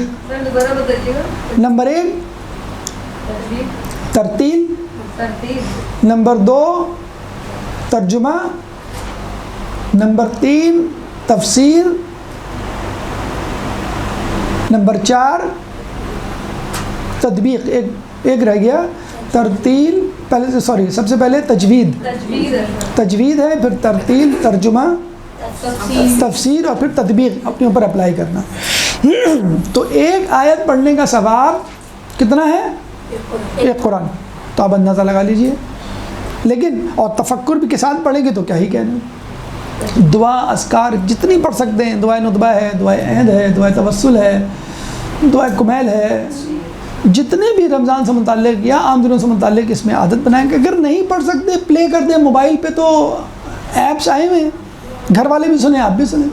نمبر 1 ترتیل، نمبر 2 ترجمہ، نمبر 3 تفسیر، نمبر 4 تطبیق. ایک رہ گیا ترتیل، پہلے سوری سب سے پہلے تجوید ہے، پھر ترتیل، ترجمہ، تفسیر، اور پھر تطبیق اپنے اوپر اپلائی کرنا. تو ایک آیت پڑھنے کا ثواب کتنا ہے؟ 1 قرآن. تو آپ اندازہ لگا لیجئے. لیکن اور تفکر بھی کے ساتھ پڑھیں گے تو کیا ہی کہنا. دعا اذکار جتنی پڑھ سکتے ہیں، دعائے ندبہ ہے، دعائے عہد ہے، دعائے توسل ہے، دعائے کمیل ہے، جتنے بھی رمضان سے متعلق یا عام دنوں سے متعلق اس میں عادت بنائیں کہ اگر نہیں پڑھ سکتے پلے کر دیں. موبائل پہ تو ایپس آئے ہوئے ہیں، گھر والے بھی سنیں، آپ بھی سنیں.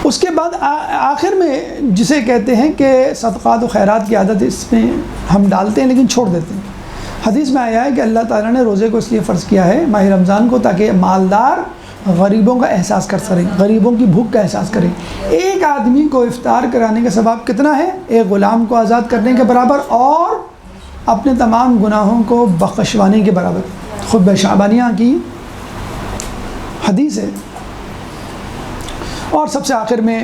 اس کے بعد آخر میں جسے کہتے ہیں کہ صدقات و خیرات کی عادت اس میں ہم ڈالتے ہیں لیکن چھوڑ دیتے ہیں. حدیث میں آیا ہے کہ اللہ تعالیٰ نے روزے کو اس لیے فرض کیا ہے ماہ رمضان کو تاکہ مالدار غریبوں کا احساس کر سکیں، غریبوں کی بھوک کا احساس کریں. ایک آدمی کو افطار کرانے کا ثواب کتنا ہے؟ 1 غلام کو آزاد کرنے کے برابر اور اپنے تمام گناہوں کو بخشوانے کے برابر. خطبہ شعبانیہ کی حدیث ہے. اور سب سے آخر میں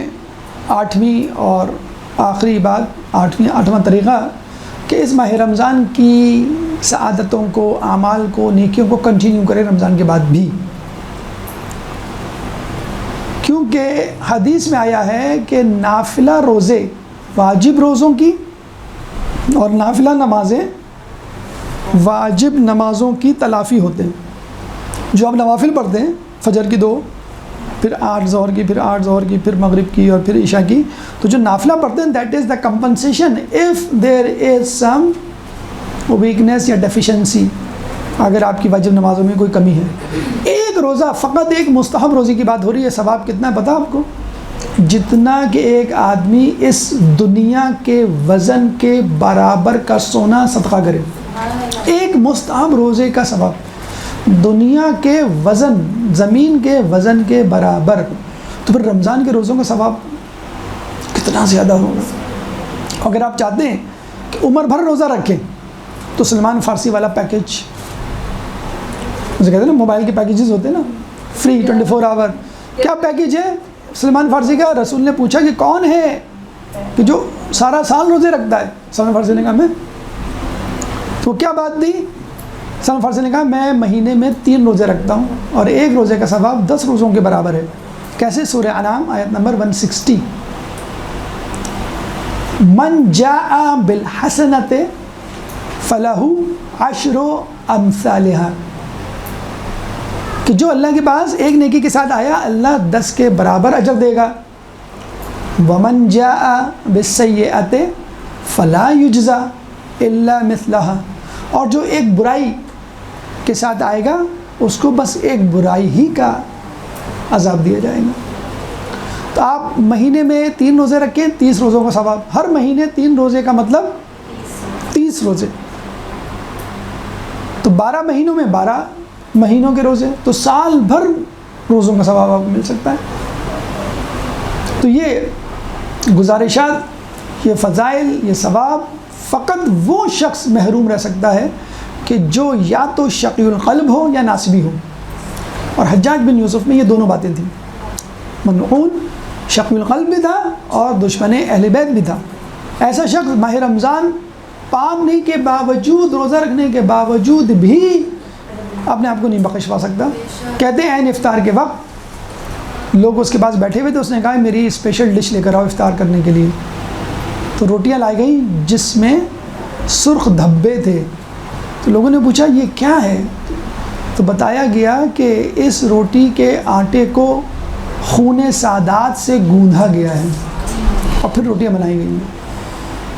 8ویں اور آخری بات، 8واں طریقہ کہ اس ماہ رمضان کی سعادتوں کو، اعمال کو، نیکیوں کو کنٹینیو کرے رمضان کے بعد بھی. کیونکہ حدیث میں آیا ہے کہ نافلہ روزے واجب روزوں کی اور نافلہ نمازیں واجب نمازوں کی تلافی ہوتے ہیں. جو آپ نوافل پڑھتے ہیں فجر کی 2، پھر 8 ظہر کی، پھر 8 ظہر کی، پھر مغرب کی، اور پھر عشاء کی، تو جو نافلہ پڑھتے ہیں that is the compensation if there is some weakness یا ڈیفیشنسی، اگر آپ کی واجب نمازوں میں کوئی کمی ہے. ایک روزہ، فقط ایک مستحب روزے کی بات ہو رہی ہے، ثواب کتنا ہے پتہ آپ کو؟ جتنا کہ ایک آدمی اس دنیا کے وزن کے برابر کا سونا صدقہ کرے. ایک مستحب روزے کا ثواب دنیا کے وزن، زمین کے وزن کے برابر. تو پھر رمضان کے روزوں کا ثواب کتنا زیادہ ہوگا. اگر آپ چاہتے ہیں کہ عمر بھر روزہ رکھیں تو سلمان فارسی والا پیکج، جسے کہتے ہیں نا موبائل کے پیکیجز ہوتے ہیں نا، فری 24 آور. کیا پیکیج ہے سلمان فارسی کا؟ رسول نے پوچھا کہ کون ہے کہ جو سارا سال روزے رکھتا ہے. سلمان فارسی نے کہا میں. تو کیا بات تھی؟ سلمان فارسی نے کہا میں مہینے میں 3 روزے رکھتا ہوں اور ایک روزے کا ثواب 10 روزوں کے برابر ہے. کیسے؟ سورہ انعام آیت نمبر 160. من جاء بالحسنۃ فلہ 10 امثالها، کہ جو اللہ کے پاس ایک نیکی کے ساتھ آیا اللہ 10 کے برابر اجر دے گا. ومن جاء بالسیئۃ فلا یجزا الا مثلها، اور جو ایک برائی کے ساتھ آئے گا اس کو بس ایک برائی ہی کا عذاب دیا جائے گا. تو آپ مہینے میں 3 روزے رکھیں 30 روزوں کا ثواب. ہر مہینے 3 روزے کا مطلب 30 روزے. تو 12 مہینوں میں 12 مہینوں کے روزے، تو سال بھر روزوں کا ثواب آپ کو مل سکتا ہے. تو یہ گزارشات، یہ فضائل، یہ ثواب فقط وہ شخص محروم رہ سکتا ہے کہ جو یا تو شقی القلب ہو یا ناصبی ہو. اور حجاج بن یوسف میں یہ دونوں باتیں تھیں. ملعون شقی القلب بھی تھا اور دشمن اہل بیت بھی تھا. ایسا شخص ماہ رمضان پانے کے باوجود، روزہ رکھنے کے باوجود بھی اپنے آپ کو نہیں بخشوا سکتا. کہتے ہیں عین افطار کے وقت لوگ اس کے پاس بیٹھے ہوئے تھے، اس نے کہا میری اسپیشل ڈش لے کر آؤ افطار کرنے کے لیے. تو روٹیاں لائی گئیں جس میں سرخ دھبے تھے. تو لوگوں نے پوچھا یہ کیا ہے؟ تو بتایا گیا کہ اس روٹی کے آٹے کو خون سادات سے گوندھا گیا ہے اور پھر روٹیاں بنائی گئی ہیں.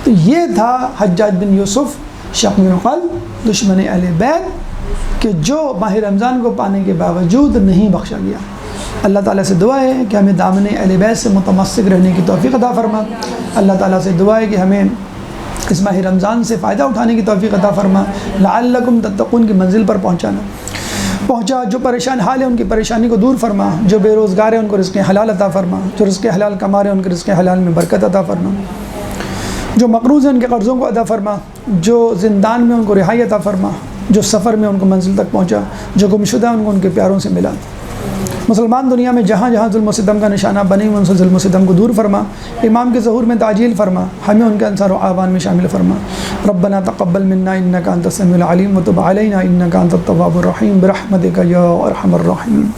تو یہ تھا حجاج بن یوسف شقی القلب، دشمن اہل بیت، کہ جو ماہ رمضان کو پانے کے باوجود نہیں بخشا گیا. اللہ تعالیٰ سے دعا ہے کہ ہمیں دامن اہل بیت سے متمسک رہنے کی توفیق عطا فرما. اللہ تعالیٰ سے دعا ہے کہ ہمیں اس ماہ رمضان سے فائدہ اٹھانے کی توفیق عطا فرما. لعلکم تتقون کی منزل پر پہنچا. جو پریشان حال ہے ان کی پریشانی کو دور فرما. جو بے روزگار ہیں ان کو رزق حلال عطا فرما. جو رزق حلال کما رہے ہیں ان کے رزق حلال میں برکت عطا فرما. جو مقروض ہیں ان کے قرضوں کو ادا فرما. جو زندان میں ان کو رہائی عطا فرما. جو سفر میں ان کو منزل تک پہنچا. جو گمشدہ ان کو ان کے پیاروں سے ملا. مسلمان دنیا میں جہاں جہاں ظلم و ستم کا نشانہ بنے ان سے ظلم و ستم کو دور فرما. امام کے ظہور میں تعجیل فرما. ہمیں ان کے انصار و اعوان میں شامل فرما. ربنا تقبل منا انک انت السمیع العلیم وتب علینا انک انت التواب الرحیم برحمتک یا ارحم الراحمین.